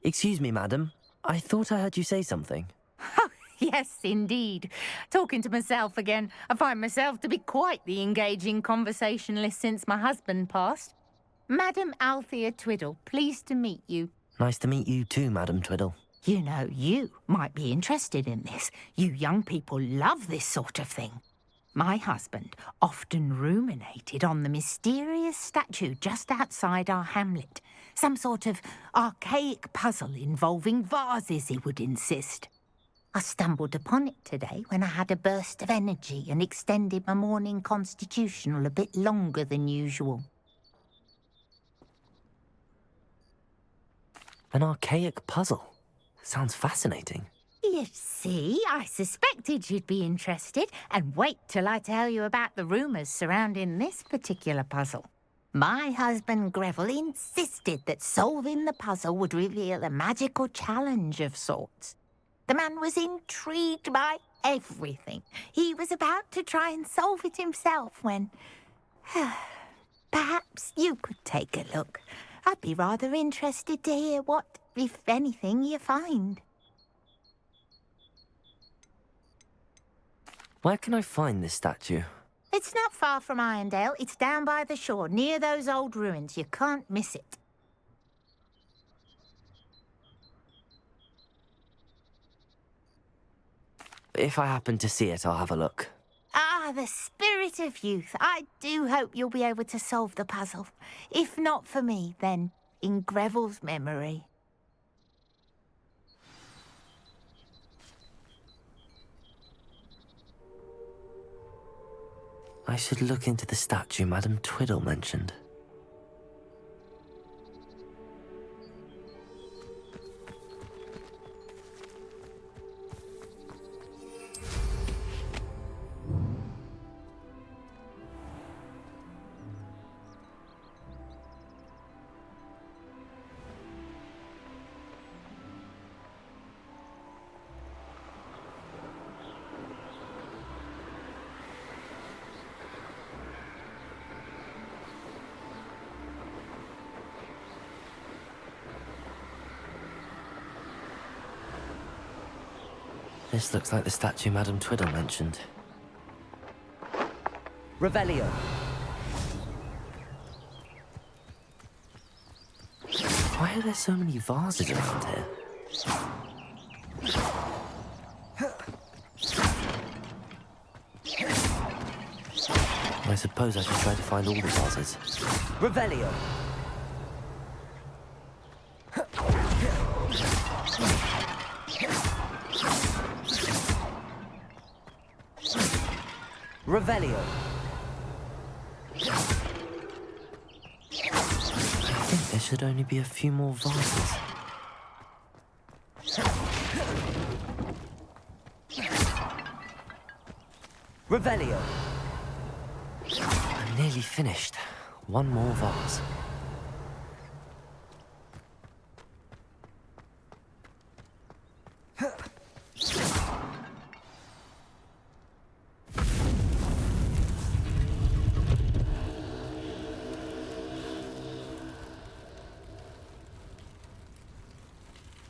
Excuse me, madam. I thought I heard you say something. Yes, indeed. Talking to myself again. I find myself to be quite the engaging conversationalist since my husband passed. Madam Althea Twiddle, pleased to meet you. Nice to meet you too, Madam Twiddle. You know, you might be interested in this. You young people love this sort of thing. My husband often ruminated on the mysterious statue just outside our hamlet. Some sort of archaic puzzle involving vases, he would insist. I stumbled upon it today when I had a burst of energy and extended my morning constitutional a bit longer than usual. An archaic puzzle. Sounds fascinating. You see, I suspected you'd be interested, and wait till I tell you about the rumours surrounding this particular puzzle. My husband Greville insisted that solving the puzzle would reveal a magical challenge of sorts. The man was intrigued by everything. He was about to try and solve it himself when... Perhaps you could take a look. I'd be rather interested to hear what, if anything, you find. Where can I find this statue? It's not far from Irondale. It's down by the shore, near those old ruins. You can't miss it. If I happen to see it, I'll have a look. Ah, the spirit of youth. I do hope you'll be able to solve the puzzle. If not for me, then in Greville's memory. I should look into the statue Madam Twiddle mentioned. This looks like the statue Madam Twiddle mentioned. Revelio. Why are there so many vases around here? I suppose I should try to find all the vases. Revelio. Revelio. I think there should only be a few more vases. Revelio. I'm nearly finished. One more vase.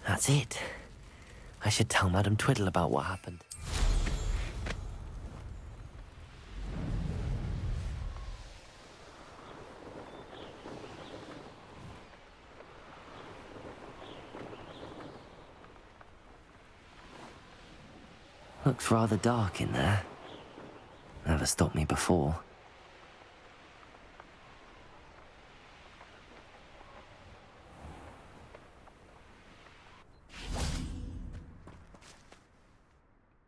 That's it. I should tell Madam Twiddle about what happened. Looks rather dark in there. Never stopped me before.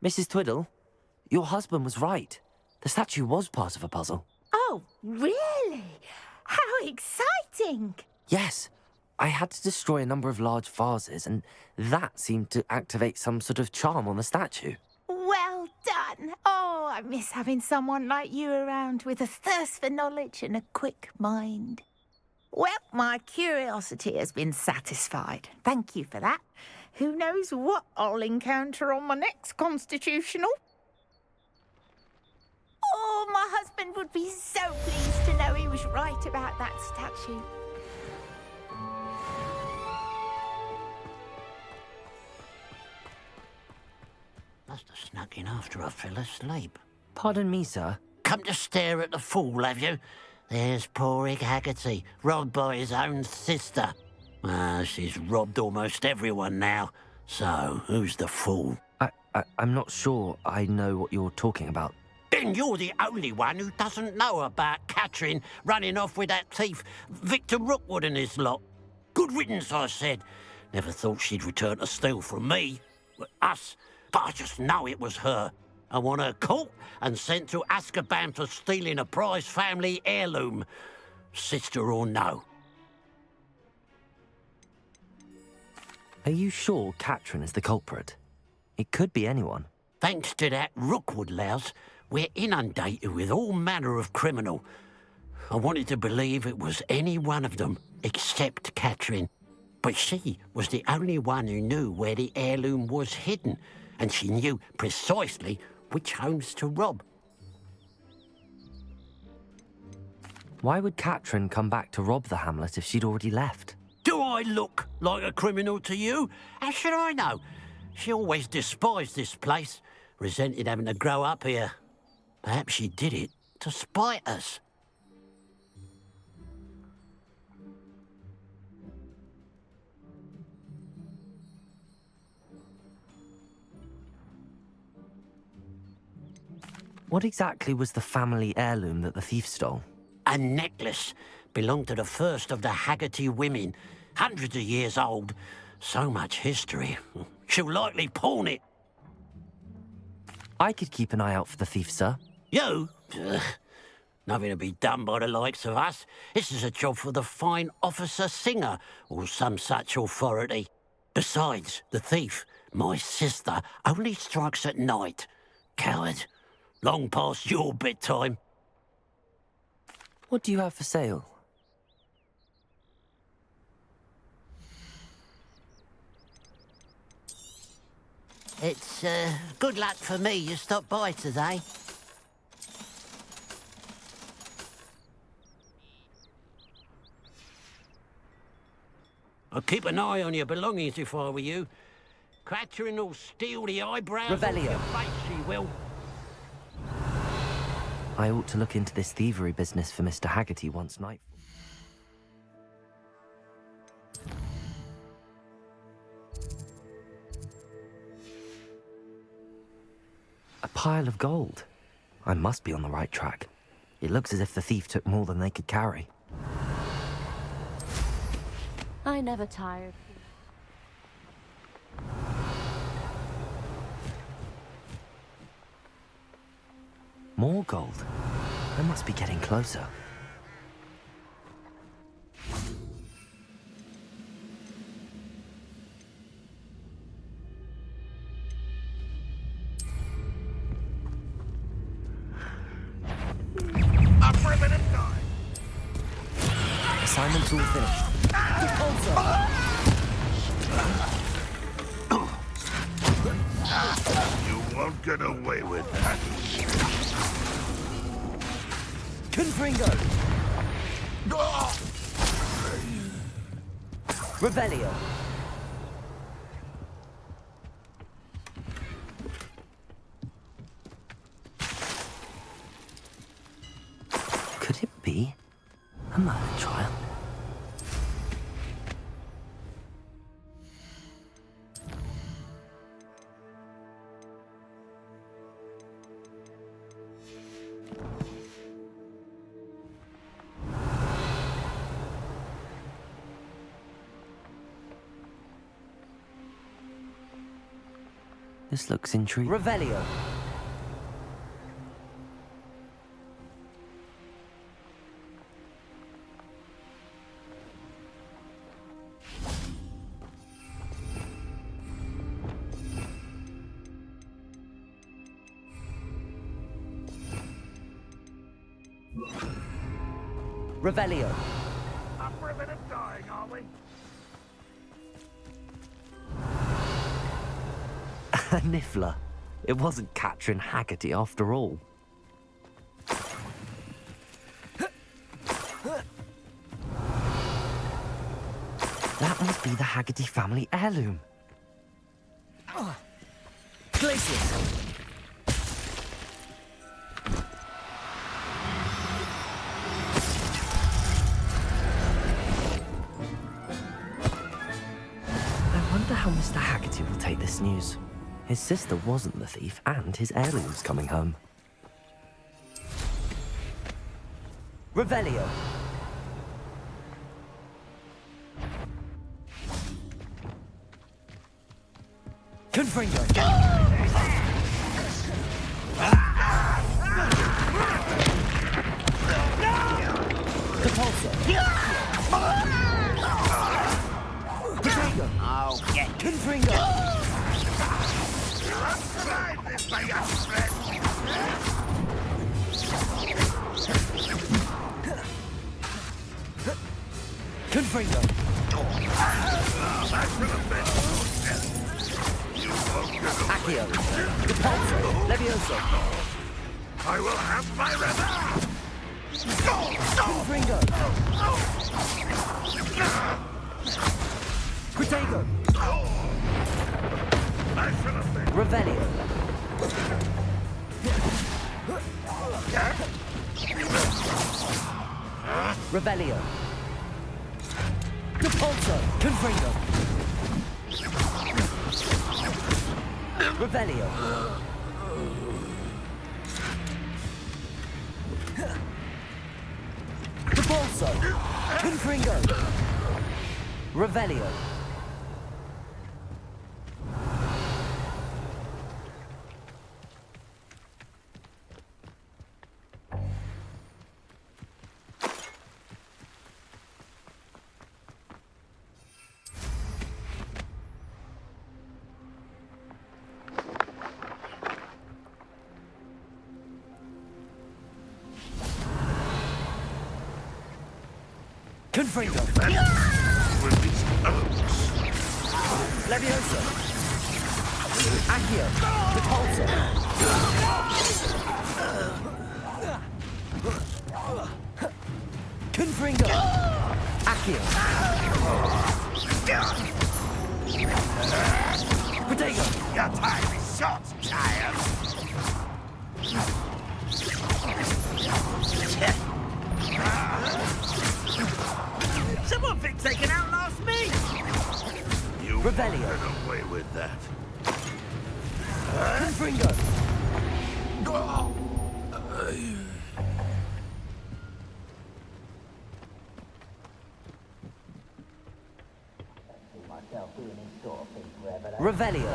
Mrs. Twiddle, your husband was right. The statue was part of a puzzle. Oh, really? How exciting! Yes, I had to destroy a number of large vases, and that seemed to activate some sort of charm on the statue. Well done. Oh, I miss having someone like you around with a thirst for knowledge and a quick mind. Well, my curiosity has been satisfied. Thank you for that. Who knows what I'll encounter on my next constitutional? Au Oh, my husband would be so pleased to know he was right about that statue. Must have snuck in after I fell asleep. Pardon me, sir. Come to stare at the fool, have you? There's poor Ig Haggerty, robbed by his own sister. She's robbed almost everyone now. So, who's the fool? I'm not sure I know what you're talking about. Then you're the only one who doesn't know about Catherine running off with that thief, Victor Rookwood and his lot. Good riddance, I said. Never thought she'd return to steal from me, us, but I just know it was her. I want her caught and sent to Azkaban for stealing a prize family heirloom, sister or no. Are you sure Catherine is the culprit? It could be anyone. Thanks to that Rookwood louse, we're inundated with all manner of criminal. I wanted to believe it was any one of them, except Catherine. But she was the only one who knew where the heirloom was hidden, and she knew precisely which homes to rob. Why would Catherine come back to rob the hamlet if she'd already left? Do I look like a criminal to you? How should I know? She always despised this place, resented having to grow up here. Perhaps she did it to spite us. What exactly was the family heirloom that the thief stole? A necklace belonged to the first of the Haggerty women, hundreds of years old. So much history. She'll likely pawn it. I could keep an eye out for the thief, sir. You? Ugh. Nothing to be done by the likes of us. This is a job for the fine officer Singer, or some such authority. Besides, the thief, my sister, only strikes at night. Coward. Long past your bedtime. What do you have for sale? It's, good luck for me you stopped by today. I'd keep an eye on your belongings if I were you. Catherine will steal the eyebrows off Revelio. your face, she will. I ought to look into this thievery business for Mr. Haggerty once night. A pile of gold. I must be on the right track. It looks as if the thief took more than they could carry. I never tired. More gold. I must be getting closer. Assignment's all finished. You won't get away with that. Confringo! Revelio! Could it be a murder trial? This looks intriguing. Revelio. Revelio. Up for a bit of dying, are we? A Niffler. It wasn't Catherine Haggerty after all. That must be the Haggerty family heirloom. Glacius! I wonder how Mr. Haggerty will take this news. His sister wasn't the thief, and his heirloom's coming home. Revelio! Confringo! Depulso! Potato! Oh, get Confringo! Survive this, my young friend! Confringo! Back for the bit! You won't get away. Accio! Depulso! Levioso! I will have my revenge! Confringo! Protego! Back for the bit! Revelio! Revelio! Depulso! Confringo! Revelio! Depulso! Confringo! Revelio! Confringo! With these oaks. Levioso! Accio! Depulso! Confringo! Accio! Protego! Your time is short, child. Someone think they can outlast me? You won't Revelio. get away with that. Confringo! Revelio!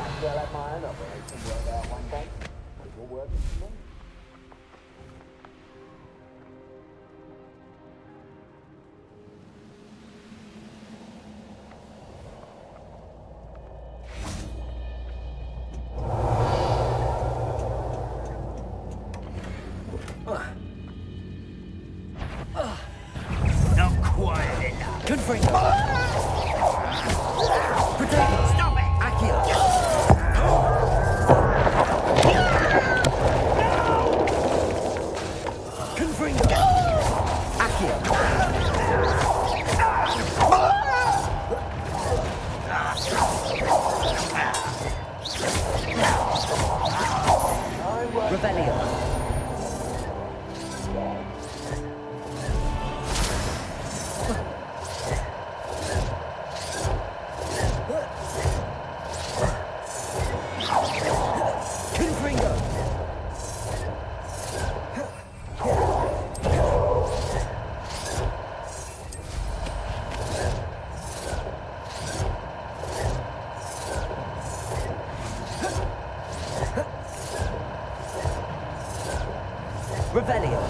Not quiet enough. Confringo! Protego! Stop it! Accio! Confringo! Accio! Revelio! Confringo! Revelio!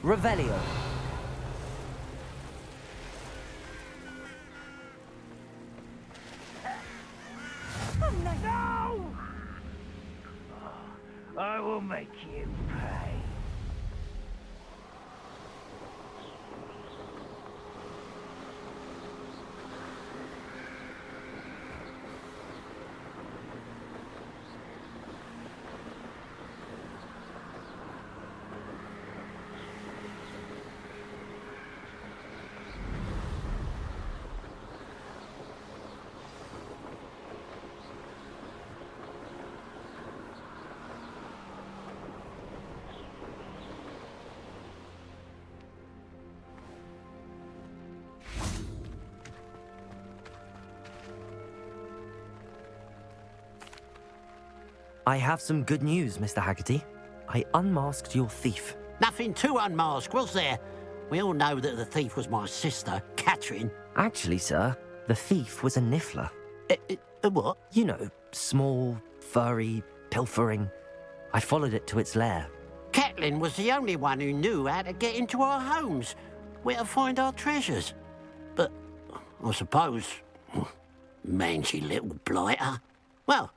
Revelio. No! I will make you pay. I have some good news, Mr. Haggerty. I unmasked your thief. Nothing to unmask, was there? We all know that the thief was my sister, Catherine. Actually, sir, the thief was a niffler. What? You know, small, furry, pilfering. I followed it to its lair. Catelyn was the only one who knew how to get into our homes, where to find our treasures. But I suppose, mangy little blighter. Well,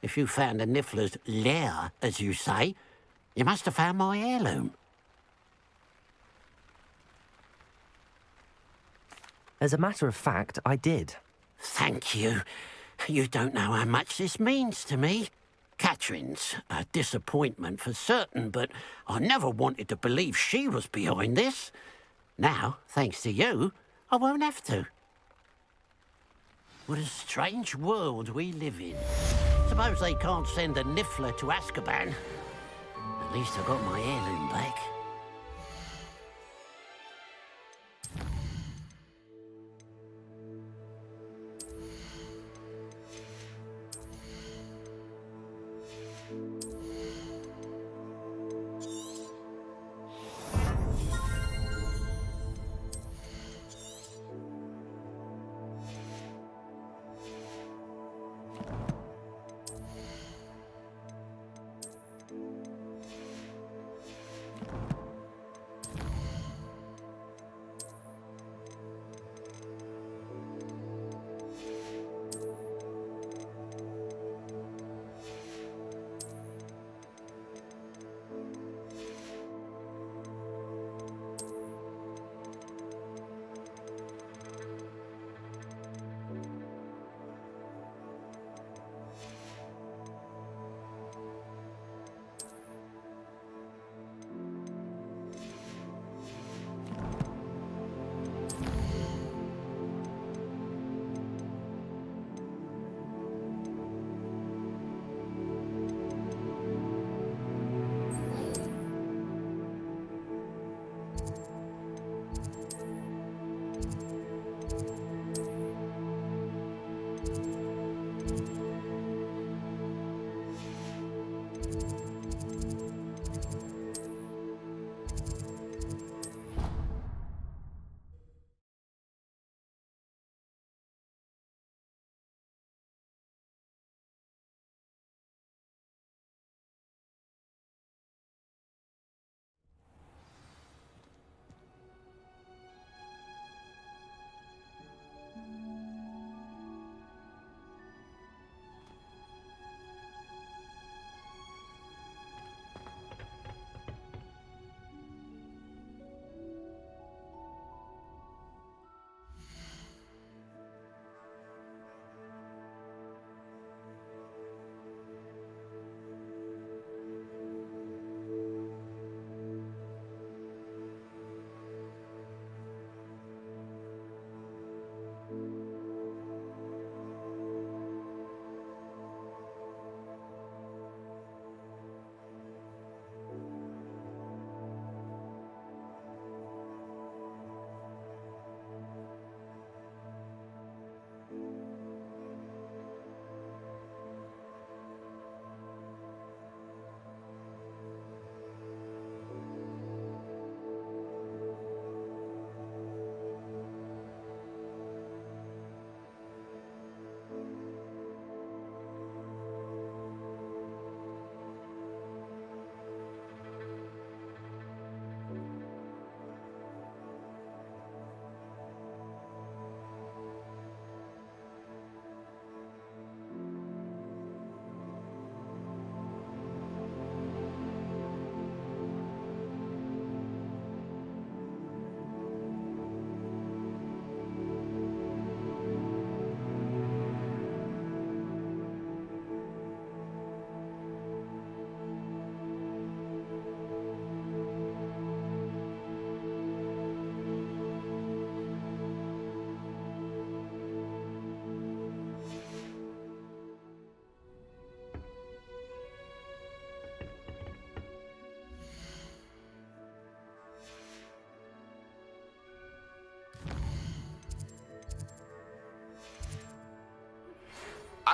if you found the Niffler's lair, as you say, you must have found my heirloom. As a matter of fact, I did. Thank you. You don't know how much this means to me. Catherine's a disappointment for certain, but I never wanted to believe she was behind this. Now, thanks to you, I won't have to. What a strange world we live in. Suppose they can't send a Niffler to Azkaban. At least I got my heirloom back.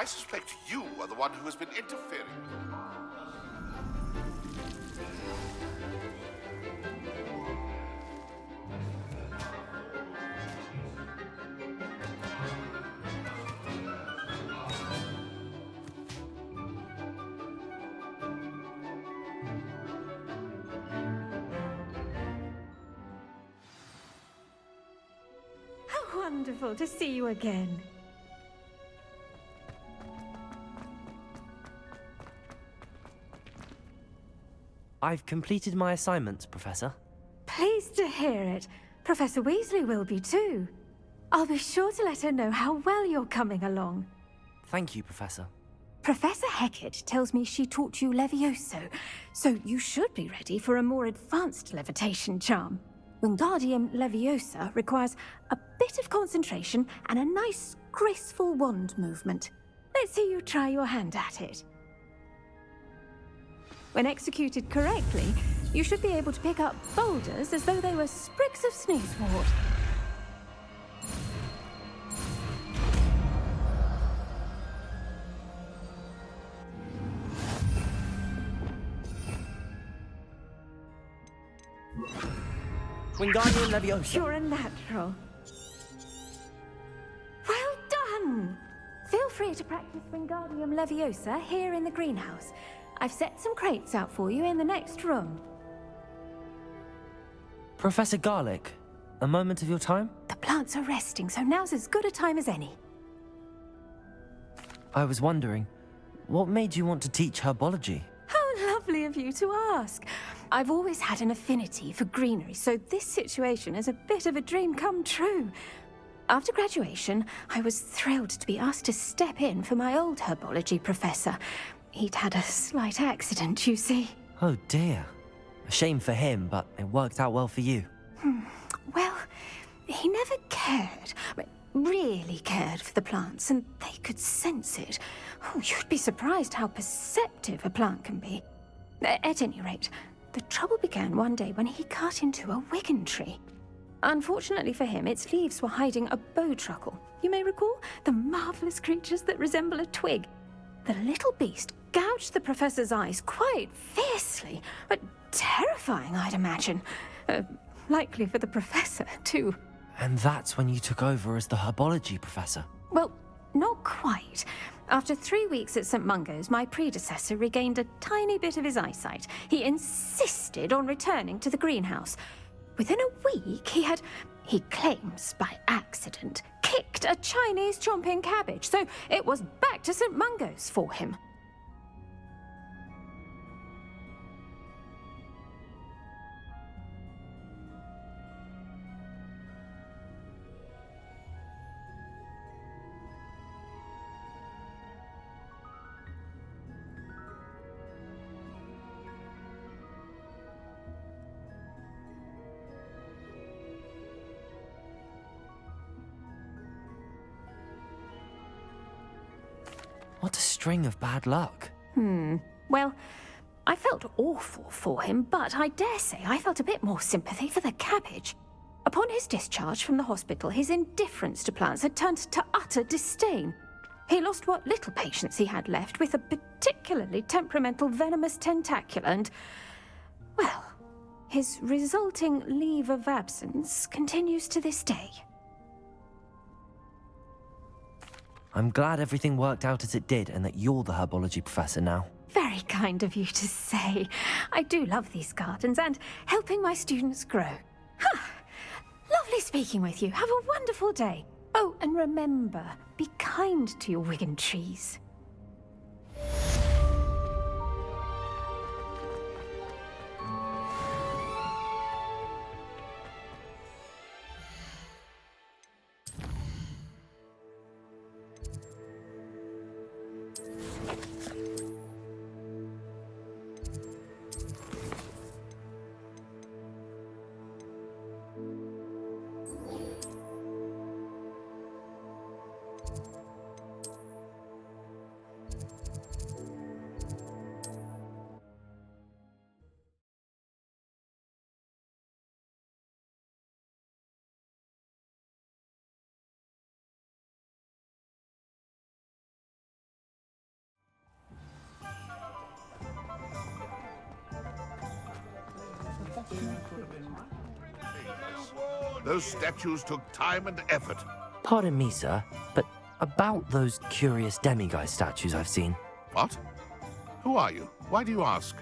I suspect you are the one who has been interfering with them. How wonderful to see you again. I've completed my assignments, Professor. Pleased to hear it. Professor Weasley will be too. I'll be sure to let her know how well you're coming along. Thank you, Professor. Professor Hecat tells me she taught you Levioso, so you should be ready for a more advanced levitation charm. Wingardium Leviosa requires a bit of concentration and a nice, graceful wand movement. Let's see you try your hand at it. When executed correctly, you should be able to pick up boulders as though they were sprigs of sneezewort. Wingardium Leviosa. You're a natural. Well done! Feel free to practice Wingardium Leviosa here in the greenhouse. I've set some crates out for you in the next room. Professor Garlick, a moment of your time? The plants are resting, so now's as good a time as any. I was wondering, what made you want to teach herbology? How lovely of you to ask. I've always had an affinity for greenery, so this situation is a bit of a dream come true. After graduation, I was thrilled to be asked to step in for my old herbology professor. He'd had a slight accident, you see. Oh dear. A shame for him, but it worked out well for you. Well, he never cared, really cared for the plants, and they could sense it. Oh, you'd be surprised how perceptive a plant can be. At any rate, the trouble began one day when he cut into a Wigan tree. Unfortunately for him, its leaves were hiding a bowtruckle. You may recall the marvelous creatures that resemble a twig. The little beast gouged the professor's eyes quite fiercely, but terrifying, I'd imagine. Likely for the professor, too. And that's when you took over as the herbology professor. Well, not quite. After 3 weeks at St. Mungo's, my predecessor regained a tiny bit of his eyesight. He insisted on returning to the greenhouse. Within a week, he claims by accident, kicked a Chinese chomping cabbage, so it was back to St. Mungo's for him. What a string of bad luck. Well, I felt awful for him, but I dare say I felt a bit more sympathy for the cabbage. Upon his discharge from the hospital, his indifference to plants had turned to utter disdain. He lost what little patience he had left with a particularly temperamental venomous tentacula and, well, his resulting leave of absence continues to this day. I'm glad everything worked out as it did and that you're the herbology professor now. Very kind of you to say. I do love these gardens and helping my students grow. Lovely speaking with you. Have a wonderful day. Oh, and remember, be kind to your Wigan trees. Those statues took time and effort. Pardon me, sir, but about those curious demiguise statues I've seen. What? Who are you? Why do you ask?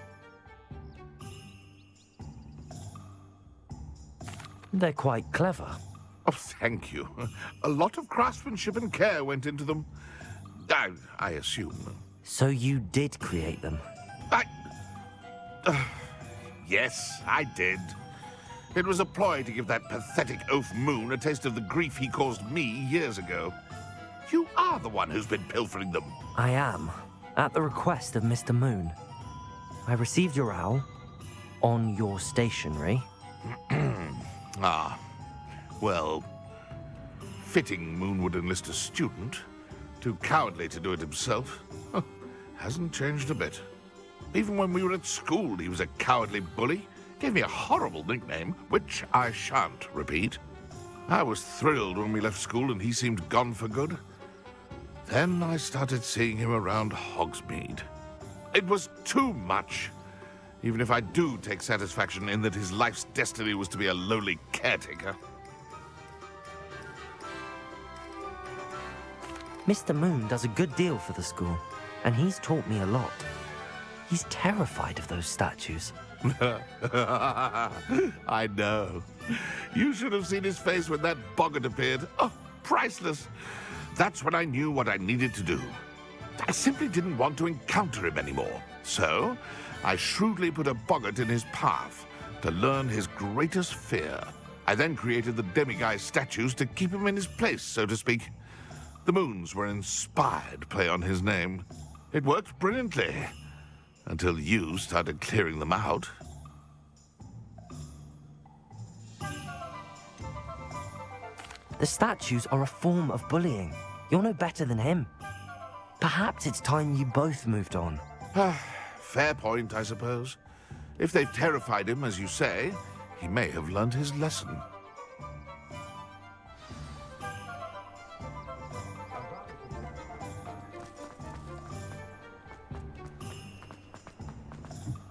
They're quite clever. Oh, thank you. A lot of craftsmanship and care went into them. I assume. So you did create them? Yes, I did. It was a ploy to give that pathetic oaf Moon a taste of the grief he caused me years ago. You are the one who's been pilfering them. I am, at the request of Mr. Moon. I received your owl on your stationery. Ah, well, fitting Moon would enlist a student. Too cowardly to do it himself. Huh, hasn't changed a bit. Even when we were at school, he was a cowardly bully. Gave me a horrible nickname, which I shan't repeat. I was thrilled when we left school and he seemed gone for good. Then I started seeing him around Hogsmeade. It was too much. Even if I do take satisfaction in that his life's destiny was to be a lowly caretaker. Mr. Moon does a good deal for the school, and he's taught me a lot. He's terrified of those statues. I know. You should have seen his face when that boggart appeared. Oh, priceless. That's when I knew what I needed to do. I simply didn't want to encounter him anymore. So, I shrewdly put a boggart in his path to learn his greatest fear. I then created the demiguise statues to keep him in his place, so to speak. The Moons were an inspired play on his name. It worked brilliantly. Until you started clearing them out. The statues are a form of bullying. You're no better than him. Perhaps it's time you both moved on. Fair point, I suppose. If they've terrified him, as you say, he may have learned his lesson.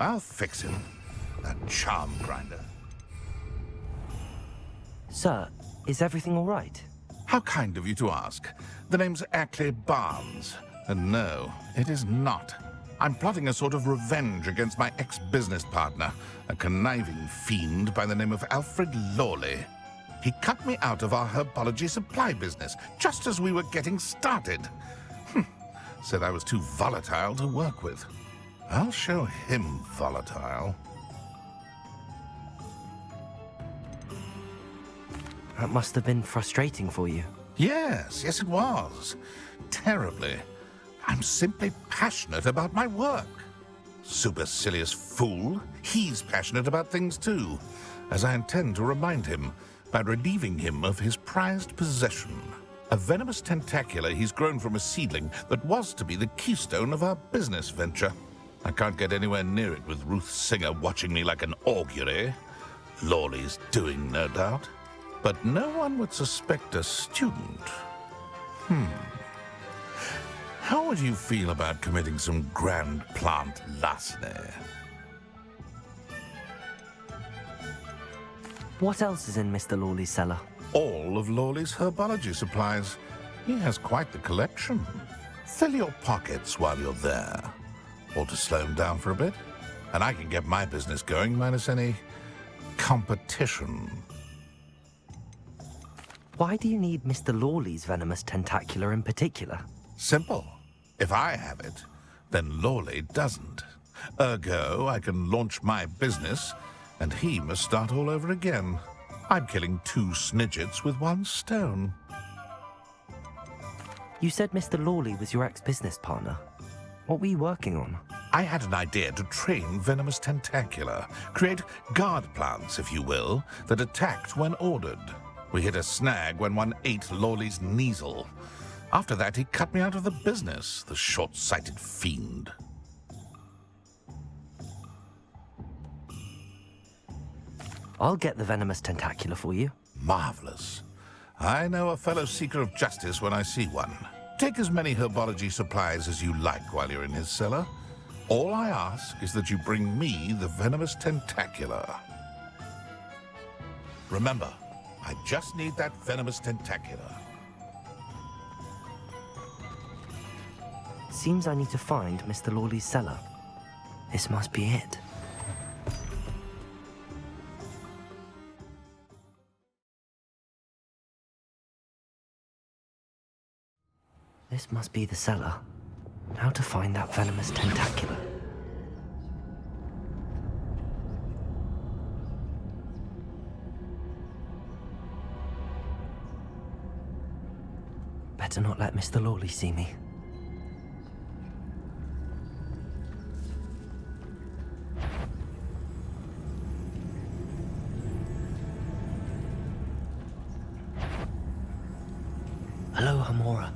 I'll fix him. That charm grinder. Sir, is everything all right? How kind of you to ask. The name's Ackley Barnes. And no, it is not. I'm plotting a sort of revenge against my ex-business partner, a conniving fiend by the name of Alfred Lawley. He cut me out of our herbology supply business just as we were getting started. Said I was too volatile to work with. I'll show him volatile. That must have been frustrating for you. Yes, it was. Terribly. I'm simply passionate about my work. Supercilious fool. He's passionate about things too, as I intend to remind him by relieving him of his prized possession. A venomous tentacula he's grown from a seedling that was to be the keystone of our business venture. I can't get anywhere near it with Ruth Singer watching me like an augury. Lawley's doing, no doubt. But no one would suspect a student. How would you feel about committing some grand plant larceny? What else is in Mr. Lawley's cellar? All of Lawley's herbology supplies. He has quite the collection. Fill your pockets while you're there. Or to slow him down for a bit. And I can get my business going minus any competition. Why do you need Mr. Lawley's venomous tentacula in particular? Simple. If I have it, then Lawley doesn't. Ergo, I can launch my business, and he must start all over again. I'm killing 2 snidgets with 1 stone. You said Mr. Lawley was your ex-business partner. What were you working on? I had an idea to train venomous tentacula, create guard plants, if you will, that attacked when ordered. We hit a snag when one ate Lawley's Kneasel. After that, he cut me out of the business, the short-sighted fiend. I'll get the venomous tentacula for you. Marvelous. I know a fellow seeker of justice when I see one. Take as many herbology supplies as you like while you're in his cellar. All I ask is that you bring me the venomous tentacula. Remember, I just need that venomous tentacula. Seems I need to find Mr. Lawley's cellar. This must be it. This must be the cellar. How to find that venomous tentacula? Better not let Mr. Lawley see me. Hello, Hamora.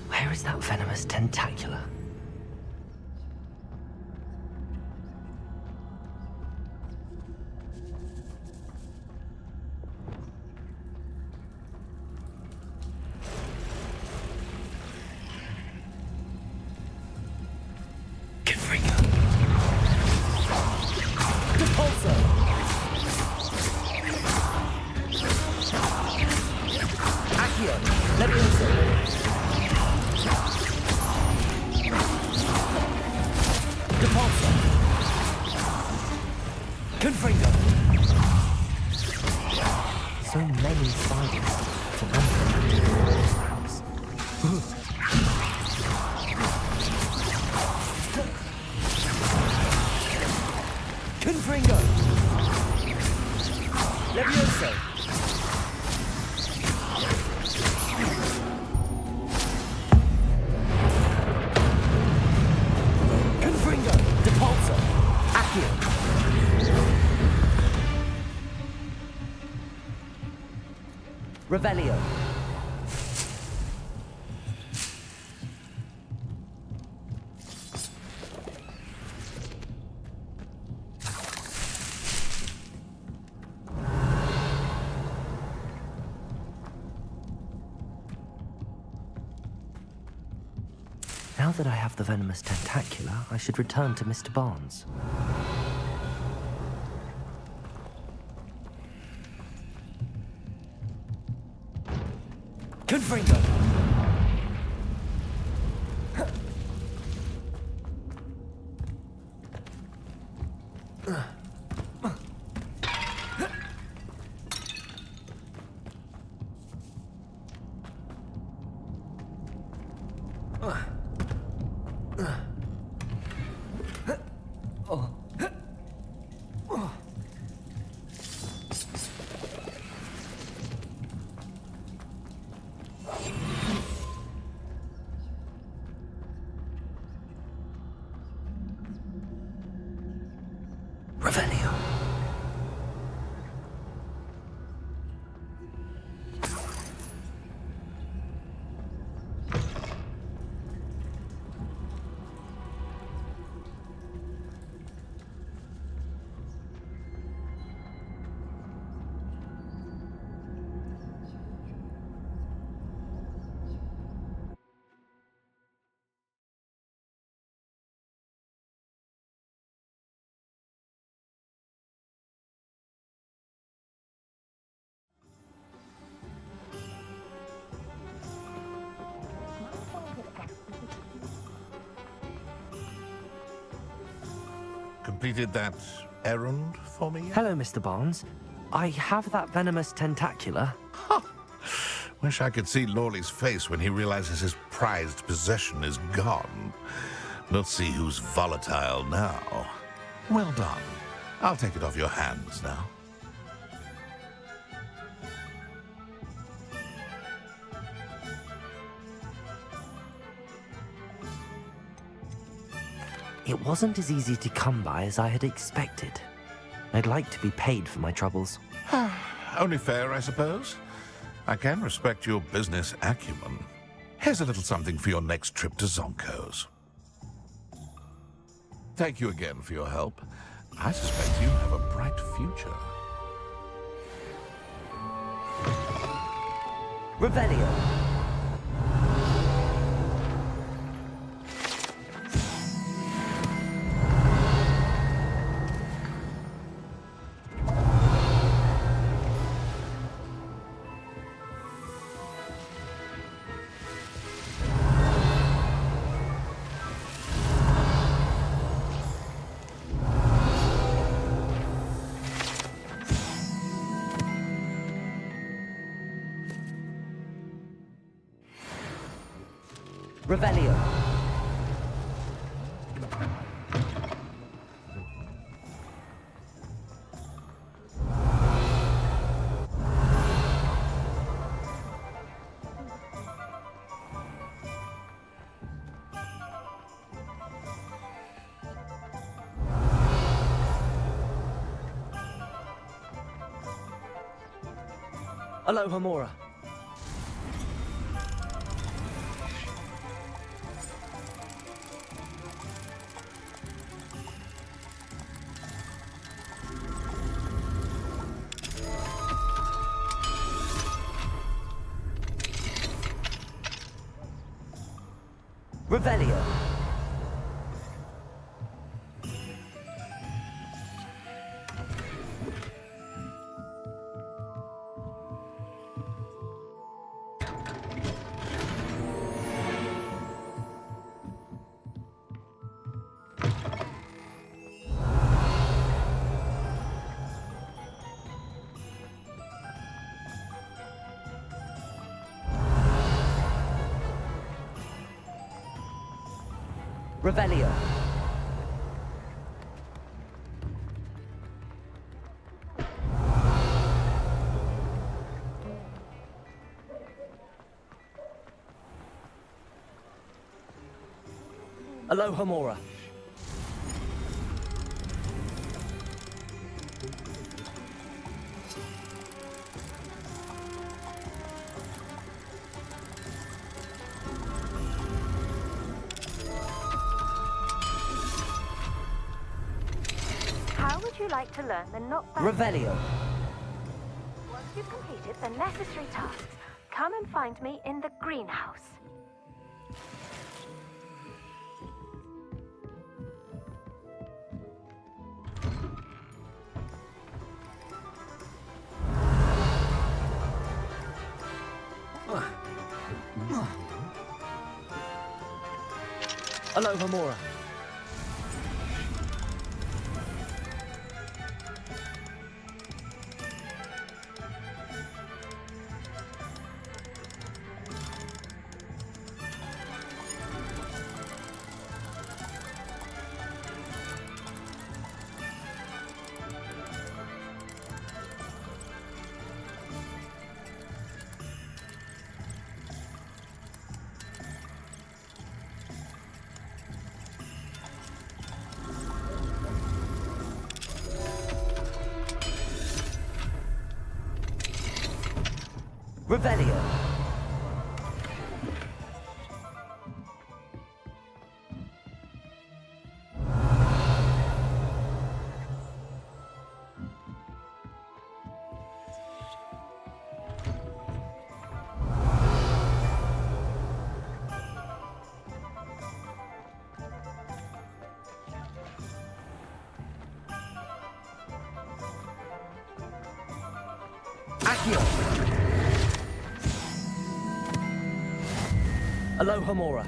Where is that venomous tentacula? Confringo. Repulsor! Accio! Levioso! Repulsor! Confringo! So many spiders for one house. Confringo! Levioso! Confringo! Depulso! Accio! Revelio! Now that I have the venomous tentacula, I should return to Mr. Barnes. Confringo! Revelio. Completed that errand for me yet? Hello, Mr. Barnes. I have that venomous tentacula. Wish I could see Lawley's face when he realizes his prized possession is gone. Let's see who's volatile now. Well done. I'll take it off your hands now. It wasn't as easy to come by as I had expected. I'd like to be paid for my troubles. Only fair, I suppose. I can respect your business acumen. Here's a little something for your next trip to Zonko's. Thank you again for your help. I suspect you have a bright future. Revelio. Revelio. Alohomora. Revelio. Revelio. Alohomora. How would you like to learn the knockback? Revelio. Once you've completed the necessary tasks, come and find me in the greenhouse. Alohomora. Revelio. Accio. Alohomora.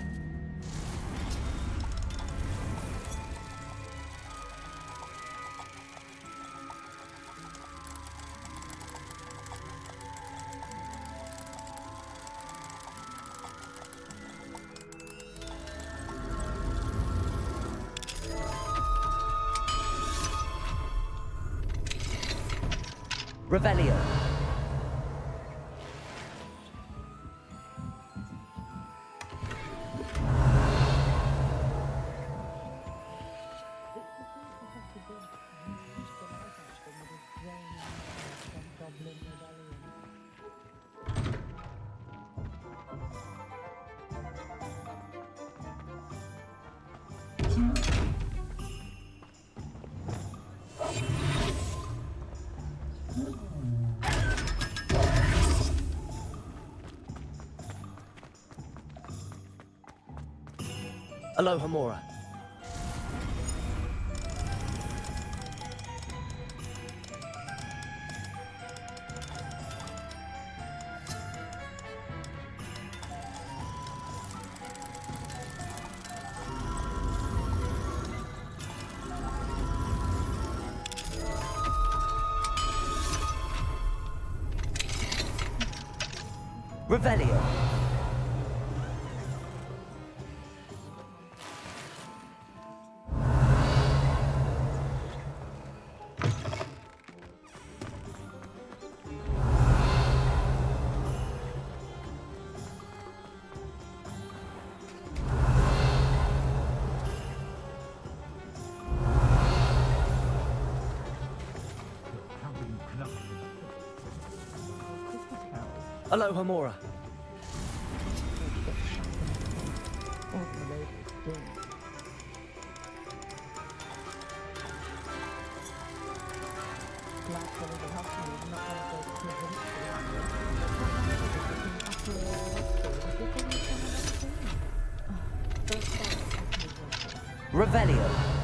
Revelio. Alohomora. Revelio. Alohomora. Revelio.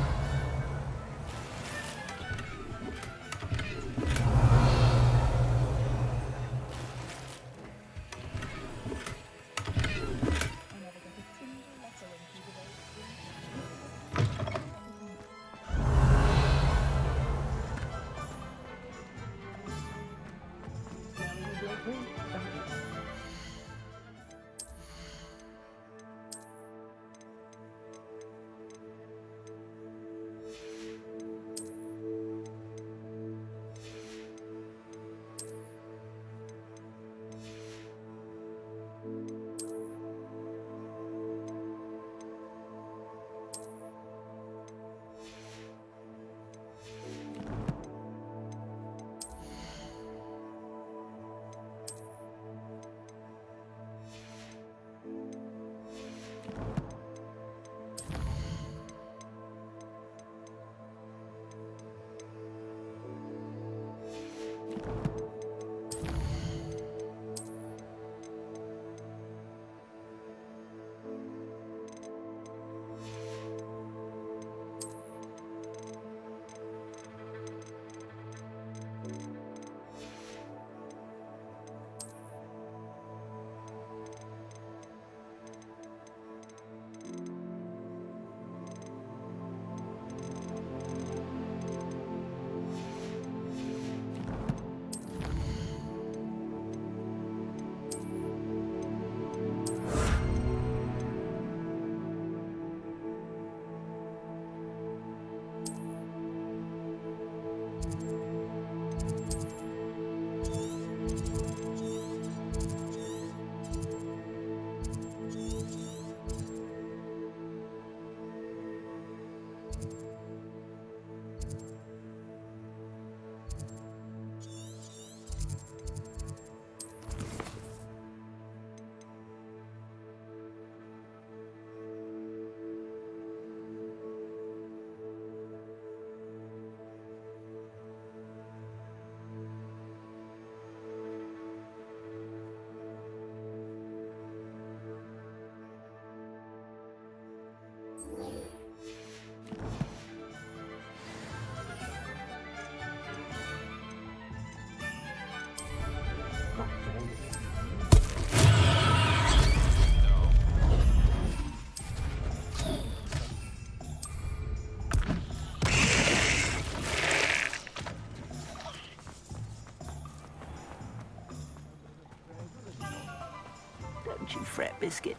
Don't you fret, Biscuit.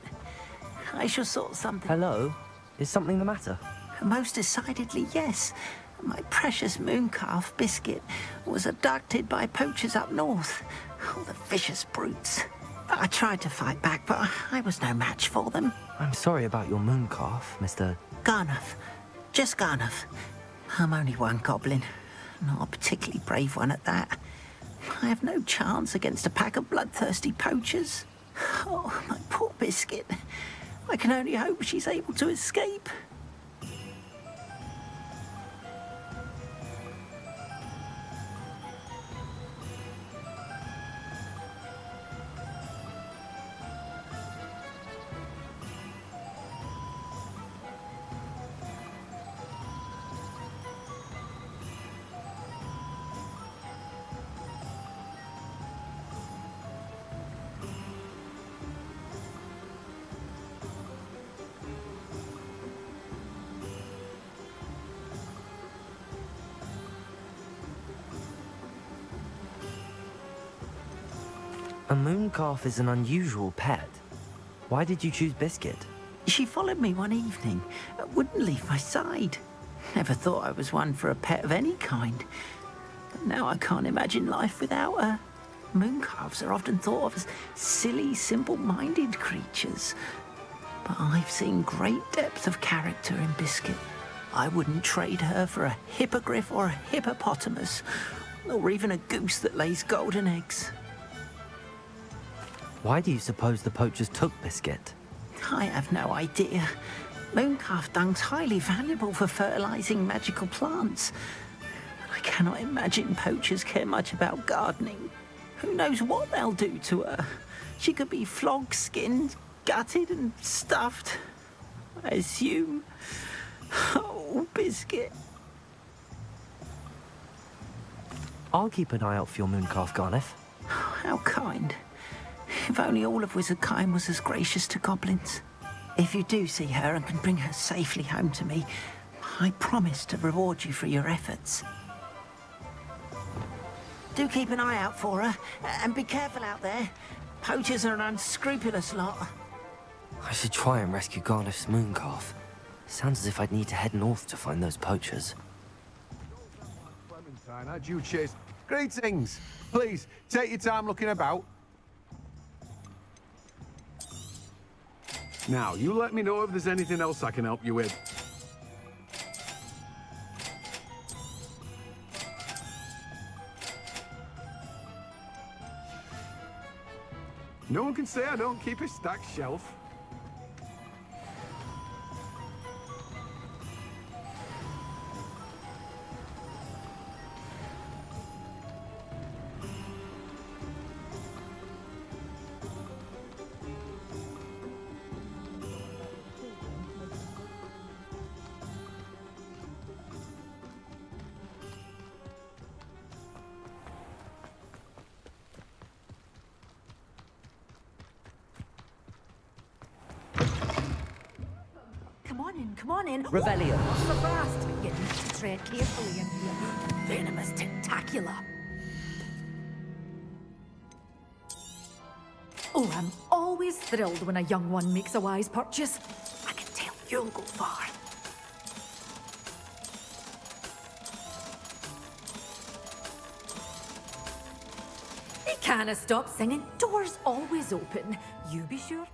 I shall sort something. Hello? Is something the matter? Most decidedly, yes. My precious mooncalf, Biscuit, was abducted by poachers up north. Oh, the vicious brutes. I tried to fight back, but I was no match for them. I'm sorry about your mooncalf, Mr. Garnuff. Just Garnuff. I'm only one goblin. Not a particularly brave one at that. I have no chance against a pack of bloodthirsty poachers. Oh, my poor Biscuit. I can only hope she's able to escape. A mooncalf is an unusual pet. Why did you choose Biscuit? She followed me one evening, wouldn't leave my side. Never thought I was one for a pet of any kind. But now I can't imagine life without her. Mooncalves are often thought of as silly, simple-minded creatures. But I've seen great depth of character in Biscuit. I wouldn't trade her for a hippogriff or a hippopotamus, or even a goose that lays golden eggs. Why do you suppose the poachers took Biscuit? I have no idea. Mooncalf dung's highly valuable for fertilizing magical plants. I cannot imagine poachers care much about gardening. Who knows what they'll do to her? She could be flogged, skinned, gutted and stuffed. I assume. Oh, Biscuit. I'll keep an eye out for your mooncalf, Garneth. How kind. If only all of Wizardkind was as gracious to goblins. If you do see her and can bring her safely home to me, I promise to reward you for your efforts. Do keep an eye out for her, and be careful out there. Poachers are an unscrupulous lot. I should try and rescue Garneth's mooncalf. Sounds as if I'd need to head north to find those poachers. Clementine, how'd you chase? Greetings! Please, take your time looking about. Now, you let me know if there's anything else I can help you with. No one can say I don't keep a stacked shelf. Come on in. Revelio. Oh, so fast. You need to tread carefully in here. Venomous tentacula. Oh, I'm always thrilled when a young one makes a wise purchase. I can tell you'll go far. They can't stop singing. Doors always open. You be sure to...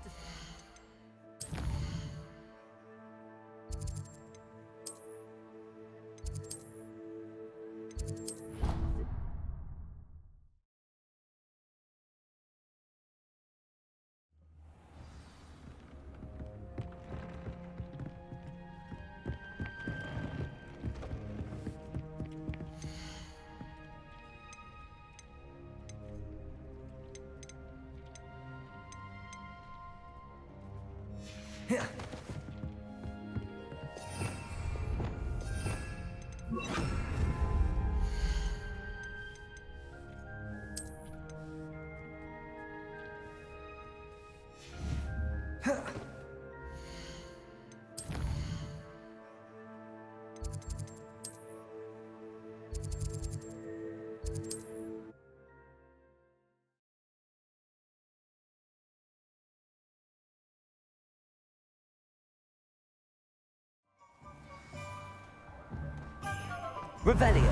Revelio.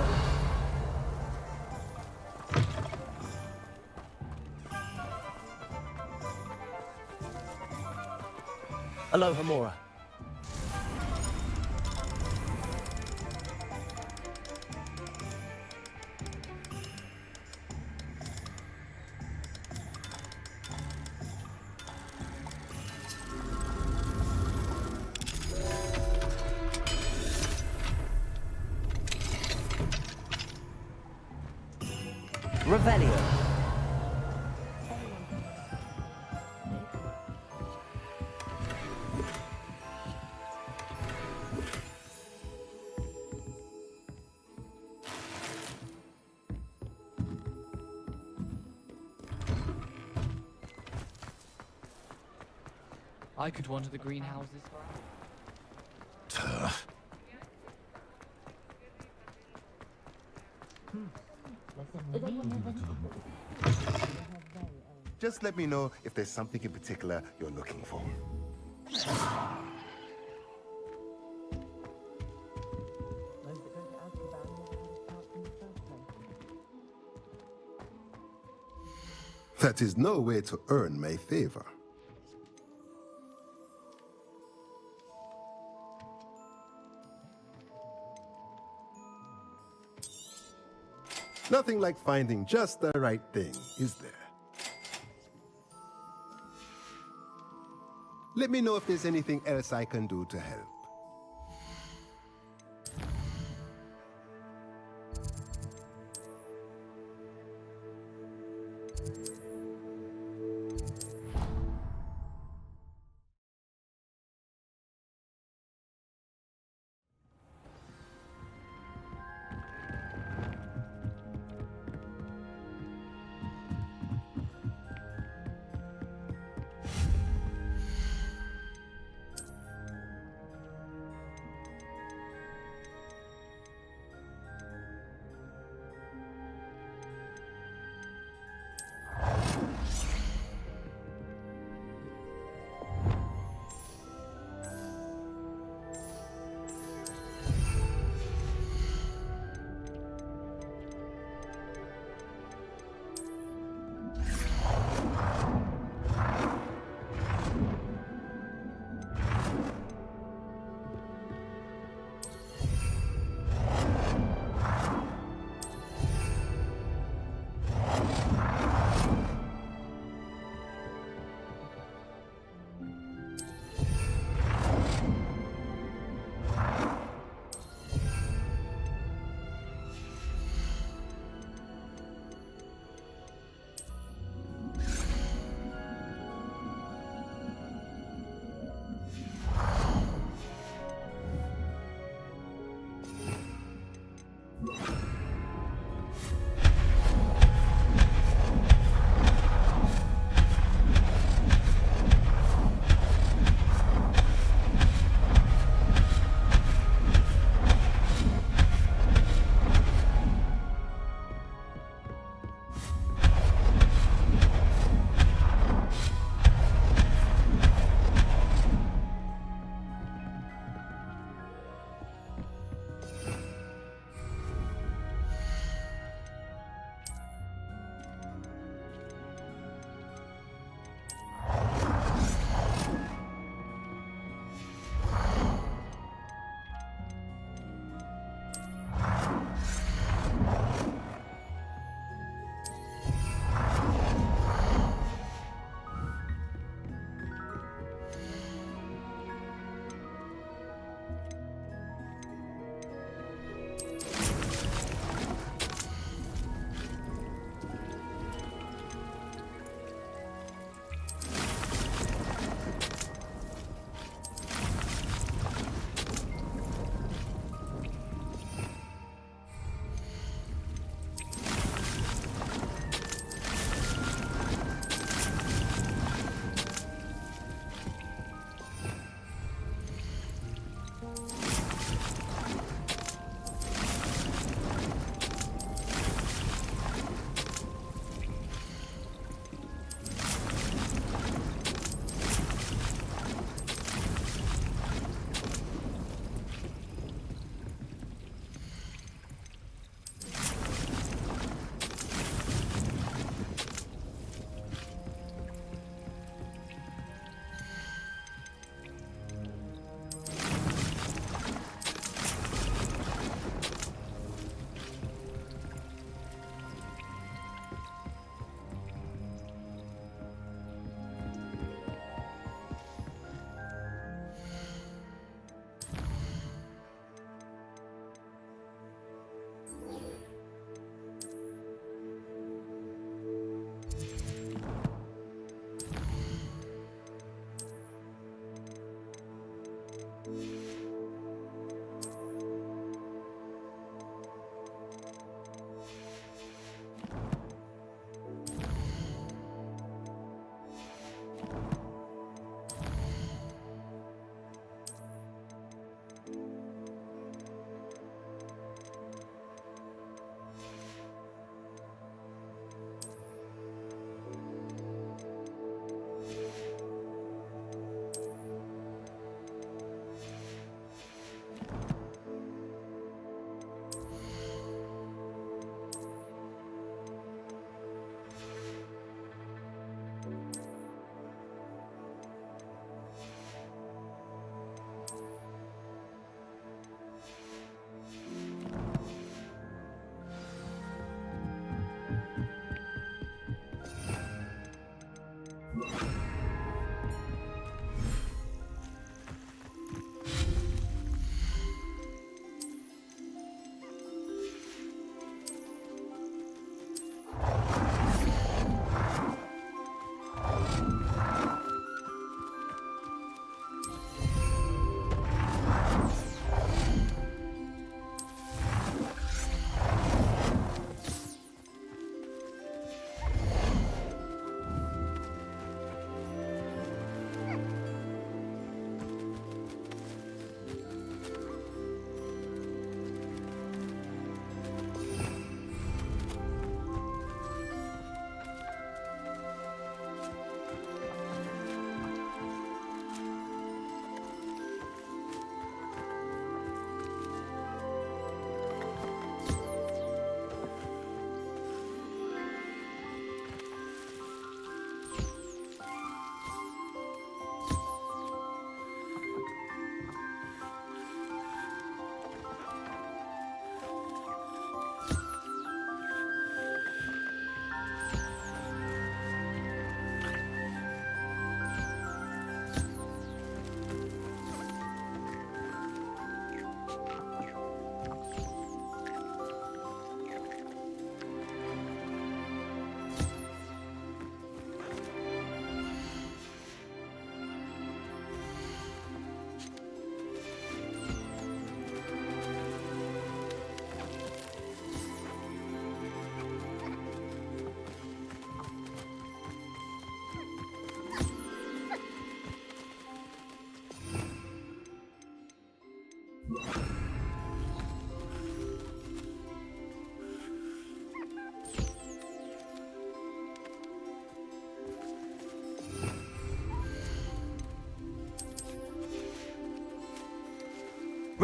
Aloha Mora. Revelio. I could wander the greenhouses for hours. Turf. Just let me know if there's something in particular you're looking for. That is no way to earn my favor. Nothing like finding just the right thing, is there? Let me know if there's anything else I can do to help.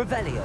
Revelio.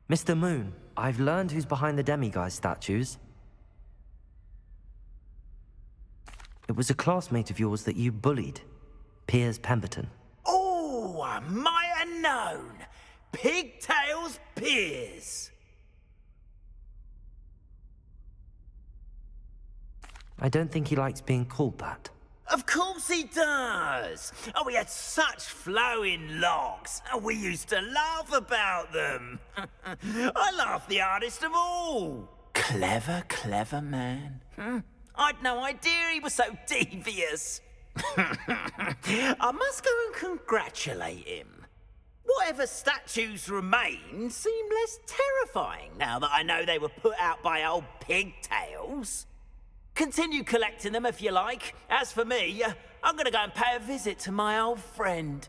Mr. Moon, I've learned who's behind the demiguise statues. It was a classmate of yours that you bullied, Piers Pemberton. Oh, I might have known. Pigtails Piers. I don't think he likes being called that. Of course he does. Oh, he had such flowing locks, and we used to laugh about them. I laughed the hardest of all. Clever, clever man. I'd no idea he was so devious. I must go and congratulate him. Whatever statues remain seem less terrifying now that I know they were put out by old pigtails. Continue collecting them if you like. As for me, I'm gonna go and pay a visit to my old friend.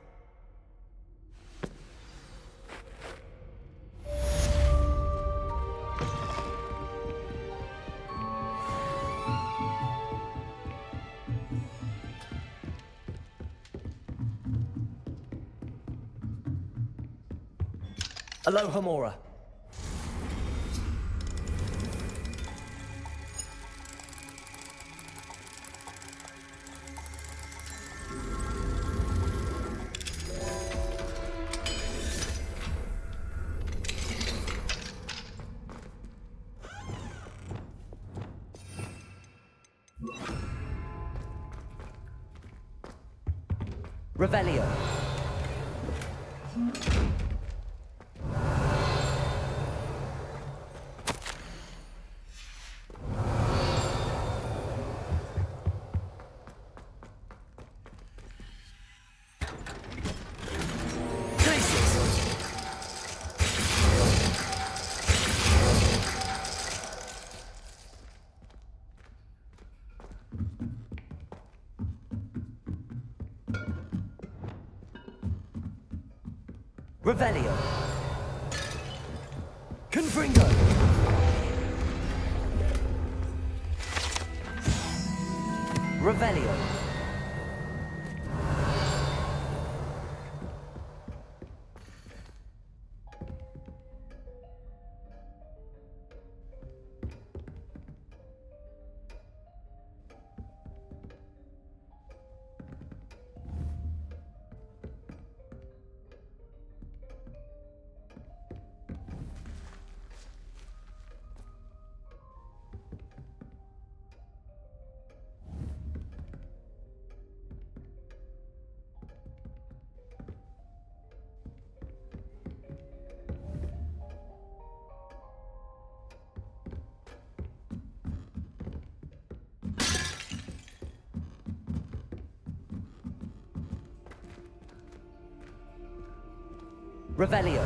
Alohomora. Revelio. Revelio. Confringo. Revelio. Revelio.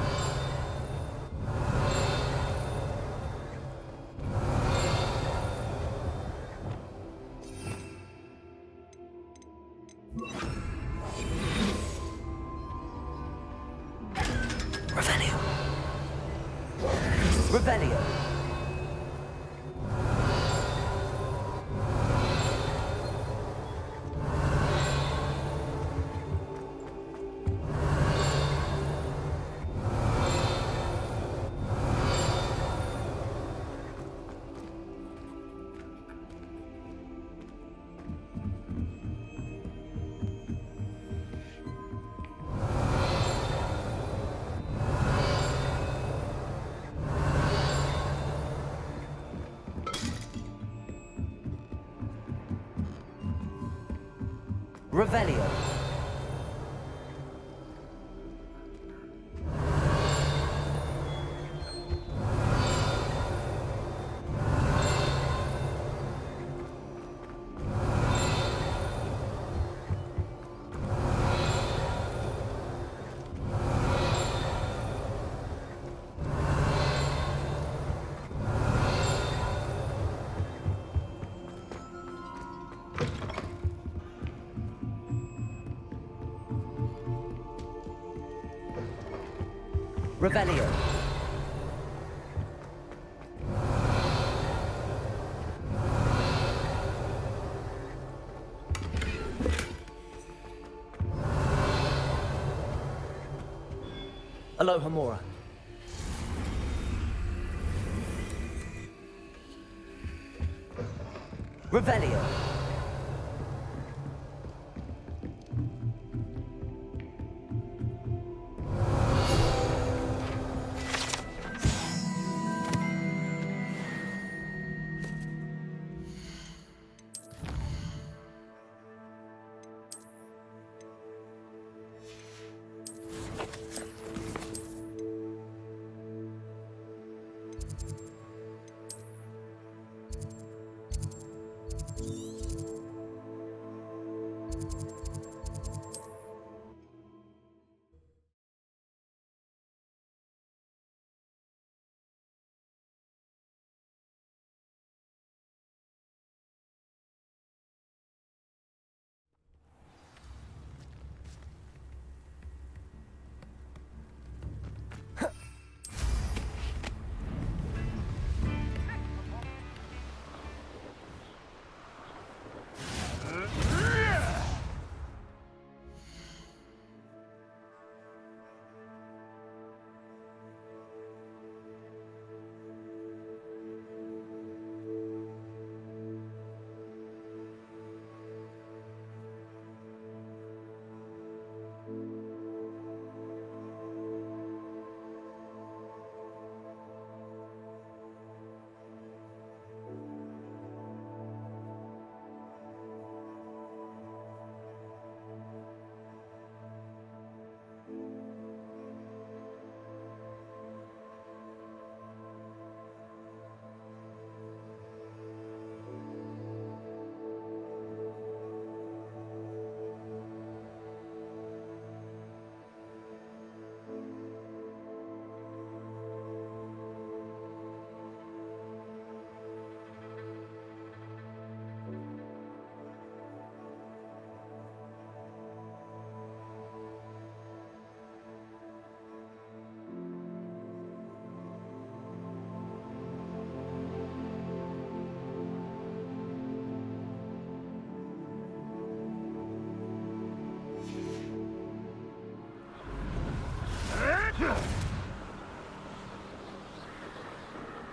Revelio. Revelio. Revelio. Alohomora. Revelio.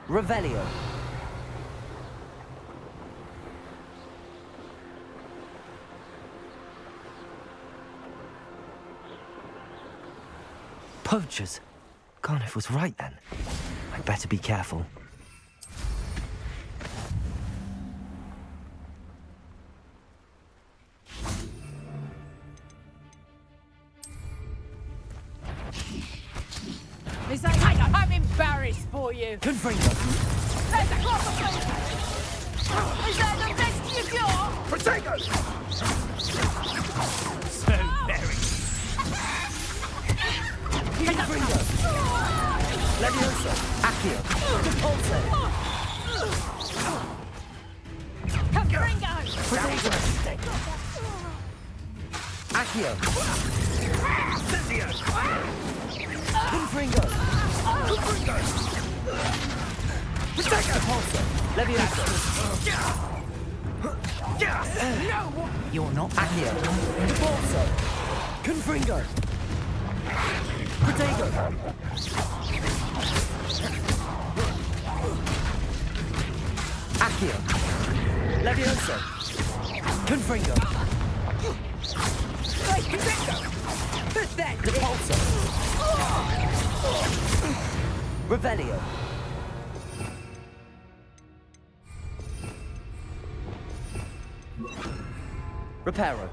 Revelio. Poachers. Garniff was right then. I'd better be careful. Miss Tiger, I'm embarrassed for you. Confringo. There's a crop of them. Is that the best you got? Protego! So very. Confringo. Levioso. Accio. Repulse. Confringo. Protego. Accio. Cindio! Confringo. Confringo! Repulsor. Levioso. You're not Accio. Repulsor. Confringo. Protego. Accio. Levioso. Confringo. Repulsor. Revelio. Reparo.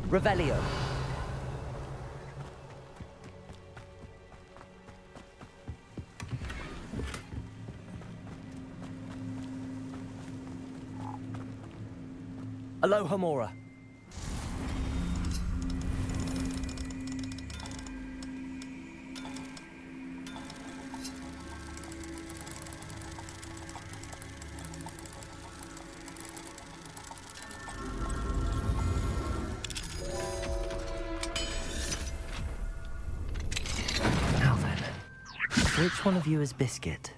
Revelio. Alohomora. Now then, which one of you is Biscuit?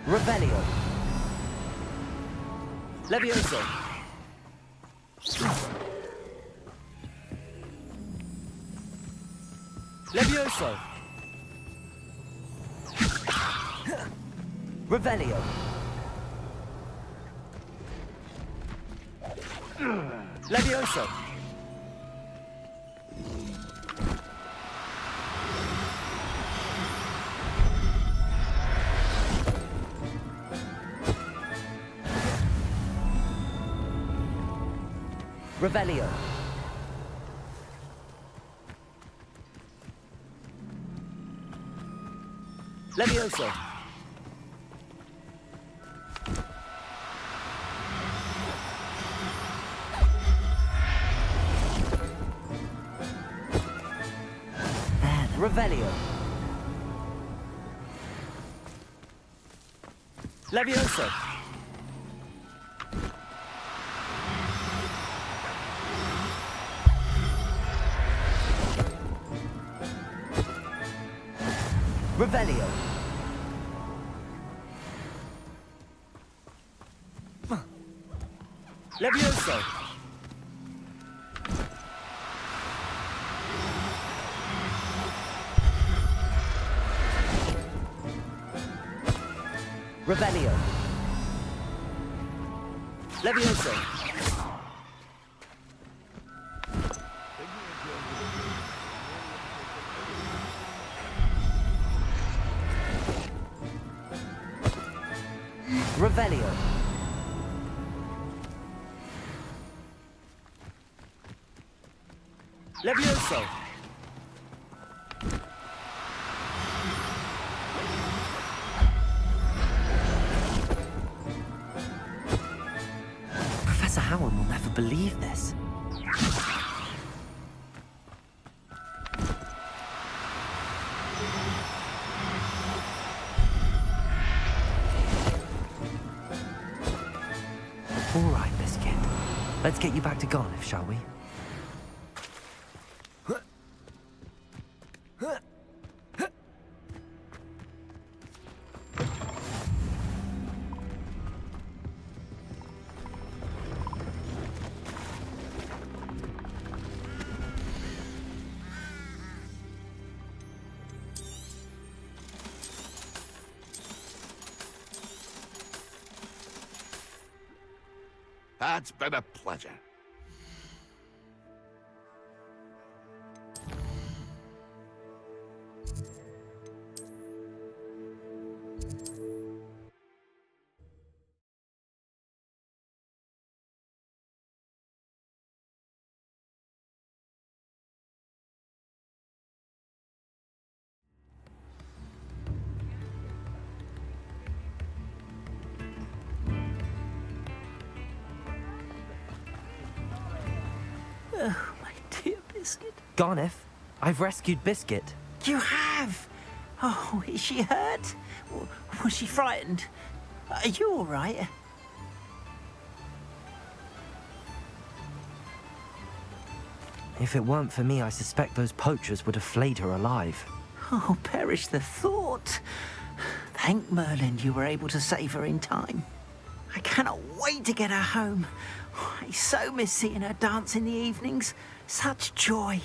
Revelio. Levioso. Levioso. Revelio. Levioso. Revelio. Levioso. Revelio. Levioso. Revelio. Levioso. Revelio. Levioso. Revelio. Levioso. Professor Howard will never believe this. All right, Biscuit. Let's get you back to Garniff, shall we? That's been a pleasure. Oh, my dear Biscuit. Garniff, I've rescued Biscuit. You have? Oh, is she hurt? Was she frightened? Are you all right? If it weren't for me, I suspect those poachers would have flayed her alive. Oh, perish the thought. Thank Merlin you were able to save her in time. I cannot wait to get her home. I so miss seeing her dance in the evenings. Such joy.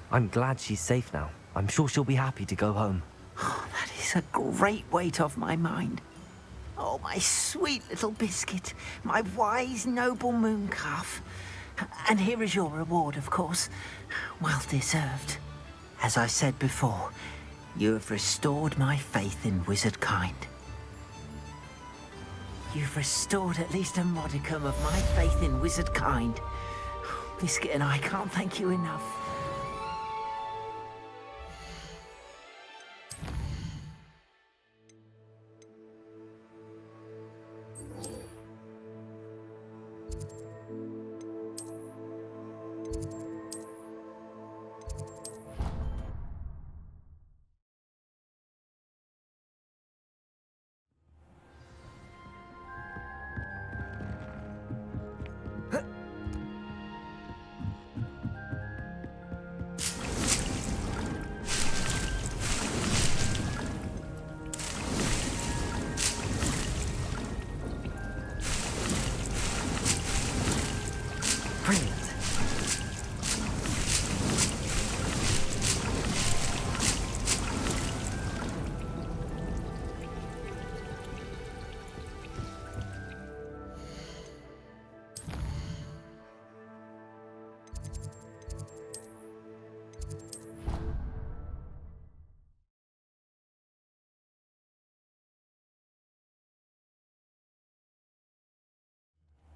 I'm glad she's safe now. I'm sure she'll be happy to go home. Oh, that is a great weight off my mind. Oh, my sweet little biscuit, my wise, noble moon calf. And here is your reward, of course. Well deserved. As I said before, you have restored my faith in wizard kind. You've restored at least a modicum of my faith in wizard kind. Biscuit and I can't thank you enough.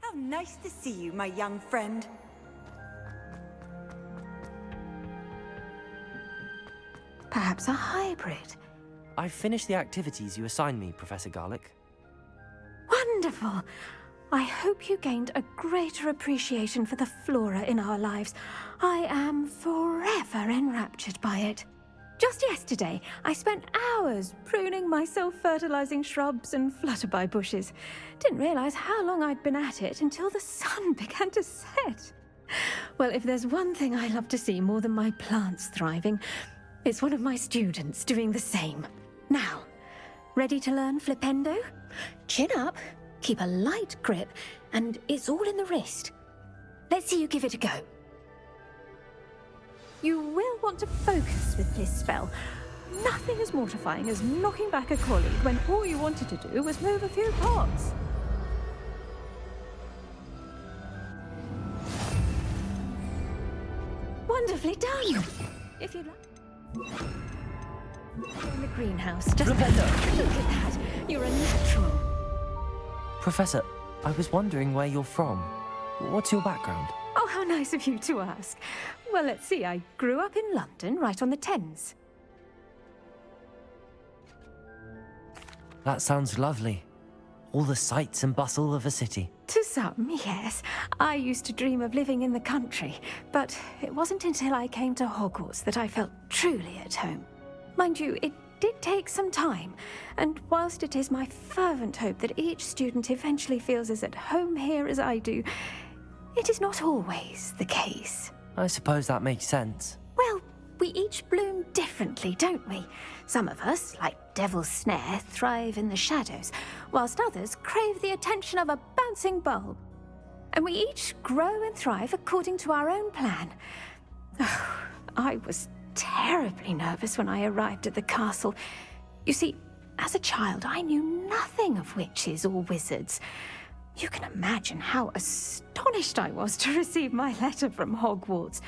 How nice to see you, my young friend. Perhaps a hybrid. I've finished the activities you assigned me, Professor Garlick. Wonderful! I hope you gained a greater appreciation for the flora in our lives. I am forever enraptured by it. Just yesterday, I spent hours pruning my self-fertilizing shrubs and flutterby bushes. Didn't realize how long I'd been at it until the sun began to set. Well, if there's one thing I love to see more than my plants thriving, it's one of my students doing the same. Now, ready to learn Flipendo? Chin up, keep a light grip, and it's all in the wrist. Let's see you give it a go. You will want to focus with this spell. Nothing as mortifying as knocking back a colleague when all you wanted to do was move a few pots. Wonderfully done! If you'd like... In the greenhouse, just... Rebecca! Look at that! You're a natural. Professor, I was wondering where you're from. What's your background? Oh, how nice of you to ask. Well, let's see. I grew up in London, right on the Thames. That sounds lovely. All the sights and bustle of a city. To some, yes. I used to dream of living in the country, but it wasn't until I came to Hogwarts that I felt truly at home. Mind you, it did take some time, and whilst it is my fervent hope that each student eventually feels as at home here as I do, it is not always the case. I suppose that makes sense. Well, we each bloom differently, don't we? Some of us, like Devil's Snare, thrive in the shadows, whilst others crave the attention of a bouncing bulb. And we each grow and thrive according to our own plan. Oh, I was terribly nervous when I arrived at the castle. You see, as a child, I knew nothing of witches or wizards. You can imagine how astonished I was to receive my letter from Hogwarts.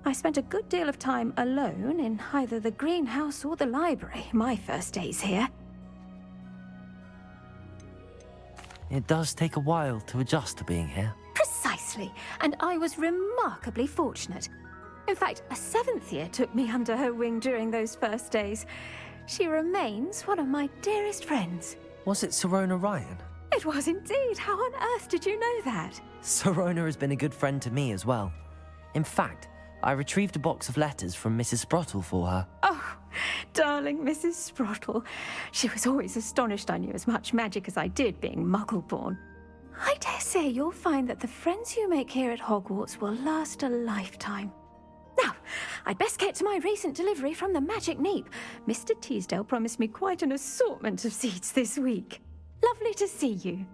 I spent a good deal of time alone in either the greenhouse or the library my first days here. It does take a while to adjust to being here. Precisely, and I was remarkably fortunate. In fact, a 7th year took me under her wing during those first days. She remains one of my dearest friends. Was it Sirona Ryan? It was indeed. How on earth did you know that? Sirona has been a good friend to me as well. In fact, I retrieved a box of letters from Mrs. Sprottle for her. Oh, darling Mrs. Sprottle. She was always astonished I knew as much magic as I did, being Muggle-born. I dare say you'll find that the friends you make here at Hogwarts will last a lifetime. Now, I'd best get to my recent delivery from the Magic Neep. Mr. Teasdale promised me quite an assortment of seeds this week. Lovely to see you.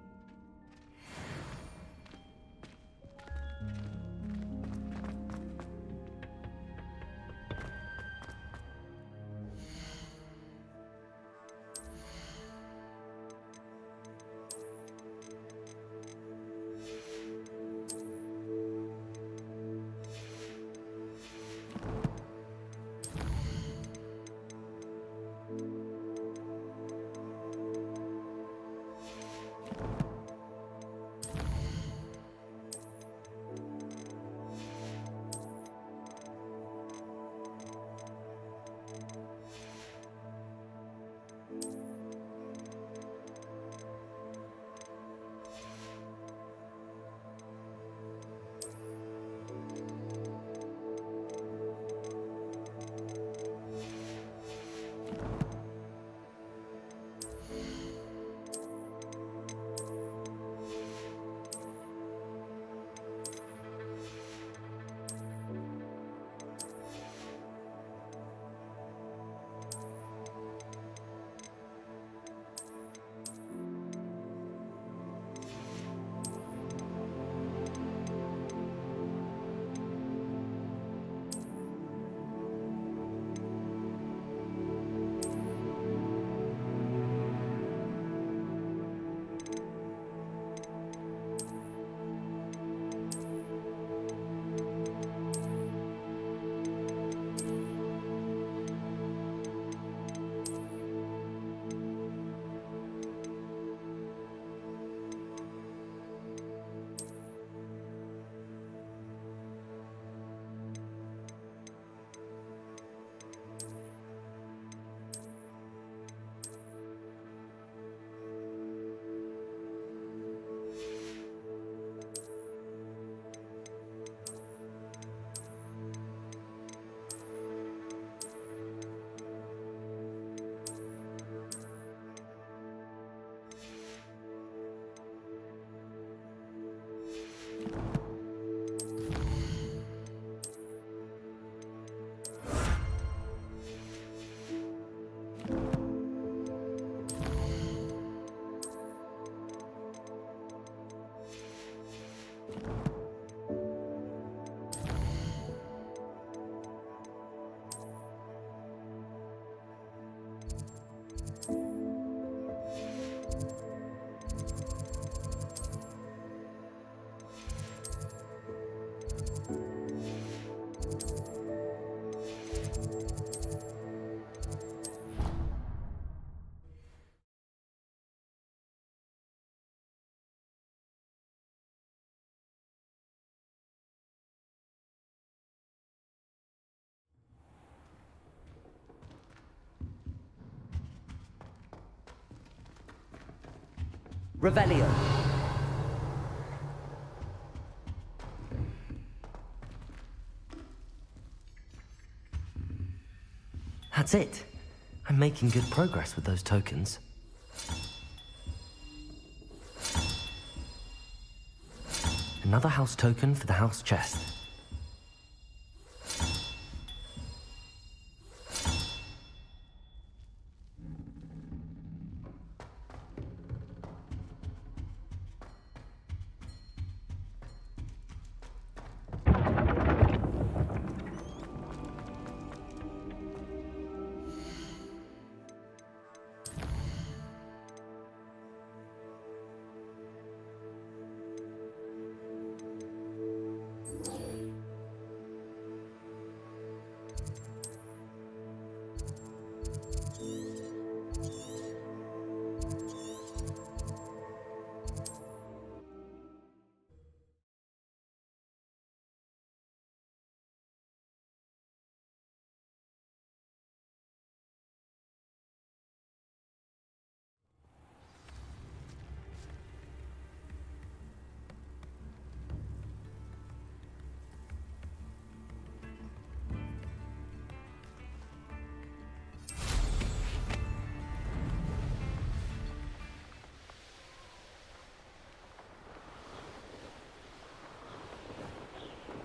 Revelio. That's it. I'm making good progress with those tokens. Another house token for the house chest.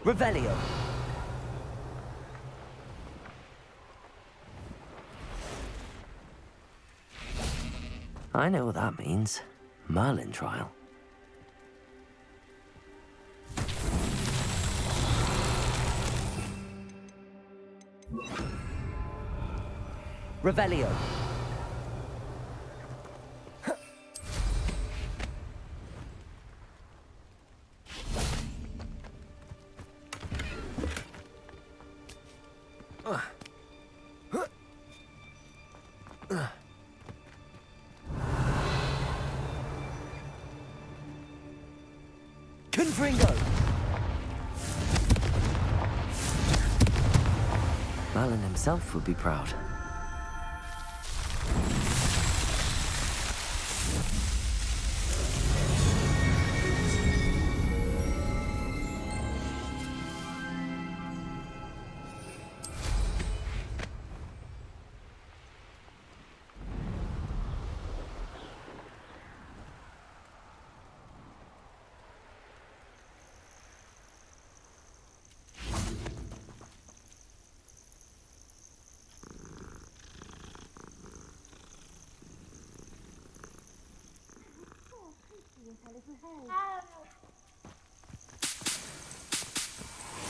Revelio. I know what that means. Merlin trial. Revelio. Confringo! Merlin himself would be proud.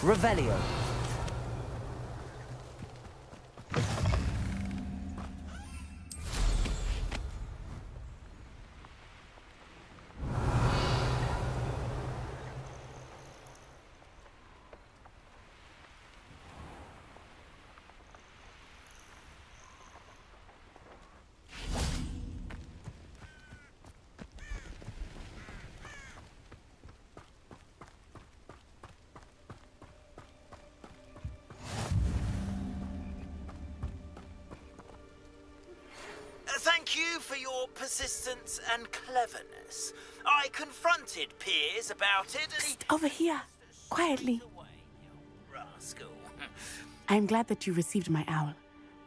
Revelio. Thank you for your persistence and cleverness. I confronted Piers about it and he... Over here, quietly. Rascal. I'm glad that you received my owl.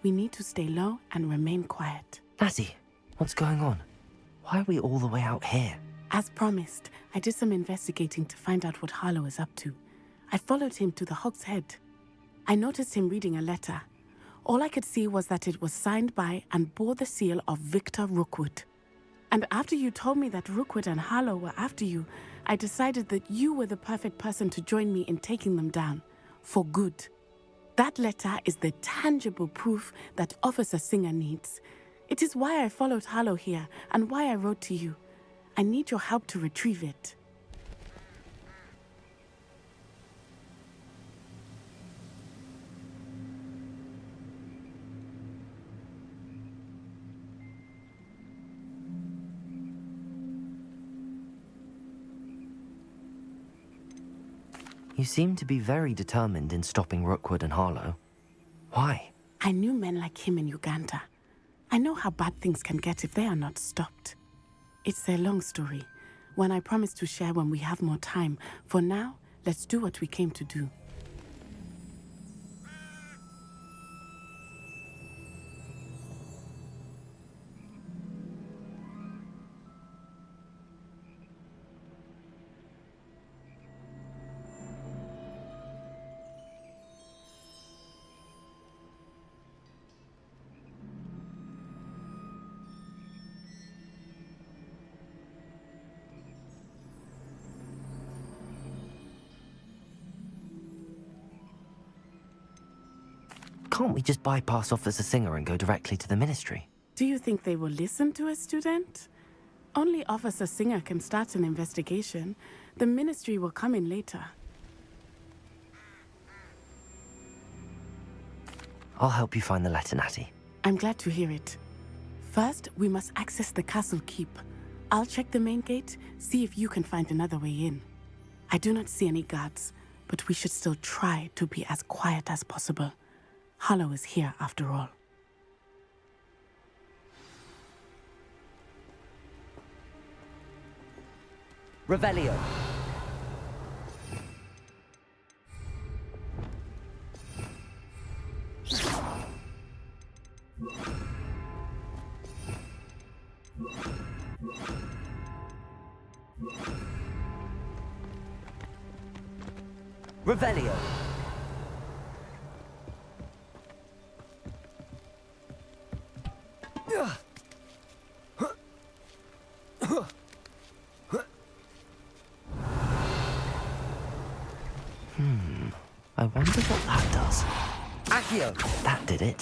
We need to stay low and remain quiet. Natty, what's going on? Why are we all the way out here? As promised, I did some investigating to find out what Harlow is up to. I followed him to the Hog's Head. I noticed him reading a letter. All I could see was that it was signed by and bore the seal of Victor Rookwood. And after you told me that Rookwood and Harlow were after you, I decided that you were the perfect person to join me in taking them down. For good. That letter is the tangible proof that Officer Singer needs. It is why I followed Harlow here and why I wrote to you. I need your help to retrieve it. You seem to be very determined in stopping Rookwood and Harlow. Why? I knew men like him in Uganda. I know how bad things can get if they are not stopped. It's a long story, one I promise to share when we have more time. For now, let's do what we came to do. Can't we just bypass Officer Singer and go directly to the Ministry? Do you think they will listen to a student? Only Officer Singer can start an investigation. The Ministry will come in later. I'll help you find the letter, Natty. I'm glad to hear it. First, we must access the castle keep. I'll check the main gate, see if you can find another way in. I do not see any guards, but we should still try to be as quiet as possible. Harlow is here after all. Revelio. Revelio. I wonder what that does. Accio! That did it.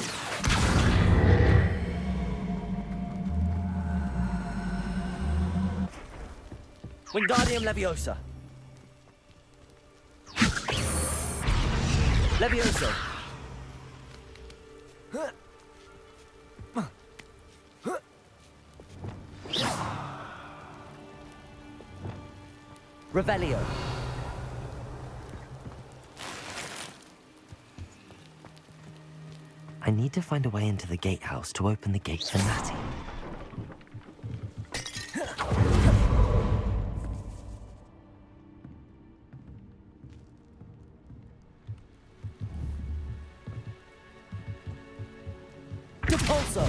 Wingardium Leviosa. Levioso. Revelio. I need to find a way into the gatehouse to open the gate for Natty. Depulso.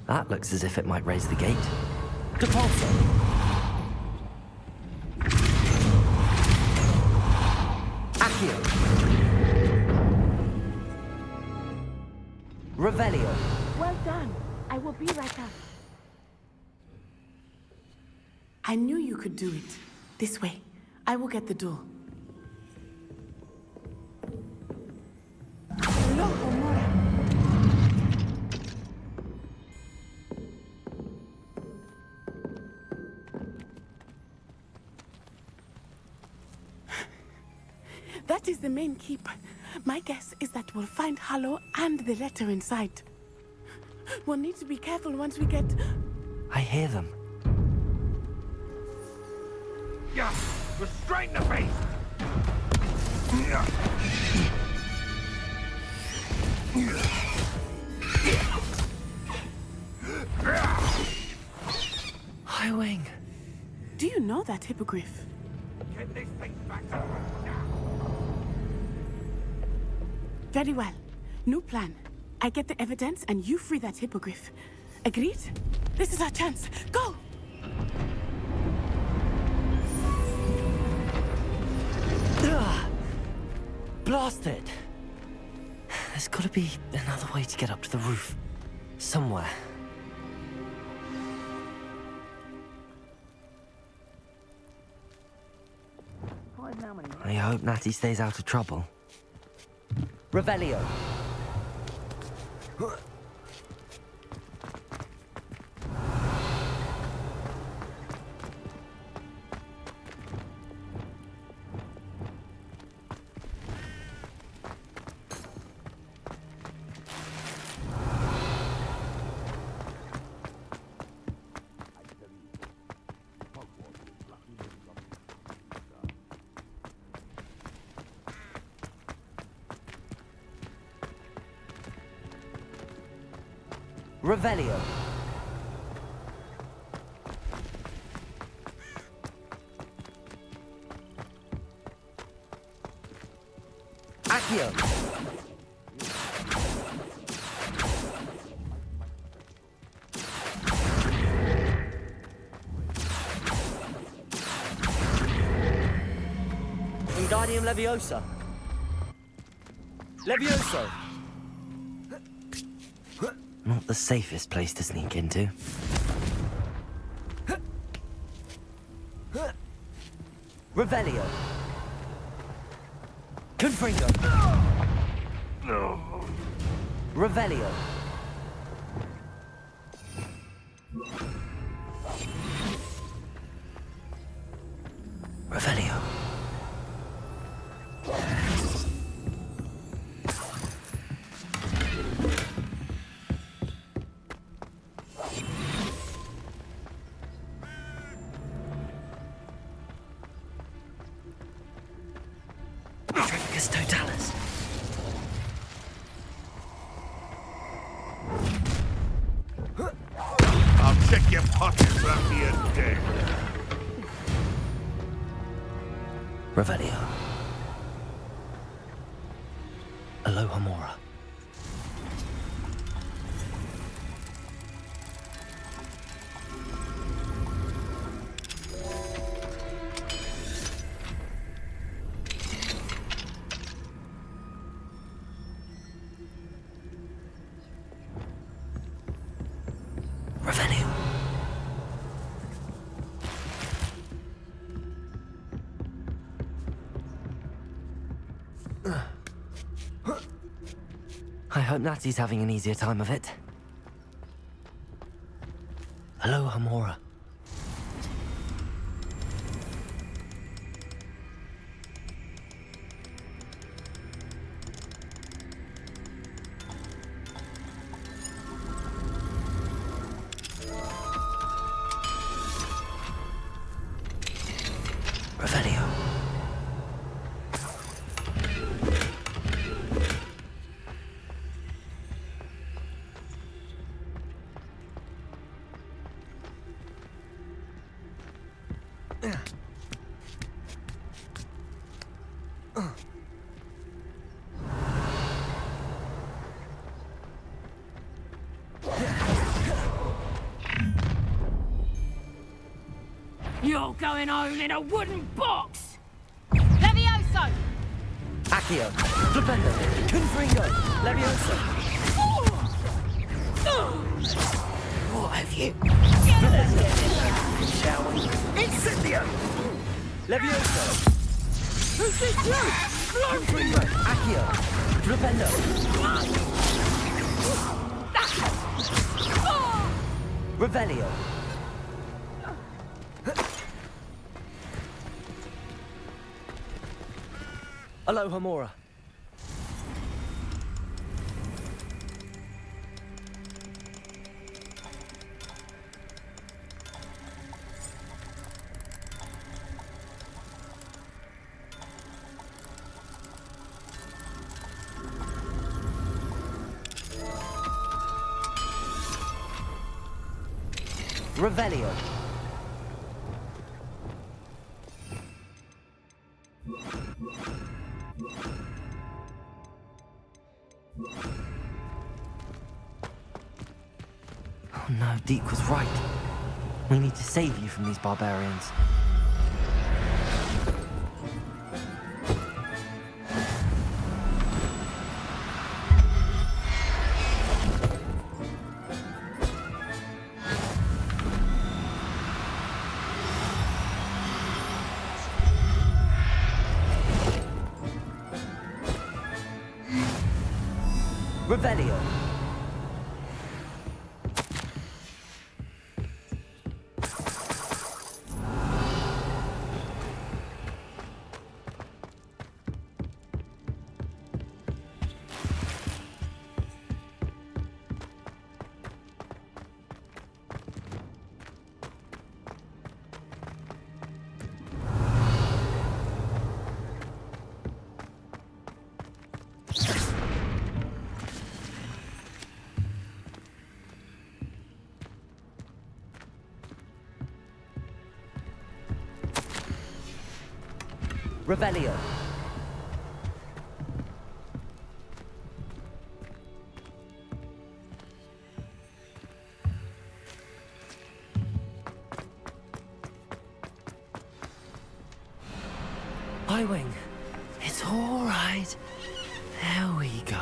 That looks as if it might raise the gate. Depulso. Accio. Revelio. Well done. I will be right up. I knew you could do it. This way. I will get the door. Loco, Mora. That is the main keep. My guess is that we'll find Harlow and the letter inside. We'll need to be careful once we get... I hear them. Yeah, restrain the beast! Highwing. Do you know that hippogriff? Get this thing back to Very well. New plan. I get the evidence and you free that hippogriff. Agreed? This is our chance. Go! Blasted! There's gotta be another way to get up to the roof. Somewhere. I hope Natty stays out of trouble. Revelio. Revelio. Accio. Wingardium Leviosa. Levioso. Not the safest place to sneak into. Revelio. Confringo. Revelio. Revelio. Totalis. I'll check your pockets after you're dead. Revelio. Aloha Mora. I hope Natty's having an easier time of it. Hello, Hamora. Revelio. You're going home in a wooden box! Levioso! Accio. Flipendo. Confringo. Levioso. What have you? Shall we? Incendio! Levioso. Who's this you? Confringo. Accio. Flipendo. Revelio. Hello, Hamora. Revelio. Oh no, Deke was right. We need to save you from these barbarians. Revelio. Revelio. Highwing. It's all right. There we go.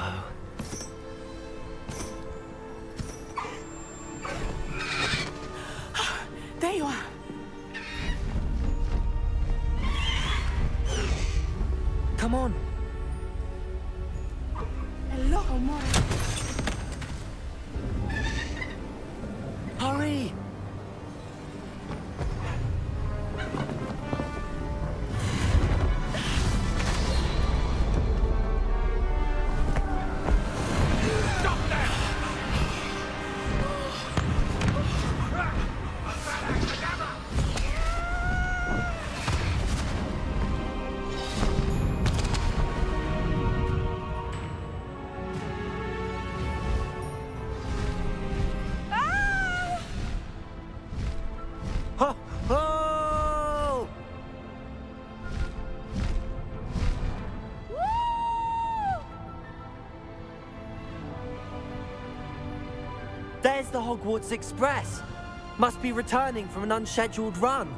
There you are. Come on. Hello, Hamora. Hurry. There's the Hogwarts Express. Must be returning from an unscheduled run.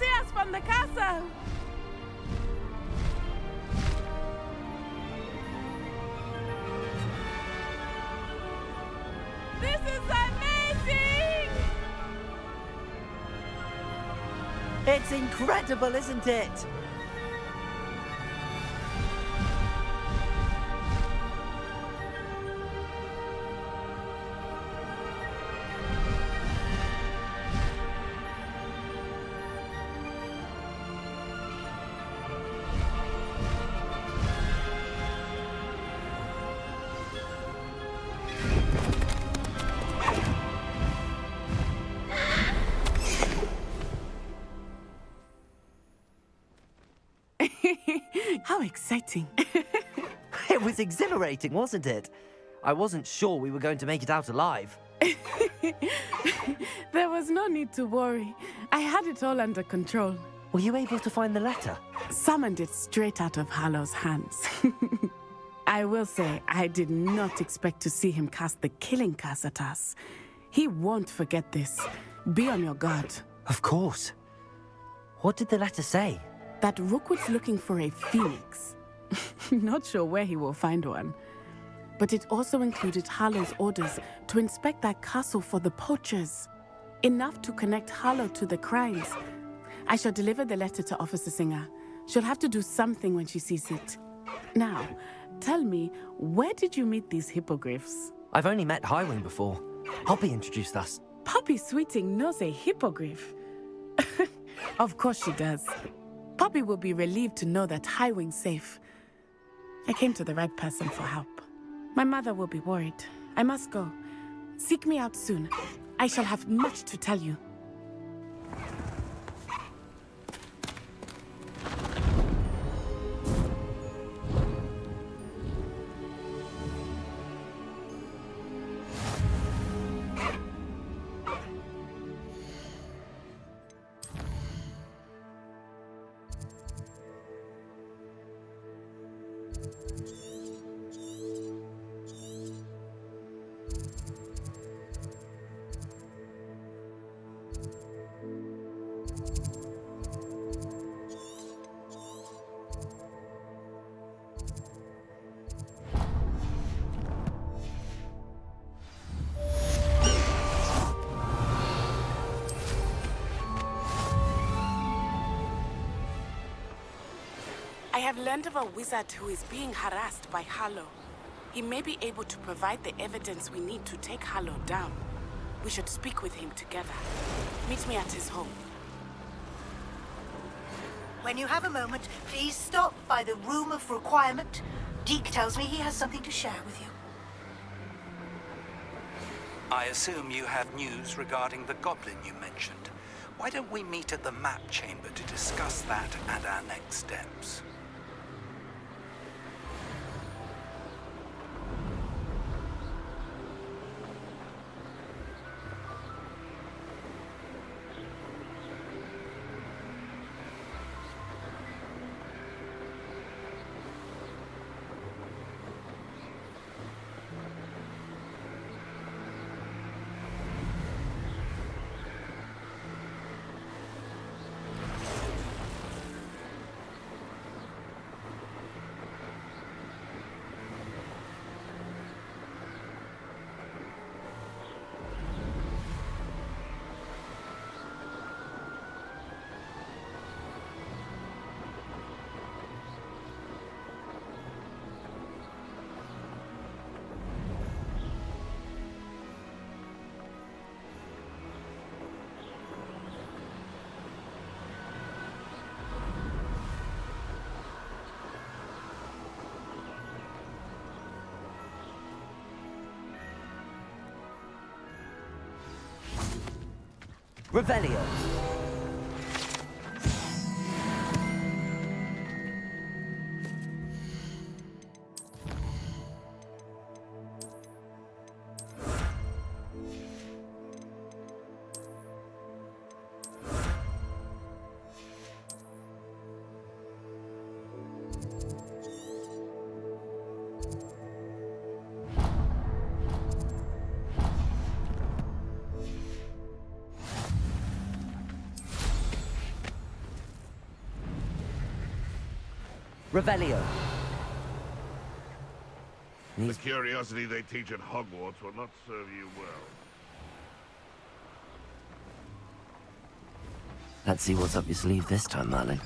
see us from the castle! This is amazing! It's incredible, isn't it? How exciting. It was exhilarating, wasn't it? I wasn't sure we were going to make it out alive. There was no need to worry. I had it all under control. Were you able to find the letter? Summoned it straight out of Harlow's hands. I will say, I did not expect to see him cast the killing curse at us. He won't forget this. Be on your guard. Of course. What did the letter say? That Rookwood's looking for a phoenix. Not sure where he will find one. But it also included Harlow's orders to inspect that castle for the poachers. Enough to connect Harlow to the crimes. I shall deliver the letter to Officer Singer. She'll have to do something when she sees it. Now, tell me, where did you meet these hippogriffs? I've only met Highwing before. Poppy introduced us. Poppy Sweeting knows a hippogriff. Of course she does. Poppy will be relieved to know that Highwing's safe. I came to the right person for help. My mother will be worried. I must go. Seek me out soon. I shall have much to tell you. I have learned of a wizard who is being harassed by Harlow. He may be able to provide the evidence we need to take Harlow down. We should speak with him together. Meet me at his home. When you have a moment, please stop by the Room of Requirement. Deke tells me he has something to share with you. I assume you have news regarding the goblin you mentioned. Why don't we meet at the map chamber to discuss that and our next steps? Revelio. Revelio. The curiosity they teach at Hogwarts will not serve you well. Let's see what's up your sleeve this time, Merlin.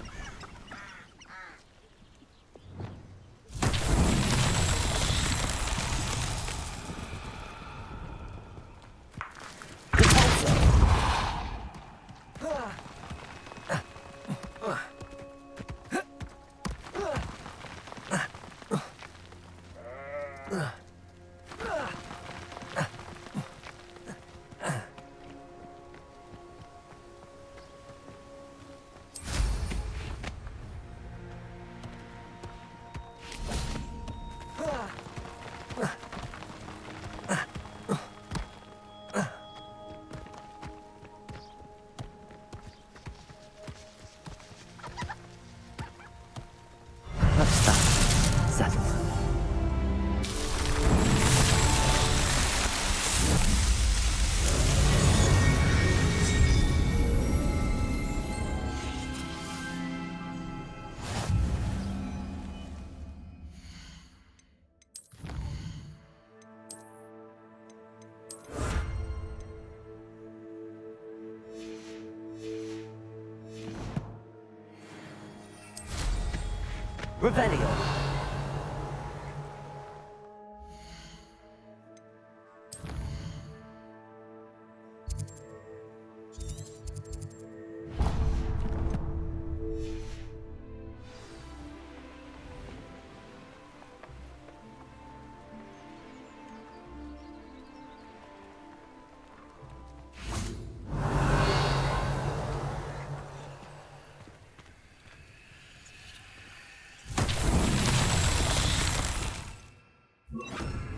Revelio.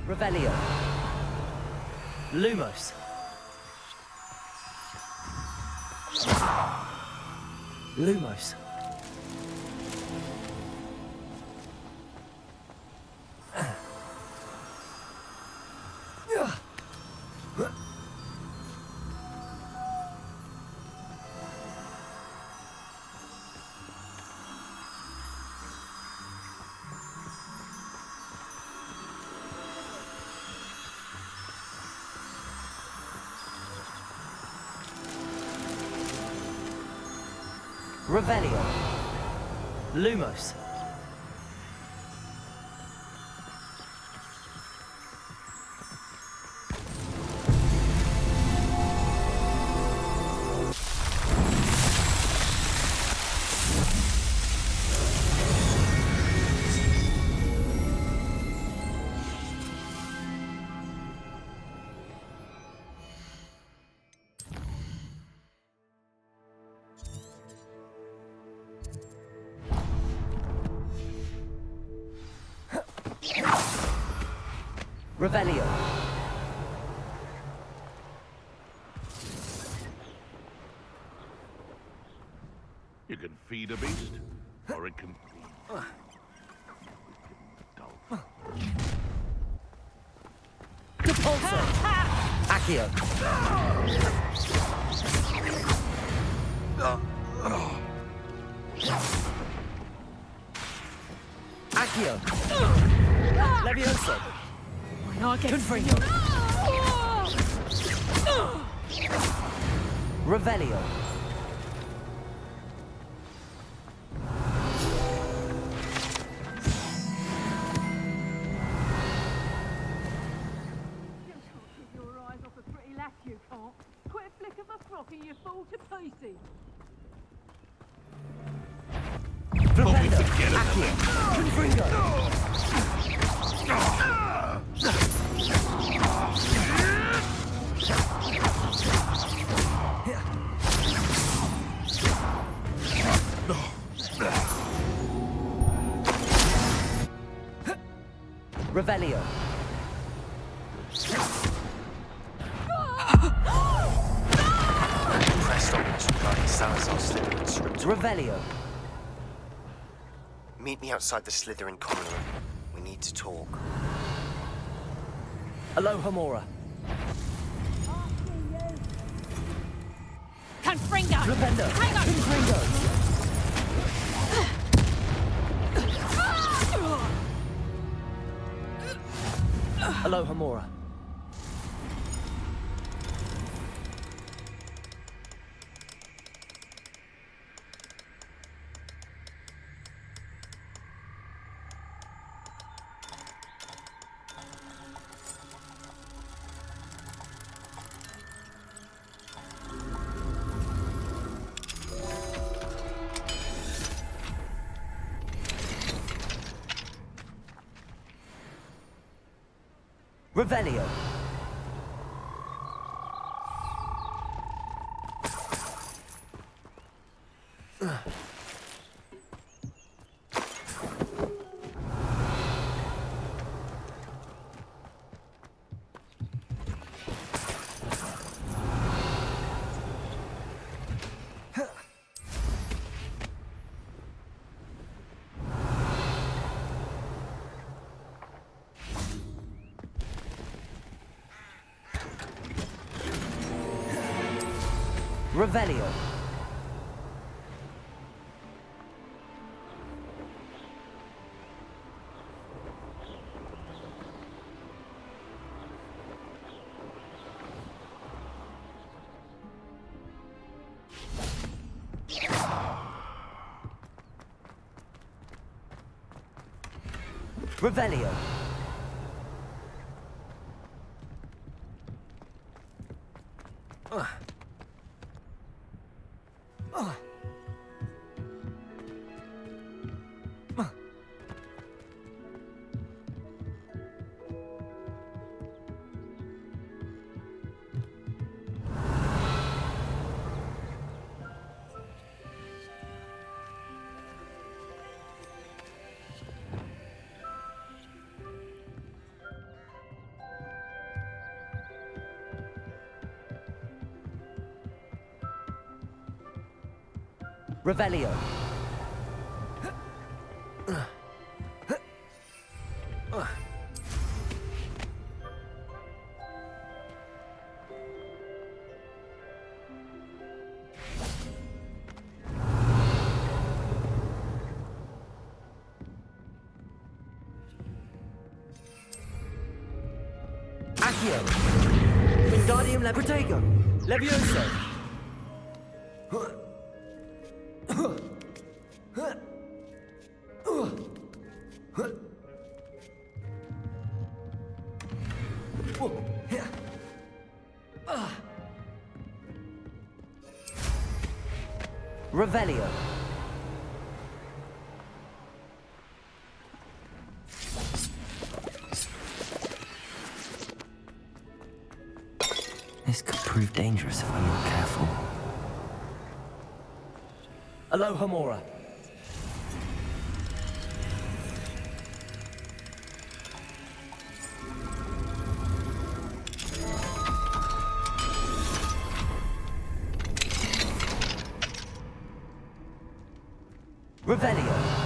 Revelio. Lumos. Lumos. Revelio. Lumos. Revelio. You can feed a beast, or it can... Depulso. Accio. Accio. Levioso. Confringo. Revelio. You can't. Quit a flick of a frock and you fall to pieces. Thought we'd forget about that. Confringo. Revelio. Press documents regarding Salazar Slytherin script. Revelio. Meet me outside the Slytherin common room. We need to talk. Alohomora. Confringo! Flipendo. Hang on! Confringo. Aloha Mora. Revelio. Revelio. Revelio. Revelio. Accio. Wingardium Protego. Levioso. Revelio. This could prove dangerous if I'm not careful. Aloha Mora. Revelio.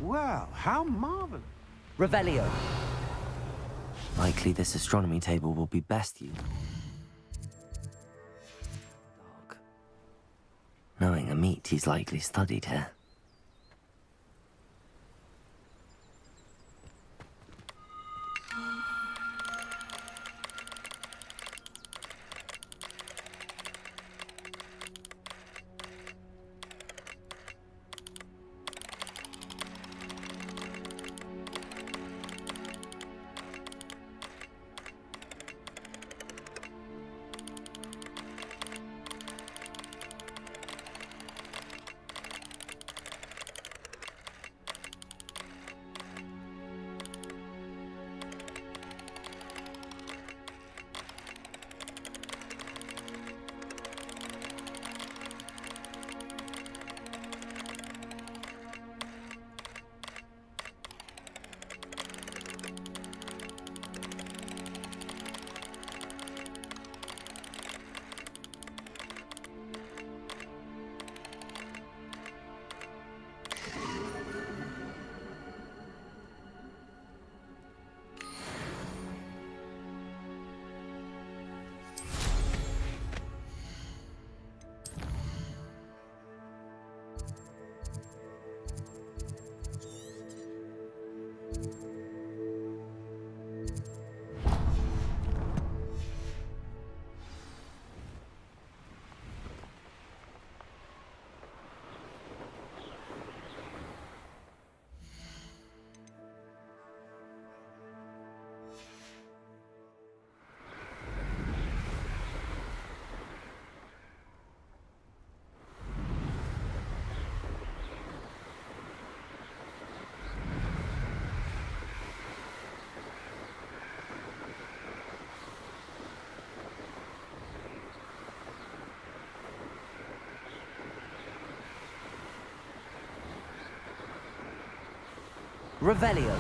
Well, how marvelous. Revelio. Likely this astronomy table will be best used. Dark. Knowing Amit, he's likely studied here. Revelio.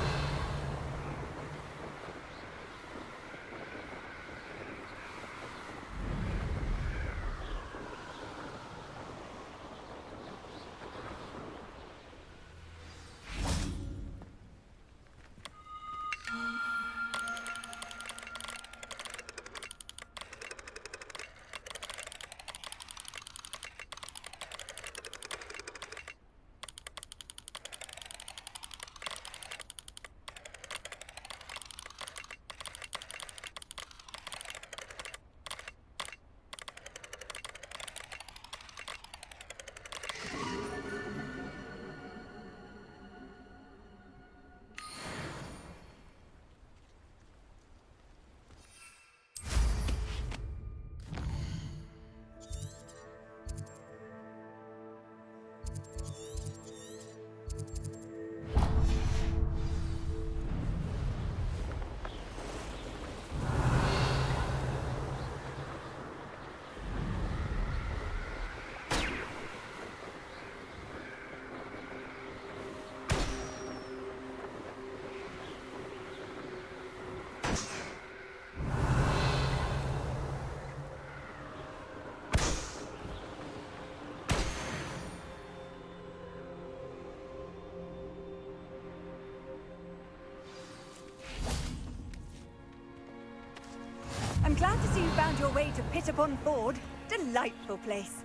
I'm glad to see you found your way to Pittapon Ford. Delightful place.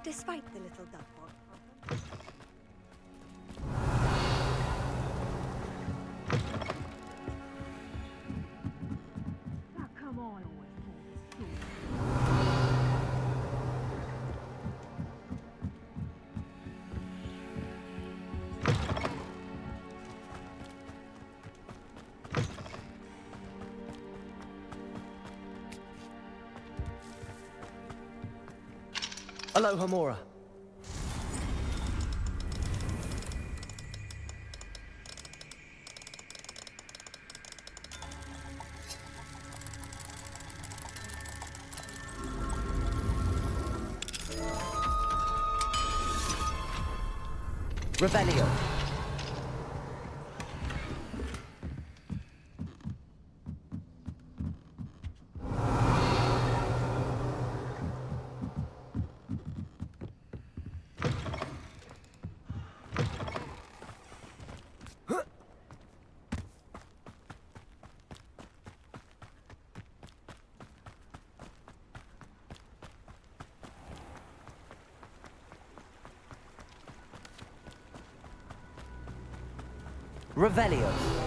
Despite the little duck problem. Now come on, Hello, Hamura. Revelio. Revelio.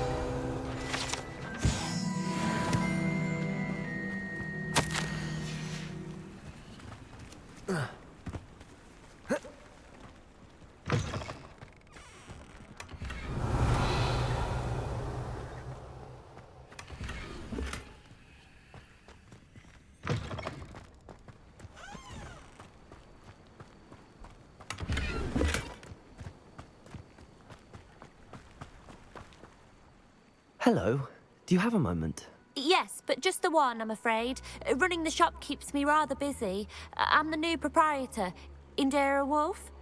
Hello. Do you have a moment? Yes, but just the one, I'm afraid. Running the shop keeps me rather busy. I'm the new proprietor, Indira Wolf.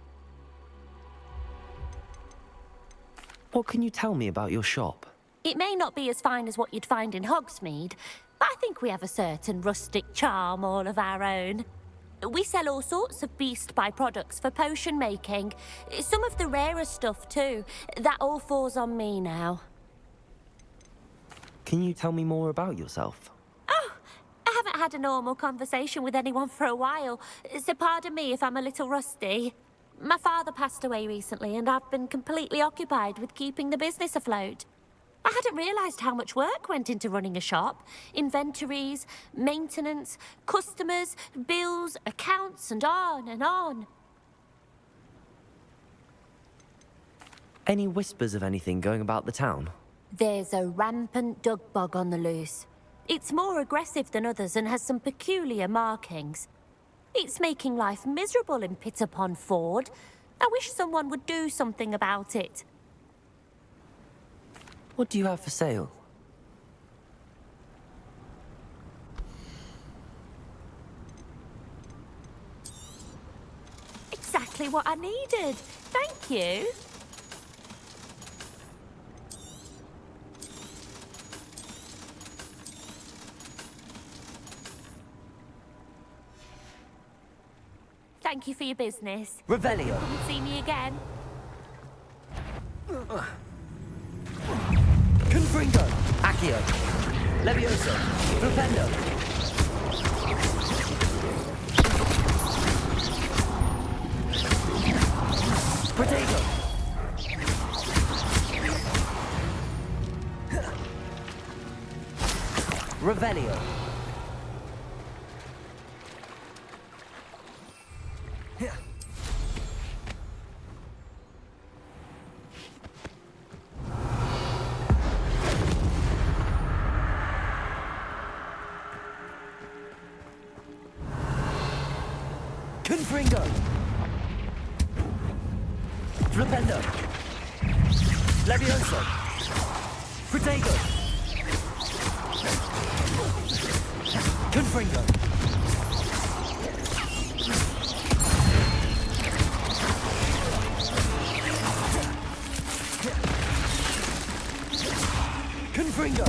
What can you tell me about your shop? It may not be as fine as what you'd find in Hogsmeade, but I think we have a certain rustic charm all of our own. We sell all sorts of beast by-products for potion making. Some of the rarer stuff, too. That all falls on me now. Can you tell me more about yourself? Oh, I haven't had a normal conversation with anyone for a while, so pardon me if I'm a little rusty. My father passed away recently, and I've been completely occupied with keeping the business afloat. I hadn't realised how much work went into running a shop. Inventories, maintenance, customers, bills, accounts, and on and on. Any whispers of anything going about the town? There's a rampant dug bug on the loose. It's more aggressive than others and has some peculiar markings. It's making life miserable in Pittapon Ford. I wish someone would do something about it. What do you have for sale? Exactly what I needed. Thank you. Thank you for your business. Revelio. Come and see me again. Confringo. Accio. Levioso. Flipendo. Protego. Revelio. Confringo. Flipendo. Levioso. Protego. Confringo. Confringo.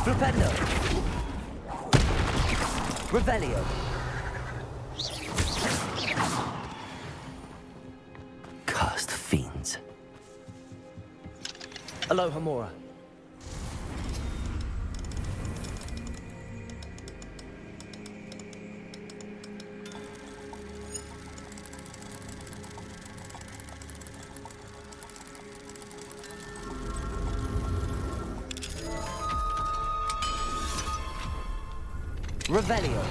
Flipendo. Revelio. Cursed fiends. Aloha, Mora. Revelio.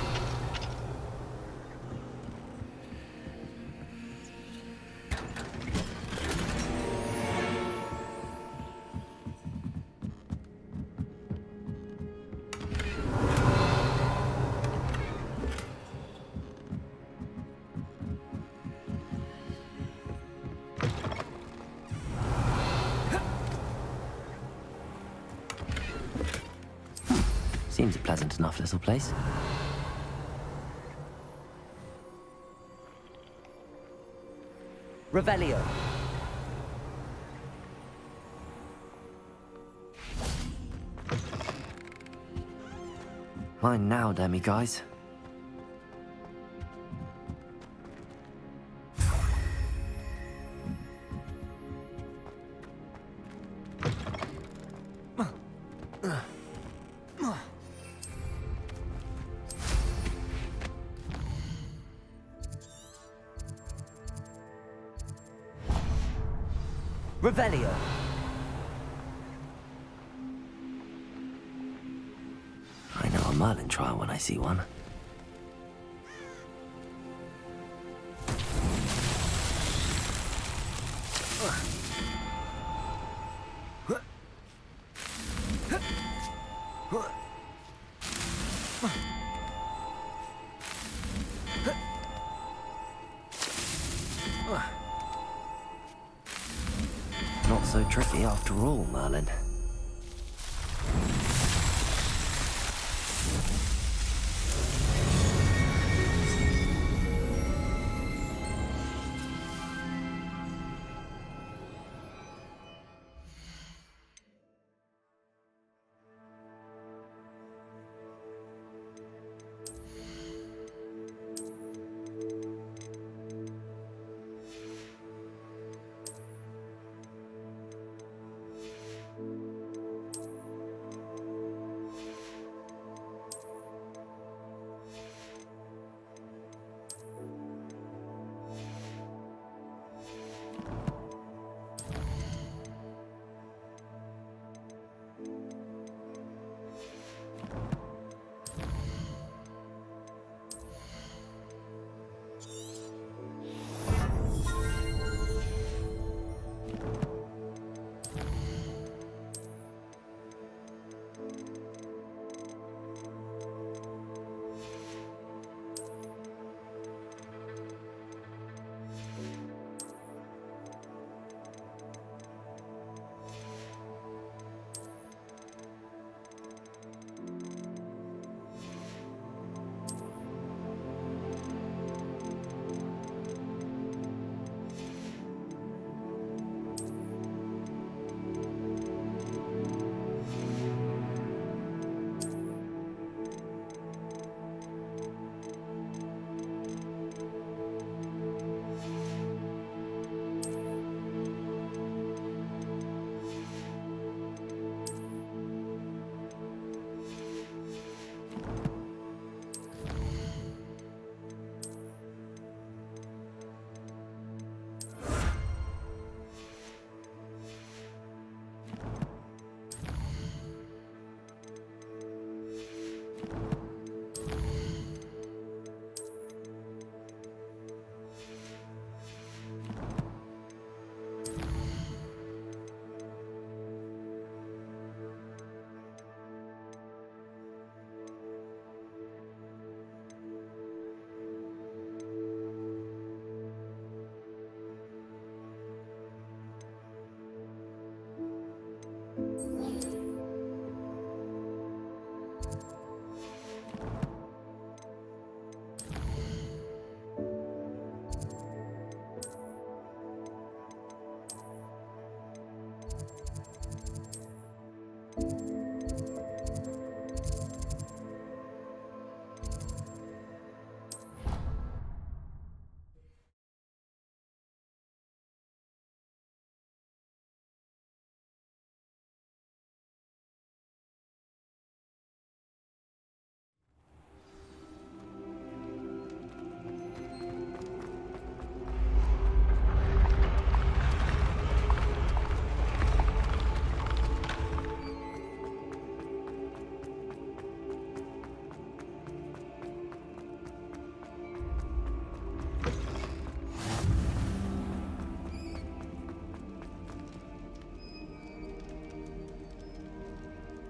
Seems a pleasant enough little place. Revelio. Mine now, demiguise. Revelio. I know a Merlin trial when I see one. Not so tricky after all, Merlin.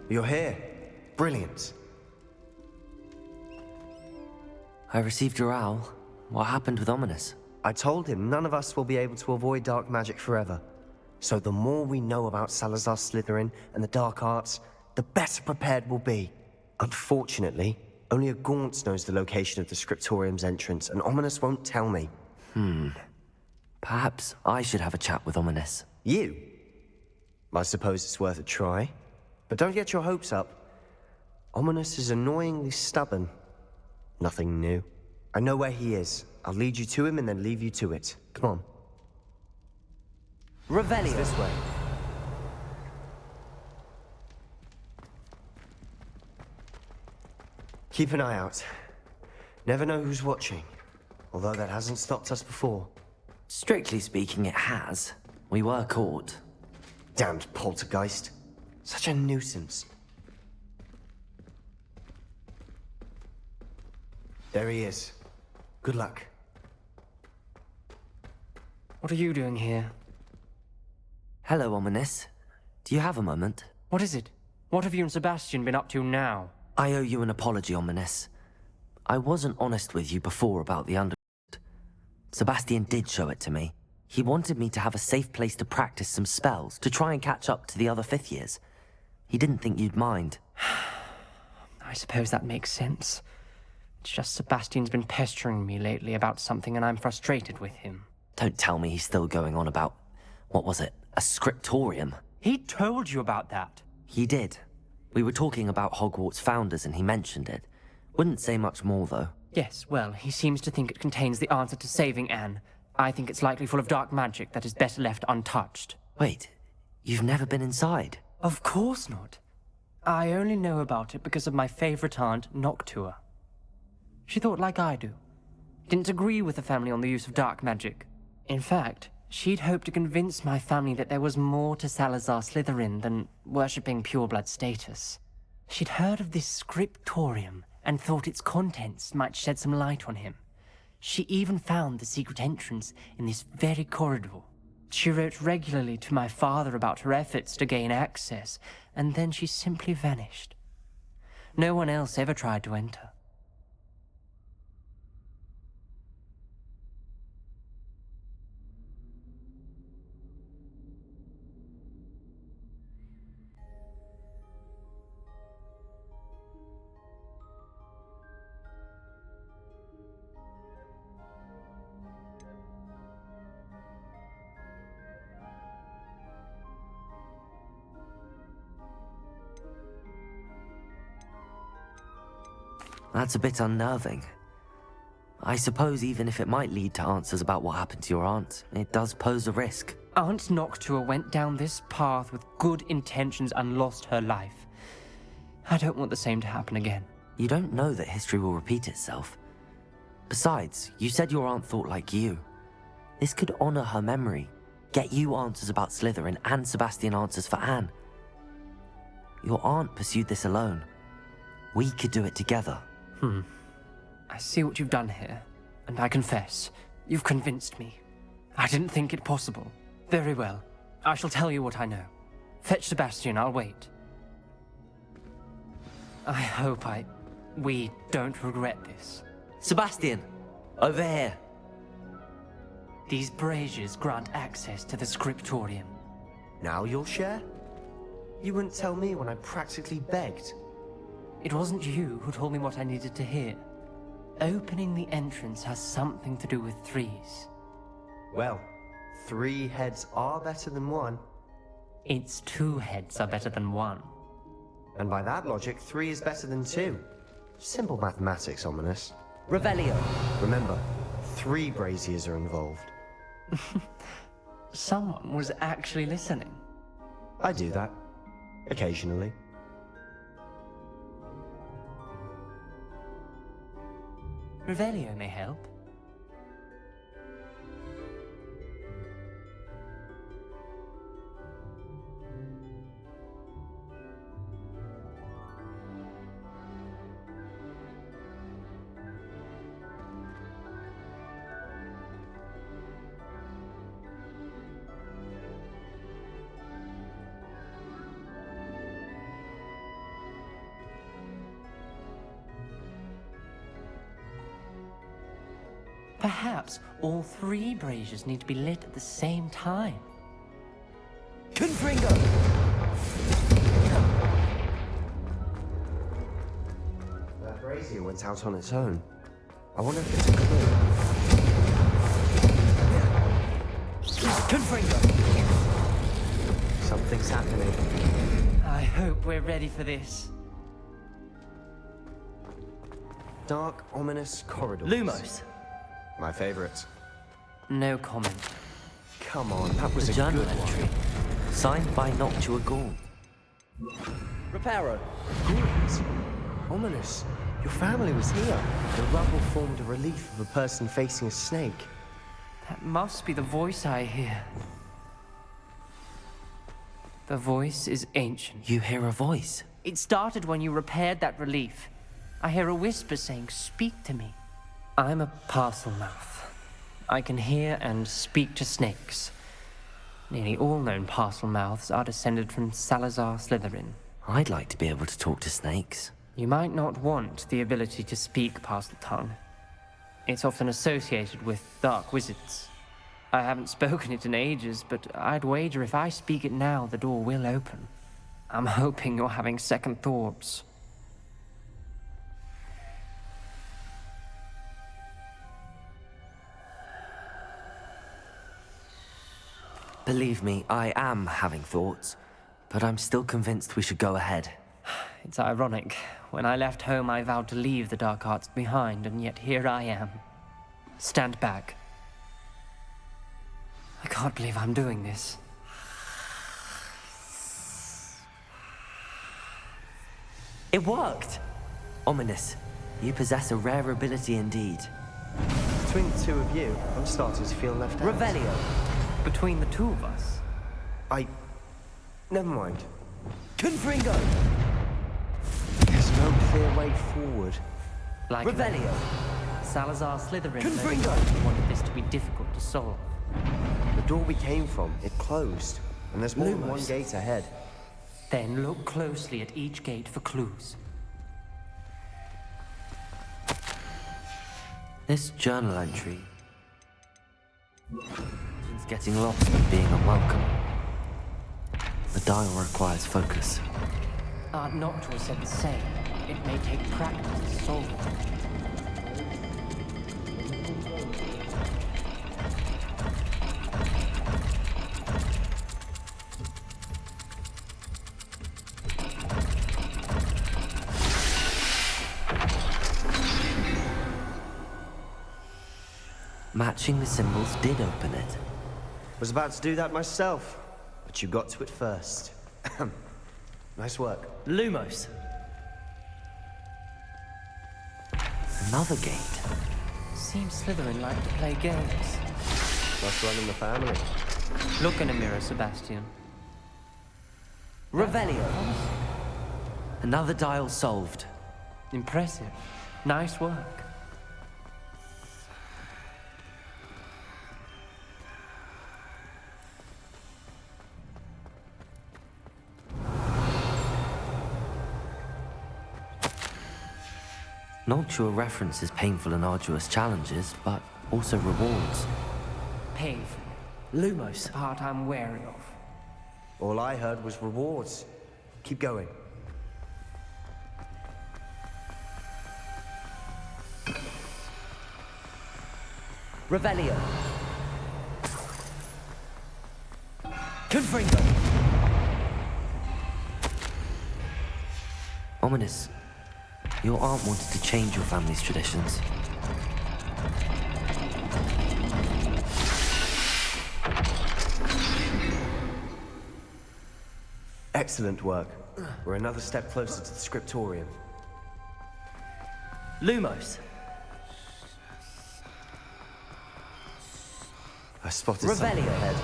You're here. Brilliant. I received your owl. What happened with Ominous? I told him none of us will be able to avoid dark magic forever. So the more we know about Salazar Slytherin and the dark arts, the better prepared we'll be. Unfortunately, only a Gaunt knows the location of the Scriptorium's entrance, and Ominous won't tell me. Perhaps I should have a chat with Ominous. You? I suppose it's worth a try. But don't get your hopes up. Ominous is annoyingly stubborn. Nothing new. I know where he is. I'll lead you to him and then leave you to it. Come on. Revelio. It's this way. Keep an eye out. Never know who's watching. Although that hasn't stopped us before. Strictly speaking, it has. We were caught. Damned poltergeist. Such a nuisance. There he is. Good luck. What are you doing here? Hello, Ominous. Do you have a moment? What is it? What have you and Sebastian been up to now? I owe you an apology, Ominous. I wasn't honest with you before about the Underground. Sebastian did show it to me. He wanted me to have a safe place to practice some spells, to try and catch up to the other fifth years. He didn't think you'd mind. I suppose that makes sense. It's just Sebastian's been pestering me lately about something and I'm frustrated with him. Don't tell me he's still going on about, what was it, a scriptorium? He told you about that. He did. We were talking about Hogwarts founders and he mentioned it. Wouldn't say much more, though. Yes, well, he seems to think it contains the answer to saving Anne. I think it's likely full of dark magic that is better left untouched. Wait, you've never been inside? Of course not. I only know about it because of my favorite aunt, Noctua. She thought like I do. Didn't agree with the family on the use of dark magic. In fact, she'd hoped to convince my family that there was more to Salazar Slytherin than worshipping pureblood status. She'd heard of this scriptorium and thought its contents might shed some light on him. She even found the secret entrance in this very corridor. She wrote regularly to my father about her efforts to gain access, and then she simply vanished. No one else ever tried to enter. That's a bit unnerving. I suppose even if it might lead to answers about what happened to your aunt, it does pose a risk. Aunt Noctua went down this path with good intentions and lost her life. I don't want the same to happen again. You don't know that history will repeat itself. Besides, you said your aunt thought like you. This could honor her memory, get you answers about Slytherin and Sebastian answers for Anne. Your aunt pursued this alone. We could do it together. I see what you've done here, and I confess, you've convinced me. I didn't think it possible. Very well. I shall tell you what I know. Fetch Sebastian, I'll wait. I hope we don't regret this. Sebastian! Over here! These braziers grant access to the scriptorium. Now you'll share? You wouldn't tell me when I practically begged. It wasn't you who told me what I needed to hear. Opening the entrance has something to do with threes. Well, 3 heads are better than 1. It's 2 heads are better than 1. And by that logic, 3 is better than 2. Simple mathematics, Ominous. Revelio. Remember, 3 braziers are involved. Someone was actually listening. I do that. Occasionally. Revelio may help. Perhaps all 3 braziers need to be lit at the same time. Confringo! That brazier went out on its own. I wonder if it's a clue. Confringo! Something's happening. I hope we're ready for this. Dark, ominous corridors. Lumos. My favorite. No comment. Come on, that was The a journal good entry. one. Signed by Noctua Gaunt. Reparo. Gaunt. Ominous. Your family was here. The rubble formed a relief of a person facing a snake. That must be the voice I hear. The voice is ancient. You hear a voice? It started when you repaired that relief. I hear a whisper saying, "Speak to me." I'm a Parselmouth. I can hear and speak to snakes. Nearly all known Parselmouths are descended from Salazar Slytherin. I'd like to be able to talk to snakes. You might not want the ability to speak Parseltongue. It's often associated with dark wizards. I haven't spoken it in ages, but I'd wager if I speak it now, the door will open. I'm hoping you're having second thoughts. Believe me, I am having thoughts, but I'm still convinced we should go ahead. It's ironic. When I left home, I vowed to leave the dark arts behind, and yet here I am. Stand back. I can't believe I'm doing this. It worked! Ominous, you possess a rare ability indeed. Between the 2 of you, I'm starting to feel left out. Revelio. Between the 2 of us? Never mind. Confringo! There's no clear way forward. Like Revelio. Salazar Slytherin Confringo! wanted this to be difficult to solve. The door we came from, it closed. And there's more than one gate ahead. Then look closely at each gate for clues. This journal entry is getting lost and being unwelcome. The dial requires focus. Aunt Noctua said the same. It may take practice to solve it. Matching the symbols did open it. Was about to do that myself, but you got to it first. Nice work. Lumos. Another gate. Seems Slytherin like to play games. Must run in the family. Look in a mirror, Sebastian. Revelio. Another dial solved. Impressive. Nice work. Noctua references painful and arduous challenges, but also rewards. Painful. Lumos. The part I'm wary of. All I heard was rewards. Keep going. Revelio. Confringo. Ominous. Your aunt wanted to change your family's traditions. Excellent work. We're another step closer to the scriptorium. Lumos. I spotted something Revelio. ahead.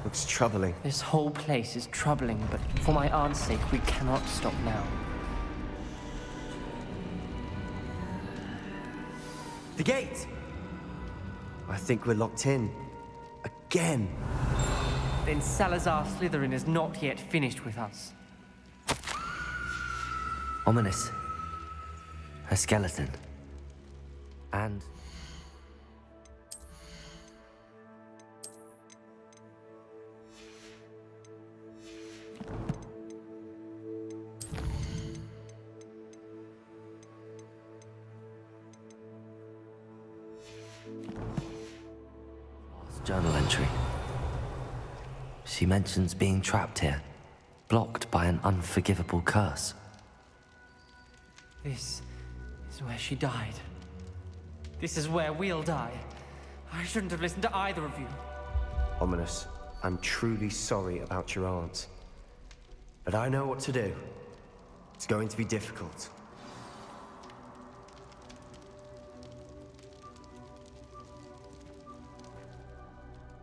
Looks troubling. This whole place is troubling, but for my aunt's sake, we cannot stop now. The gate! I think we're locked in. Again. Then Salazar Slytherin is not yet finished with us. Ominous. A skeleton. And Journal entry. She mentions being trapped here, blocked by an unforgivable curse. This is where she died. This is where we'll die. I shouldn't have listened to either of you. Ominous, I'm truly sorry about your aunt. But I know what to do. It's going to be difficult.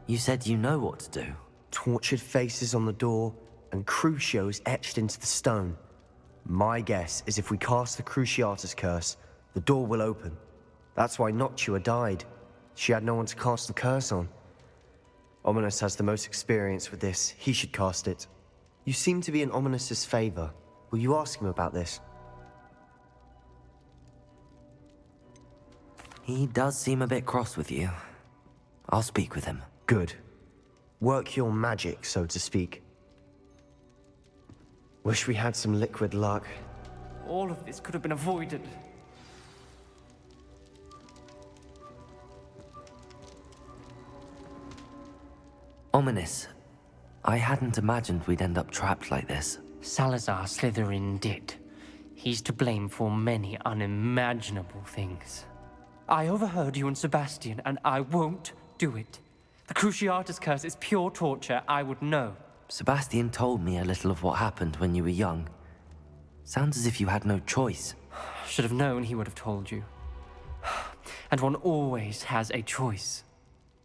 You said you know what to do. Tortured faces on the door and Crucios etched into the stone. My guess is if we cast the Cruciatus curse, the door will open. That's why Noctua died. She had no one to cast the curse on. Ominous has the most experience with this. He should cast it. You seem to be in Ominous's favor. Will you ask him about this? He does seem a bit cross with you. I'll speak with him. Good. Work your magic, so to speak. Wish we had some liquid luck. All of this could have been avoided. Ominous. I hadn't imagined we'd end up trapped like this. Salazar Slytherin did. He's to blame for many unimaginable things. I overheard you and Sebastian, and I won't do it. The Cruciatus curse is pure torture. I would know. Sebastian told me a little of what happened when you were young. Sounds as if you had no choice. Should have known he would have told you. And one always has a choice.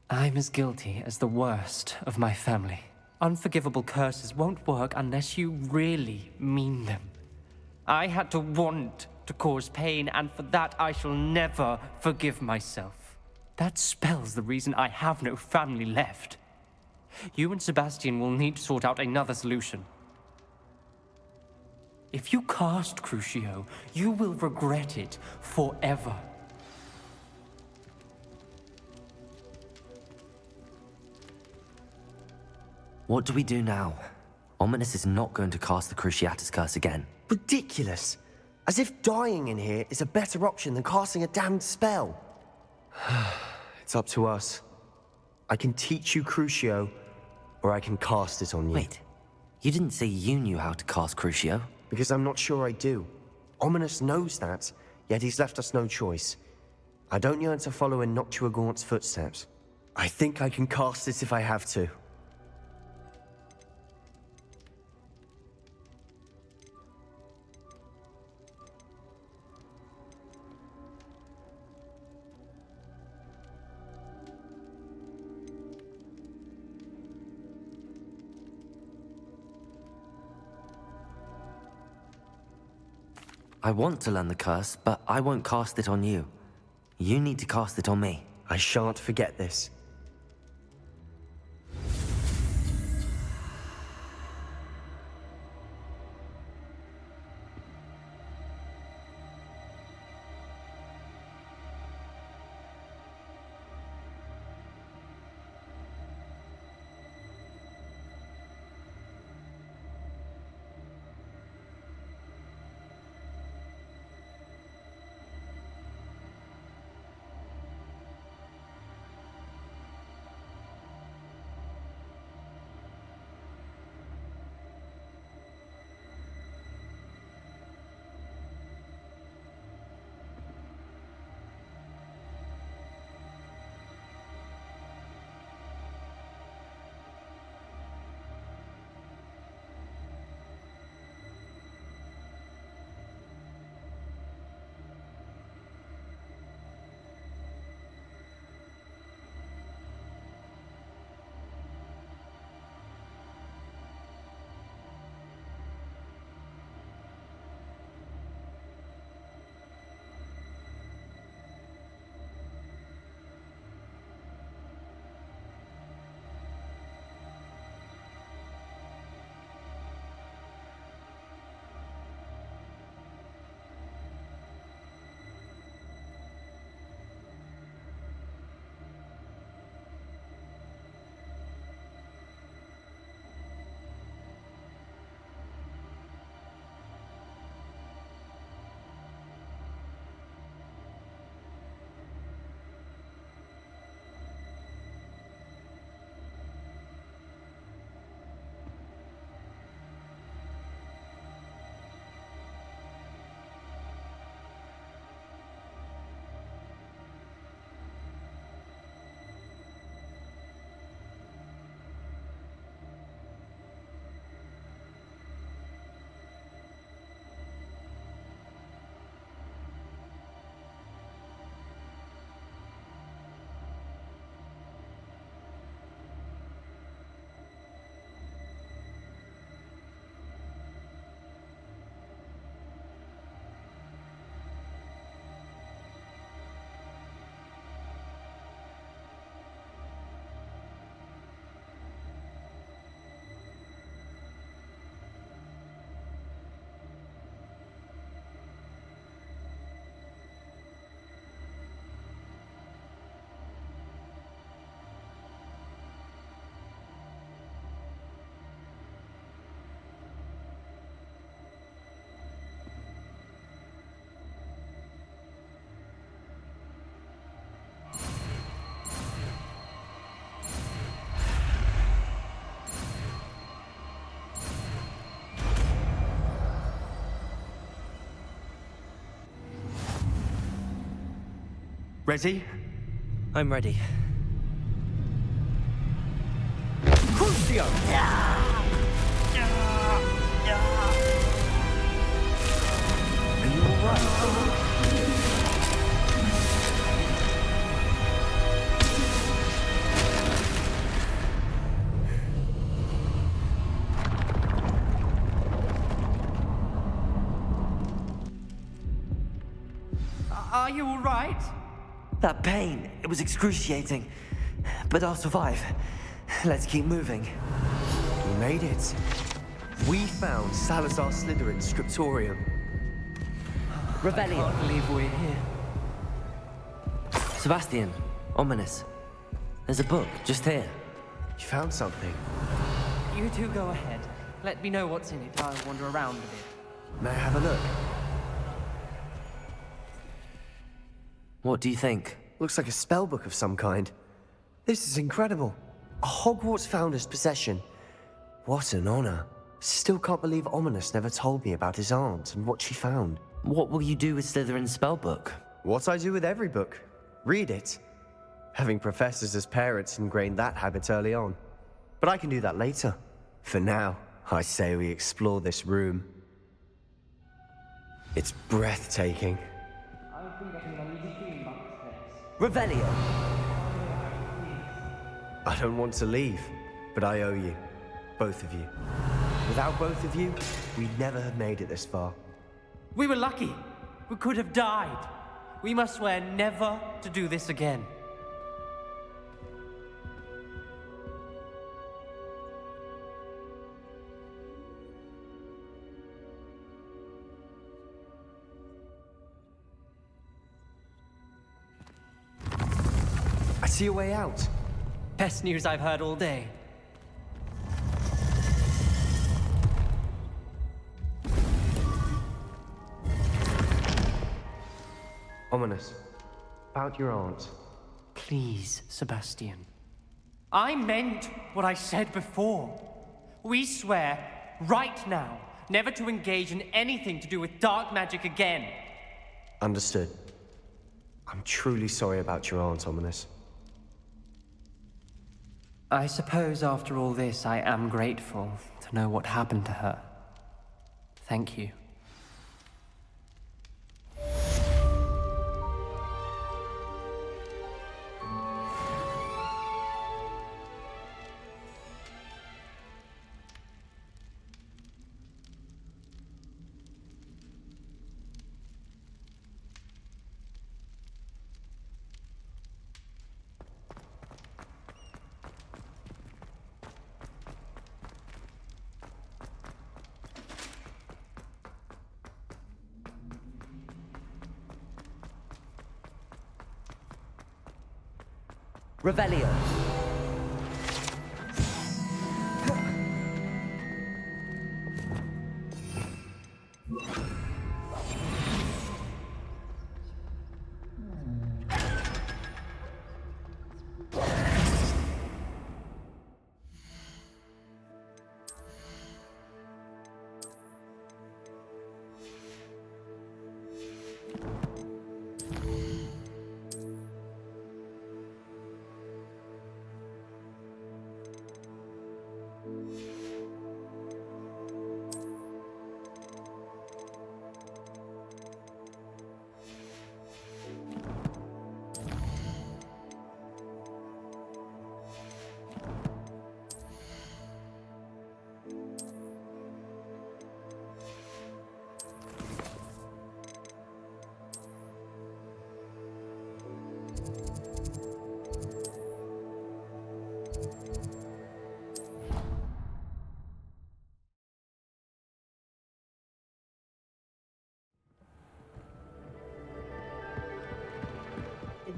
I'm as guilty as the worst of my family. Unforgivable curses won't work unless you really mean them. I had to want to cause pain, and for that I shall never forgive myself. That spells the reason I have no family left. You and Sebastian will need to sort out another solution. If you cast Crucio, you will regret it forever. What do we do now? Ominous is not going to cast the Cruciatus curse again. Ridiculous! As if dying in here is a better option than casting a damned spell. It's up to us. I can teach you Crucio, or I can cast it on you. Wait, you didn't say you knew how to cast Crucio? Because I'm not sure I do. Ominous knows that, yet he's left us no choice. I don't yearn to follow in Noctua Gaunt's footsteps. I think I can cast it if I have to. I want to learn the curse, but I won't cast it on you. You need to cast it on me. I shan't forget this. Ready? I'm ready. Crucio! Are you alright? Are you all right? That pain, it was excruciating. But I'll survive. Let's keep moving. We made it. We found Salazar Slytherin's scriptorium. Revelio. I can't believe we're here. Sebastian, ominous. There's a book just here. You found something? You two go ahead. Let me know what's in it. I'll wander around a bit. May I have a look? What do you think? Looks like a spellbook of some kind. This is incredible. A Hogwarts founder's possession. What an honor. Still can't believe Ominous never told me about his aunt and what she found. What will you do with Slytherin's spellbook? What I do with every book. Read it. Having professors as parents ingrained that habit early on. But I can do that later. For now, I say we explore this room. It's breathtaking. Revelio! I don't want to leave, but I owe you. Both of you. Without both of you, we'd never have made it this far. We were lucky. We could have died. We must swear never to do this again. I see a way out. Best news I've heard all day. Ominous. About your aunt. Please, Sebastian. I meant what I said before. We swear, right now, never to engage in anything to do with dark magic again. Understood. I'm truly sorry about your aunt, Ominous. I suppose after all this, I am grateful to know what happened to her. Thank you. Revelio.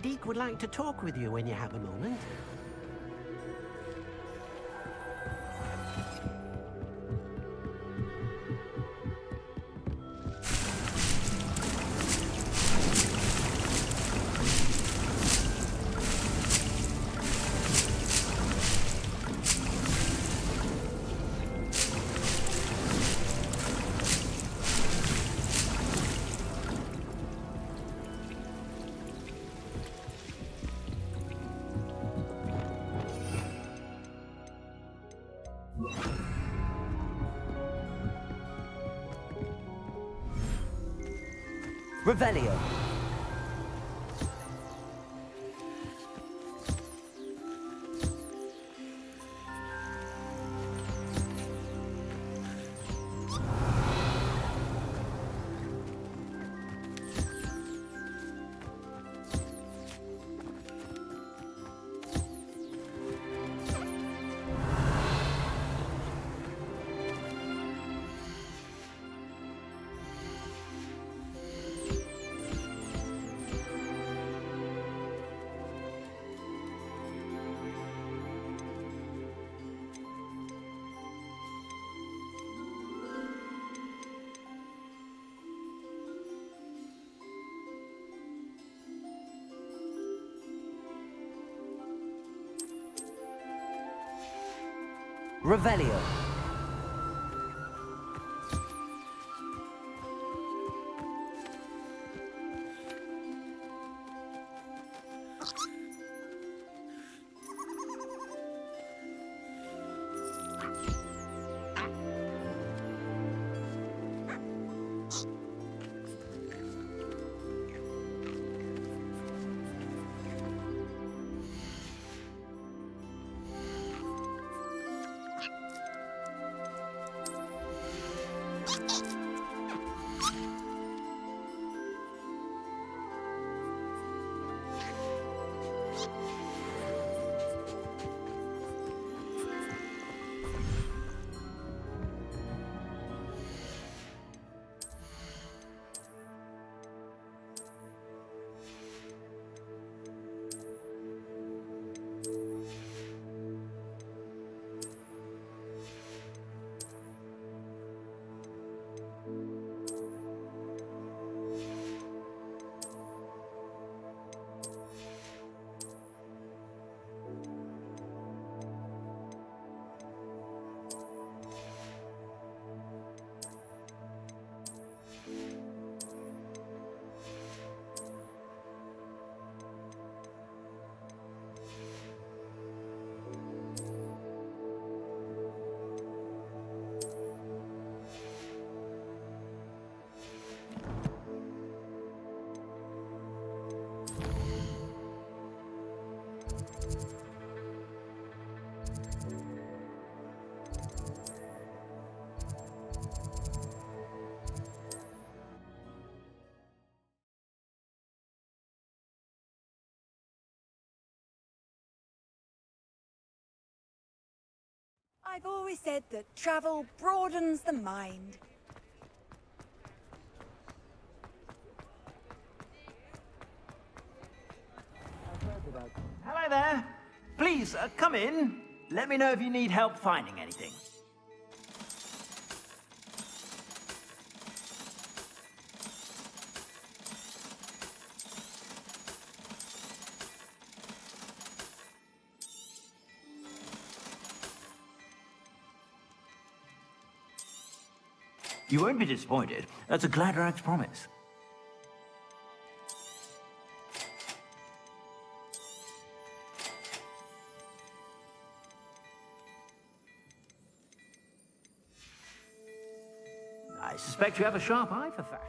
Deek would like to talk with you when you have a moment. Revelio. Revelio. I've always said that travel broadens the mind. Hello there. Please, come in. Let me know if you need help finding anything. You won't be disappointed. That's a Gladrag's promise. I suspect you have a sharp eye for fashion.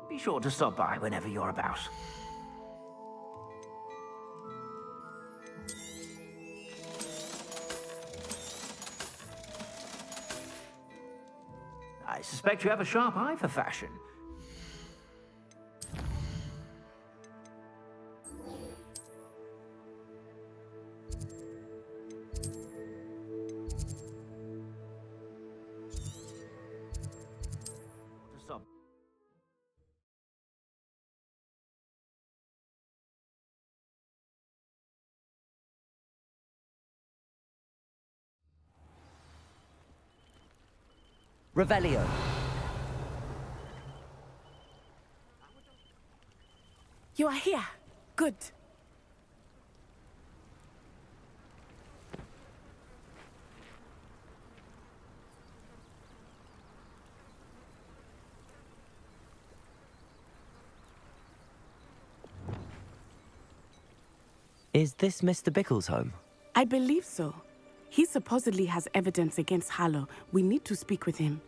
Be sure to stop by whenever you're about. I suspect you have a sharp eye for fashion. Revelio. You are here. Good. Is this Mr. Bickle's home? I believe so. He supposedly has evidence against Harlow. We need to speak with him.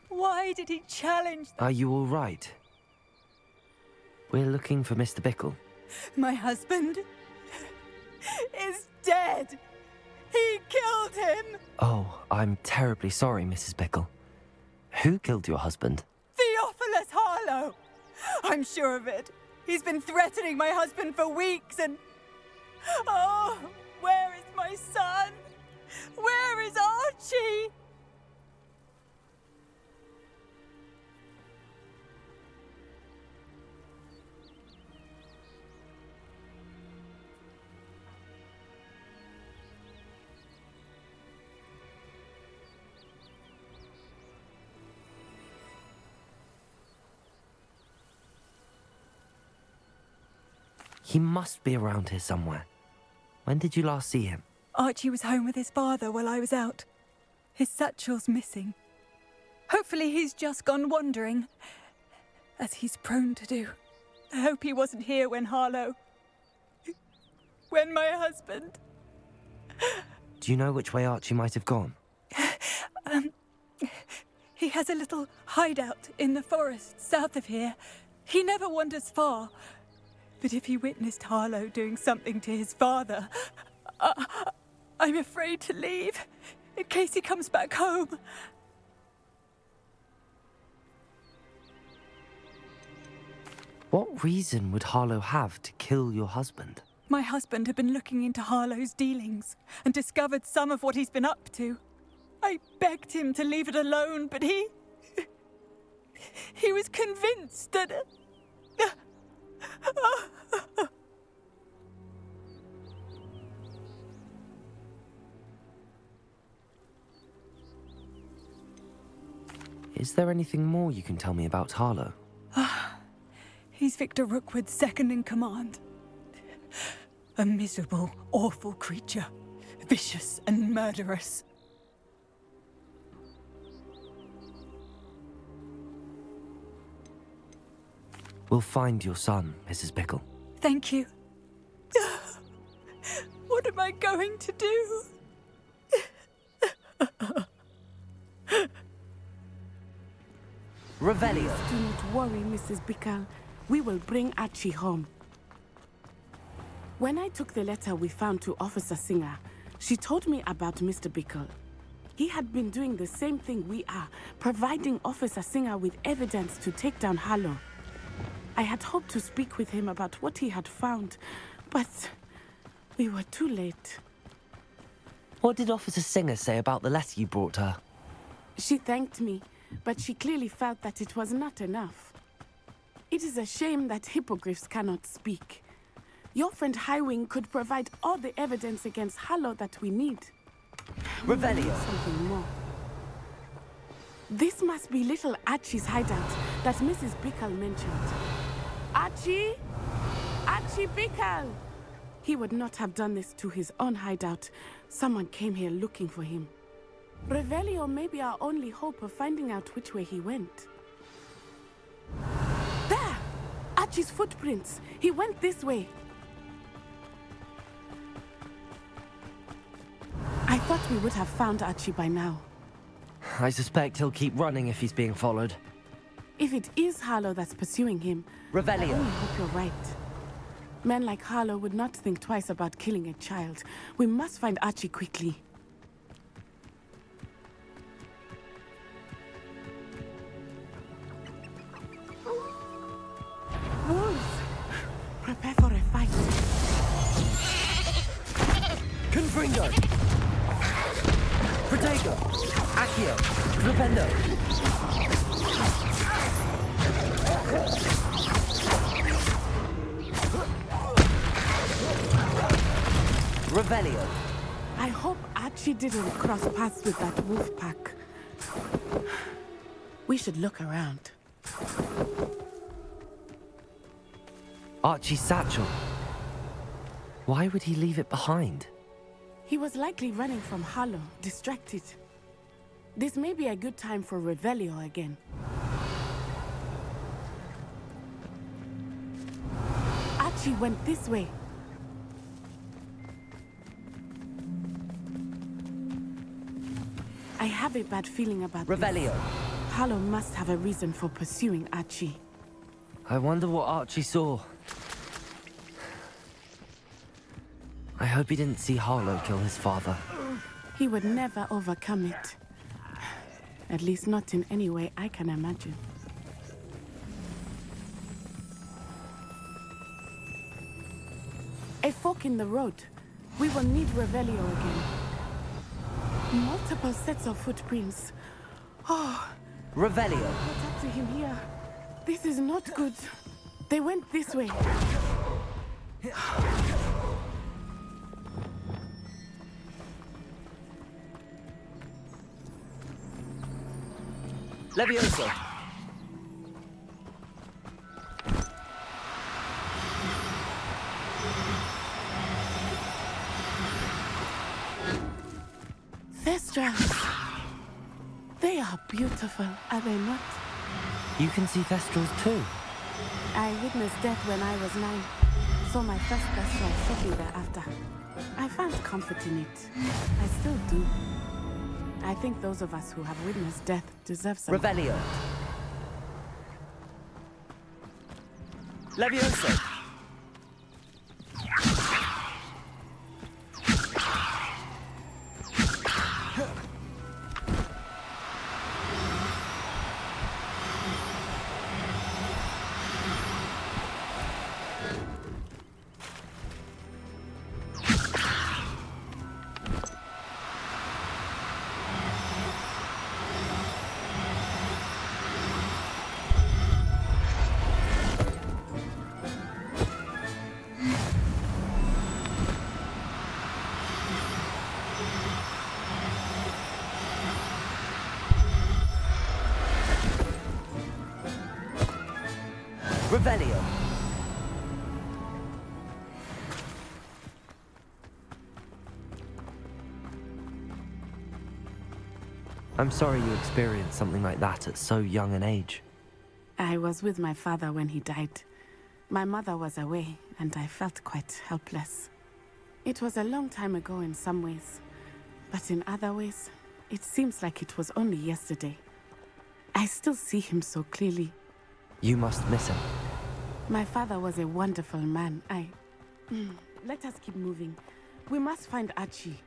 Why did he challenge? Are you all right? We're looking for Mr. Bickle. My husband is dead. He killed him. Oh, I'm terribly sorry, Mrs. Bickle. Who killed your husband? Theophilus Harlow. I'm sure of it. He's been threatening my husband for weeks and... Oh, where is my son? Where is Archie? He must be around here somewhere. When did you last see him? Archie was home with his father while I was out. His satchel's missing. Hopefully he's just gone wandering, as he's prone to do. I hope he wasn't here when Harlow... when my husband... Do you know which way Archie might have gone? He has a little hideout in the forest south of here. He never wanders far. But if he witnessed Harlow doing something to his father, I'm afraid to leave, in case he comes back home. What reason would Harlow have to kill your husband? My husband had been looking into Harlow's dealings and discovered some of what he's been up to. I begged him to leave it alone, but he was convinced that... Is there anything more you can tell me about Harlow? He's Victor Rookwood's second in command. A miserable, awful creature. Vicious and murderous. We'll find your son, Mrs. Bickle. Thank you. What am I going to do? Revelio. Do not worry, Mrs. Bickle. We will bring Archie home. When I took the letter we found to Officer Singer, she told me about Mr. Bickle. He had been doing the same thing we are, providing Officer Singer with evidence to take down Harlow. I had hoped to speak with him about what he had found, but we were too late. What did Officer Singer say about the letter you brought her? She thanked me, but she clearly felt that it was not enough. It is a shame that hippogriffs cannot speak. Your friend Highwing could provide all the evidence against Harlow that we need. Revelio. Something more. This must be little Archie's hideout that Mrs. Bickle mentioned. Archie? Archie Bickle! He would not have done this to his own hideout. Someone came here looking for him. Revelio may be our only hope of finding out which way he went. There! Archie's footprints. He went this way. I thought we would have found Archie by now. I suspect he'll keep running if he's being followed. If it is Harlow that's pursuing him, Revelio. I only hope you're right. Men like Harlow would not think twice about killing a child. We must find Archie quickly. Wolves! Prepare for a fight. Confringo! Protego! Accio! Flipendo! Revelio. I hope Archie didn't cross paths with that wolf pack. We should look around. Archie's satchel. Why would he leave it behind? He was likely running from Harlow, distracted. This may be a good time for Revelio again. Archie went this way. I have a bad feeling about Revelio. this. Harlow must have a reason for pursuing Archie. I wonder what Archie saw. I hope he didn't see Harlow kill his father. He would never overcome it. At least not in any way I can imagine. A fork in the road. We will need Revelio again. Multiple sets of footprints. Oh. Revelio. What's up to him here? This is not good. They went this way. Levioso. Thestrals. They are beautiful, are they not? You can see Thestrals too. I witnessed death when I was 9. Saw my first Thestral shortly thereafter. I found comfort in it. I still do. I think those of us who have witnessed death deserve some. Revelio. Levioso. Revelio. I'm sorry you experienced something like that at so young an age. I was with my father when he died. My mother was away, and I felt quite helpless. It was a long time ago in some ways, but in other ways, it seems like it was only yesterday. I still see him so clearly. You must miss him. My father was a wonderful man. Let us keep moving. We must find Archie.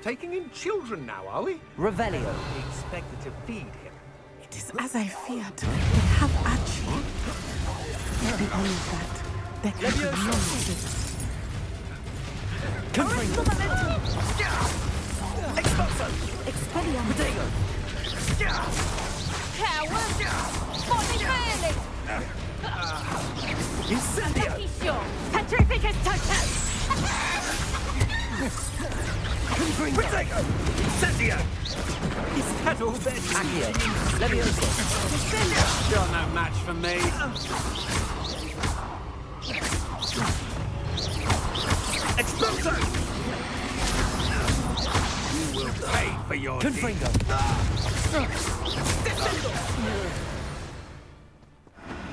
Taking in children now, are we? Revelio. We expected to feed him. It is as I feared. They have Archie. Beyond that, there can be no mistake. Confringo. Expulso. Expelliarmus. Protego. Coward! Body burning! Incendio. Petrificio! Petrificus totem! Confringo. Protego. Incendio. Is that all there is? Accio. Levioso. You're no match for me. Expulso. You will pay for your Confringo. Descendo.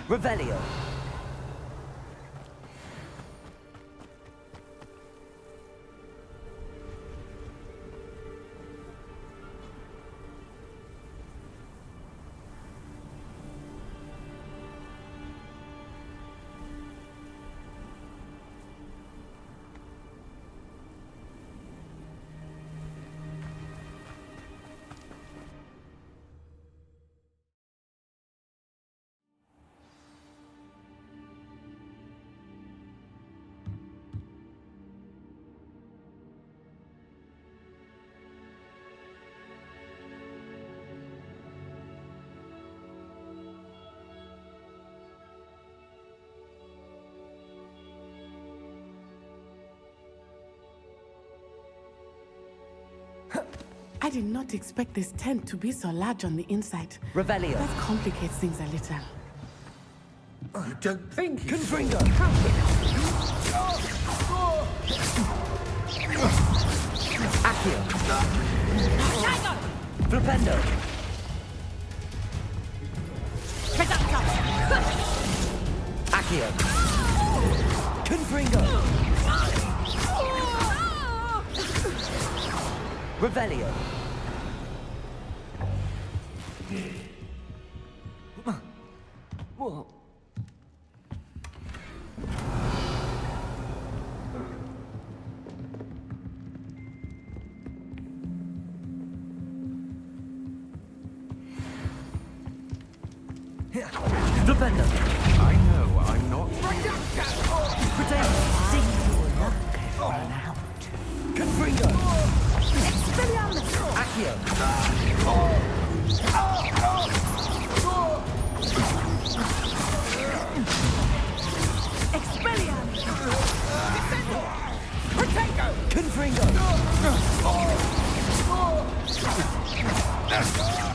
Revelio. I did not expect this tent to be so large on the inside. Revelio. That complicates things a little. I don't think Confringo. Accio. Flipendo. Accio. Confringo. Revelio. Whoa. Flipendo. I know, I'm not. Protect. See your luck run out. Confringo. Accio. Expelliarmus! Confringo.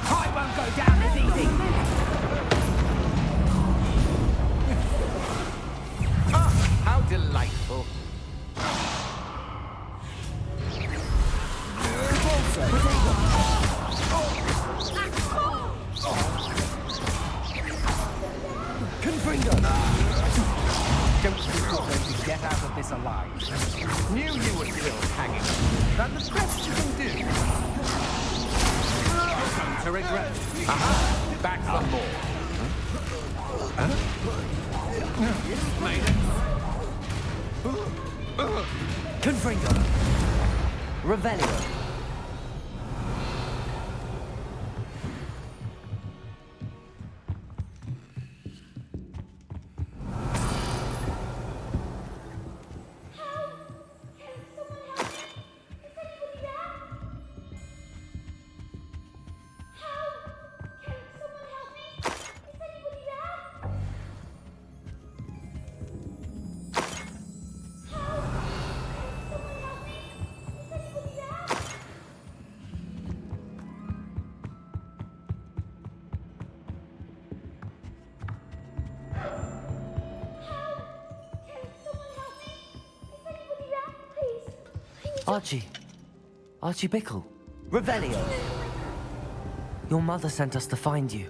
I won't go down as easy. How delightful. Confringo. Don't think you're going to get out of this alive. Knew you were still hanging. That's the best you can do. You're going to regret it. Aha! Back some more. Made it. Confringo. Revelio. Archie Bickle. Revelio. Your mother sent us to find you.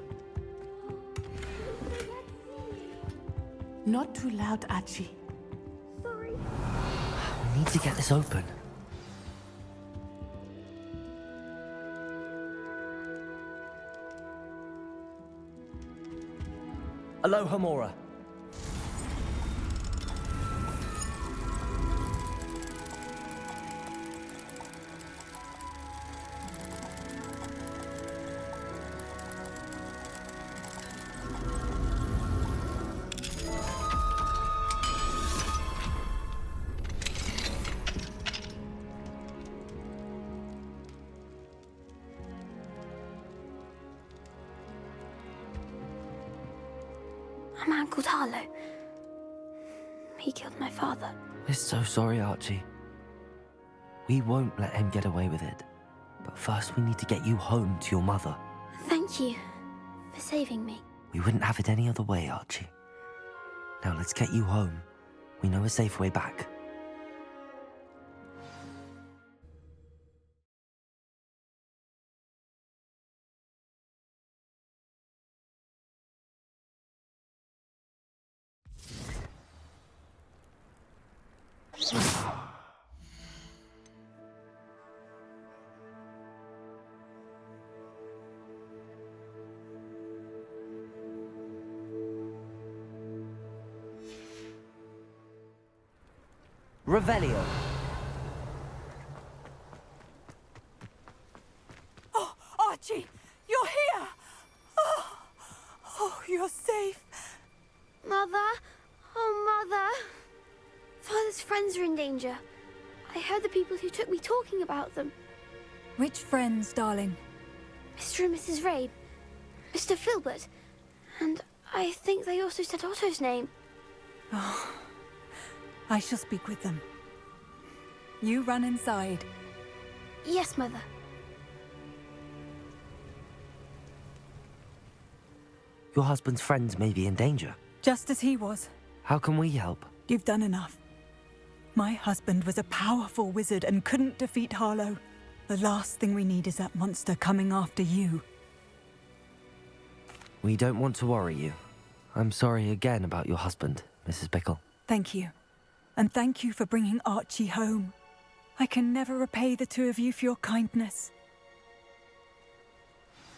Not too loud, Archie. We need to get this open. Alohomora. A man called Harlow. He killed my father. We're so sorry, Archie. We won't let him get away with it. But first we need to get you home to your mother. Thank you for saving me. We wouldn't have it any other way, Archie. Now let's get you home. We know a safe way back. Revelio. Oh, Archie, you're here! Oh, you're safe. Mother? Oh, Mother. Father's friends are in danger. I heard the people who took me talking about them. Which friends, darling? Mr. and Mrs. Rabe, Mr. Filbert, and I think they also said Otto's name. Oh, I shall speak with them. You run inside. Yes, Mother. Your husband's friends may be in danger. Just as he was. How can we help? You've done enough. My husband was a powerful wizard and couldn't defeat Harlow. The last thing we need is that monster coming after you. We don't want to worry you. I'm sorry again about your husband, Mrs. Bickle. Thank you. And thank you for bringing Archie home. I can never repay the two of you for your kindness.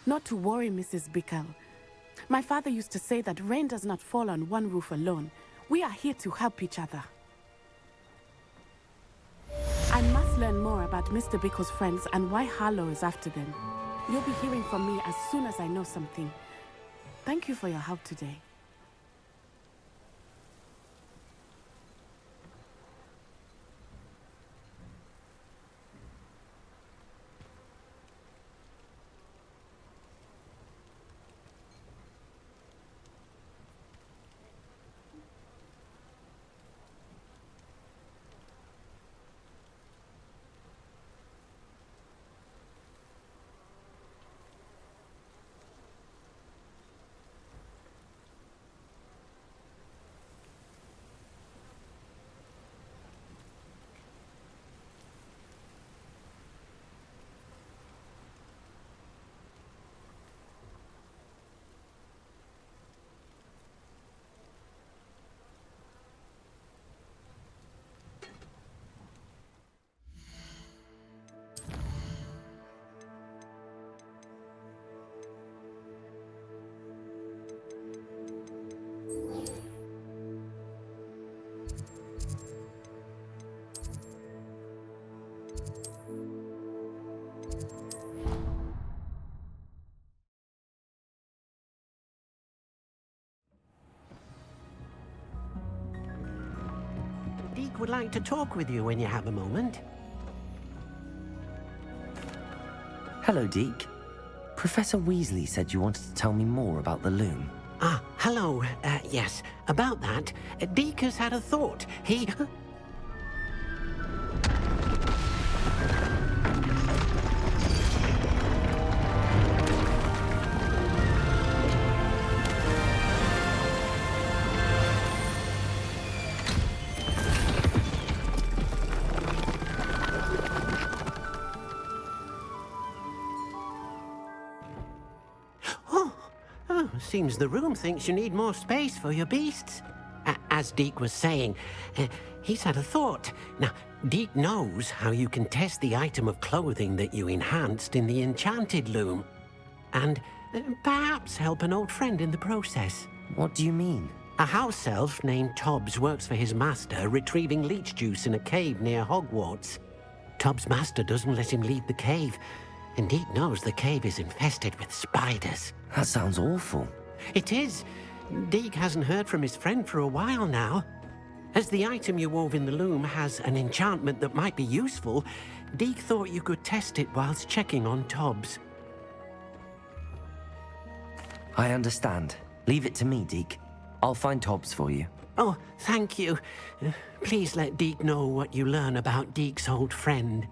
Not to worry, Mrs. Bickle. My father used to say that rain does not fall on one roof alone. We are here to help each other. I must learn more about Mr. Bickle's friends and why Harlow is after them. You'll be hearing from me as soon as I know something. Thank you for your help today. Deek would like to talk with you when you have a moment. Hello, Deke. Professor Weasley said you wanted to tell me more about the loom. Ah, hello. Yes, about that. Deek has had a thought. He... Seems the room thinks you need more space for your beasts. As Deek was saying, he's had a thought. Now, Deek knows how you can test the item of clothing that you enhanced in the enchanted loom. And perhaps help an old friend in the process. What do you mean? A house elf named Tobbs works for his master, retrieving leech juice in a cave near Hogwarts. Tobbs' master doesn't let him leave the cave, and Deek knows the cave is infested with spiders. That sounds awful. It is. Deek hasn't heard from his friend for a while now. As the item you wove in the loom has an enchantment that might be useful, Deek thought you could test it whilst checking on Tobbs. I understand. Leave it to me, Deke. I'll find Tobbs for you. Oh, thank you. Please let Deek know what you learn about Deek's old friend.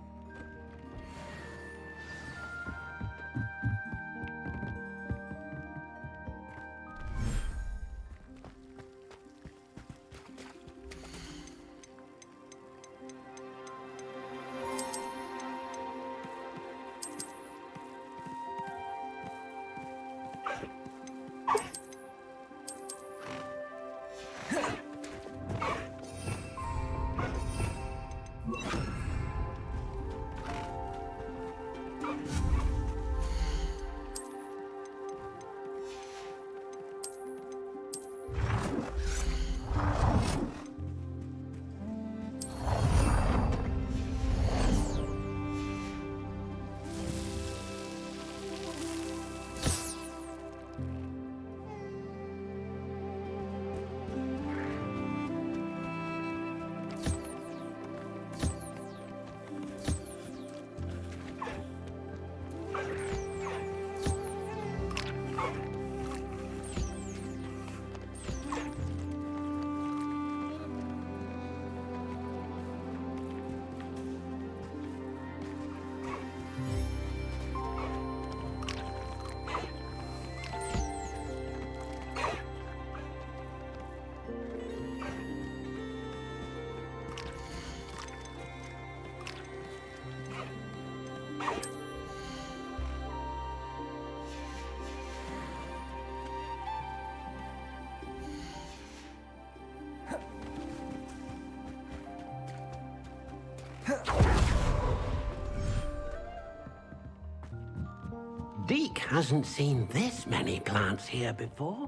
hasn't seen this many plants here before.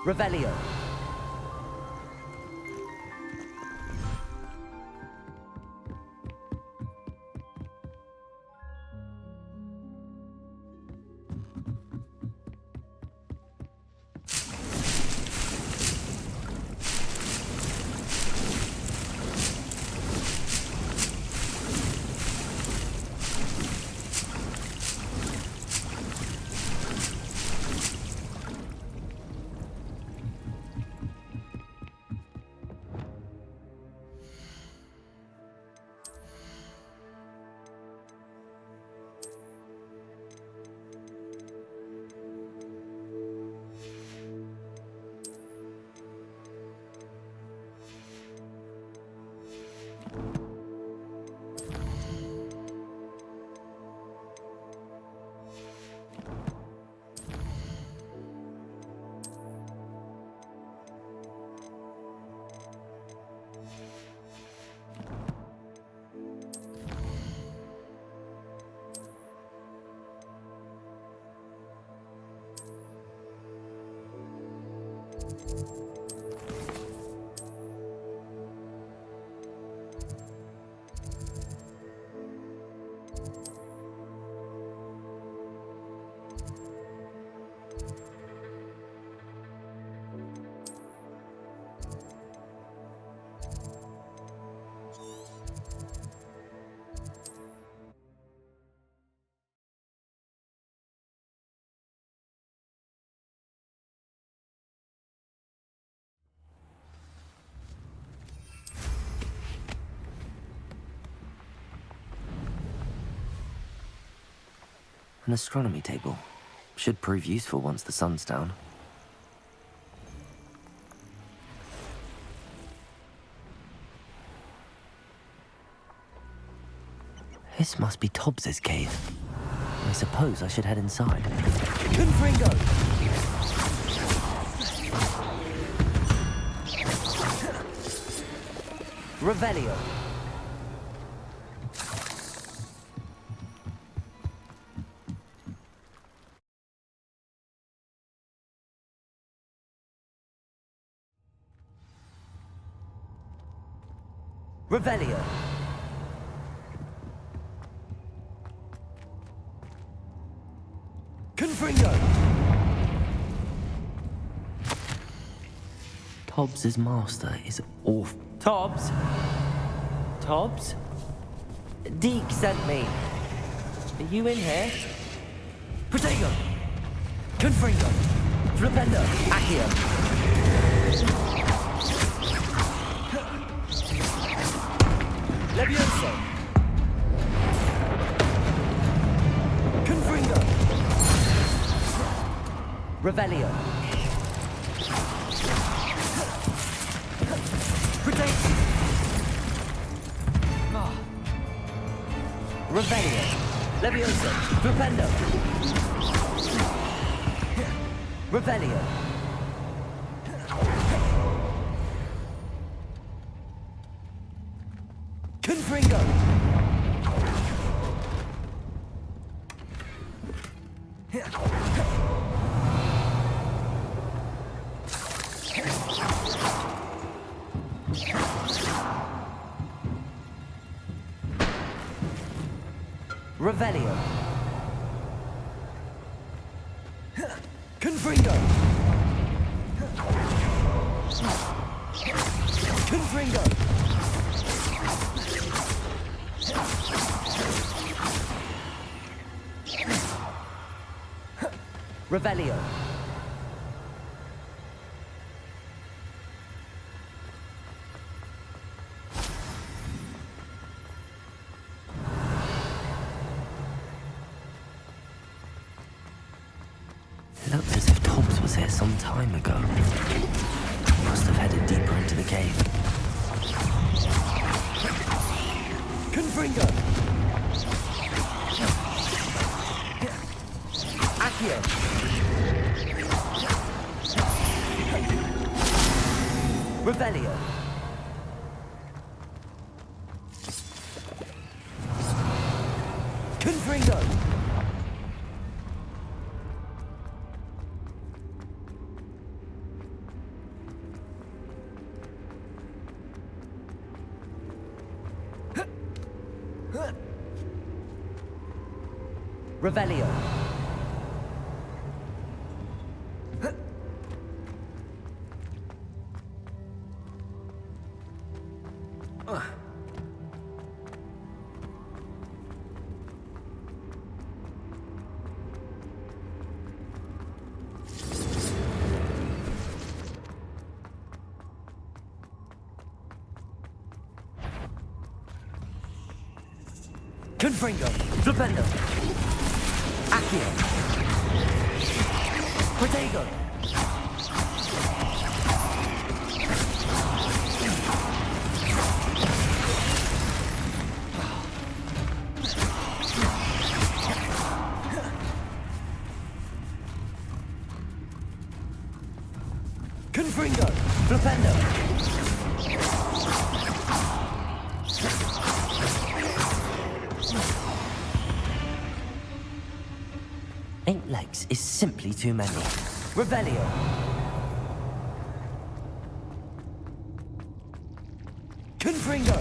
Revelio. An astronomy table. Should prove useful once the sun's down. This must be Tobbs's cave. I suppose I should head inside. Confringo! Revelio! Revelio. Confringo. Tobbs's master is off. Tobbs? Tobbs? Deke sent me. Are you in here? Protego. Confringo. Flipendo. Accio. Levioso! Confringo! Revelio! Protect! Revelio! Levioso! Flipendo! Revelio! Confringo! Revelio! Confringo! Confringo! Revelio. It looked as if Tobbs was here some time ago. Must have headed deeper into the cave. Confringo! Accio! Revelio! Confringo! Revelio. Confringo. Flipendo. Accio. Protego. Confringo. Flipendo. Eight legs is simply too many. Revelio. Confringo.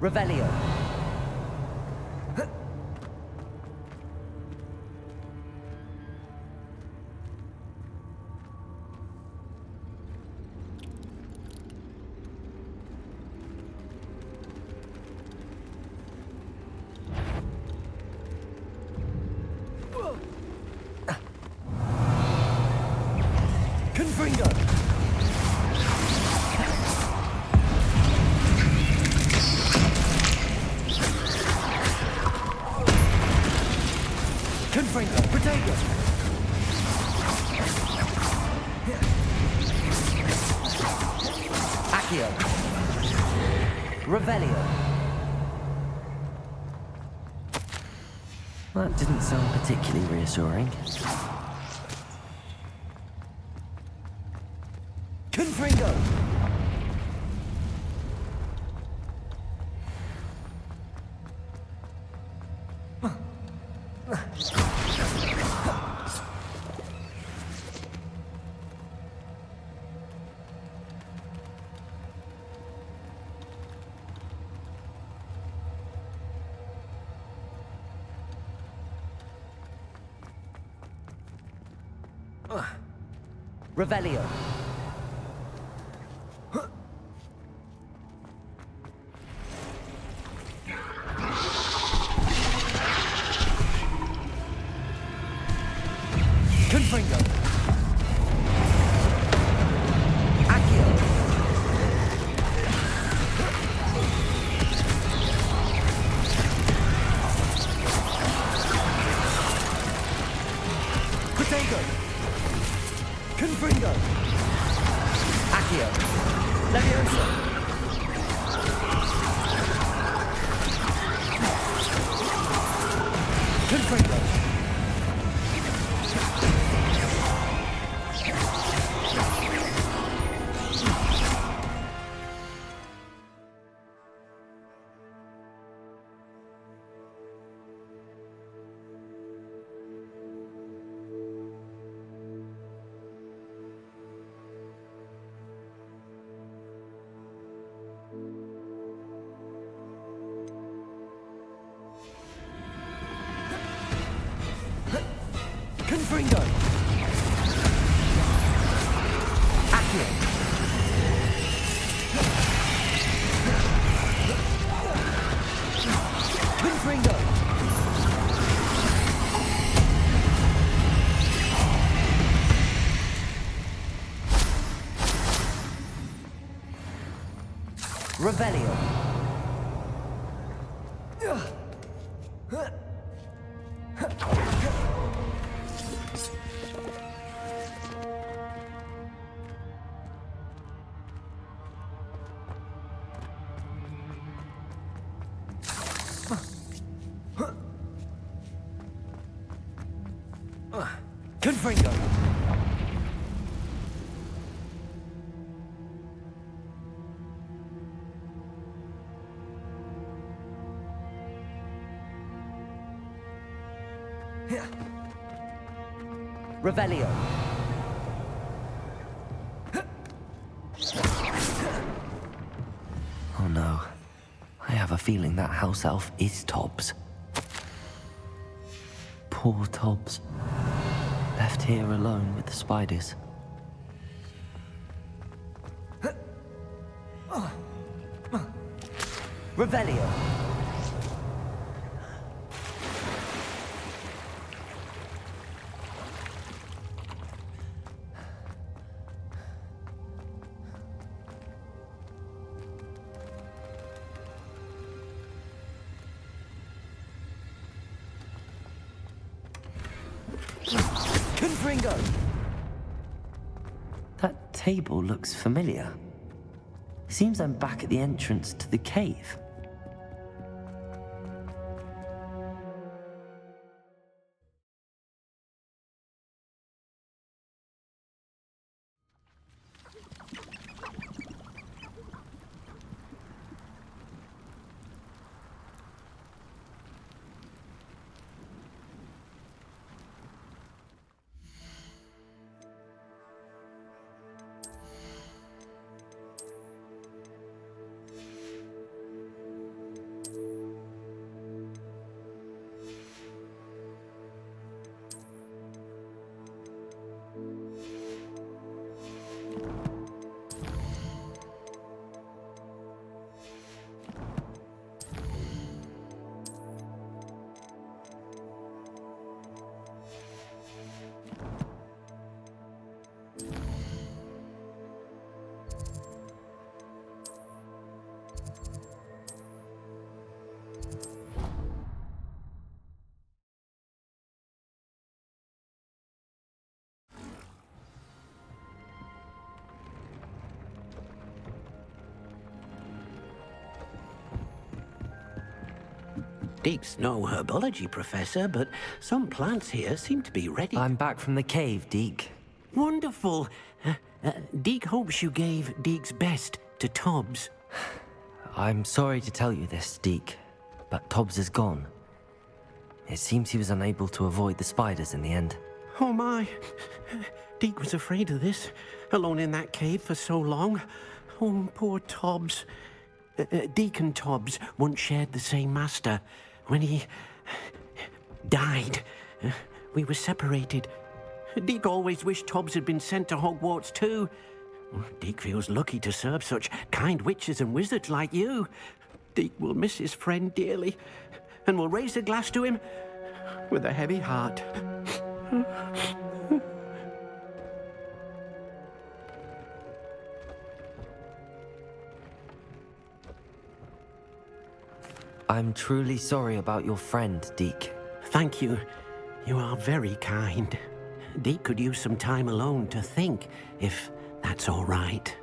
Revelio. Confringo. Confringo. Protego. Accio. Revelio. That didn't sound particularly reassuring. Confringo! Revelio. Confringo. Accio. Confringo! Accio! Leviosa! Confringo! Confringo! Accio! Confringo! Revelio! Confringo! Revelio! Oh no. I have a feeling that house elf is Tobbs. Poor Tobbs. Left here alone with the spiders. Revelio! Confringo! That table looks familiar. Seems I'm back at the entrance to the cave. Deek's no herbology professor, but some plants here seem to be ready. I'm back from the cave, Deek. Wonderful. Deek hopes you gave Deek's best to Tobbs. I'm sorry to tell you this, Deek, but Tobbs is gone. It seems he was unable to avoid the spiders in the end. Oh my. Deek was afraid of this, alone in that cave for so long. Oh, poor Tobbs. Deek and Tobbs once shared the same master. When he died, we were separated. Deek always wished Tobbs had been sent to Hogwarts too. Deek feels lucky to serve such kind witches and wizards like you. Deek will miss his friend dearly, and will raise a glass to him with a heavy heart. I'm truly sorry about your friend, Deek. Thank you. You are very kind. Deke could use some time alone to think, if that's all right.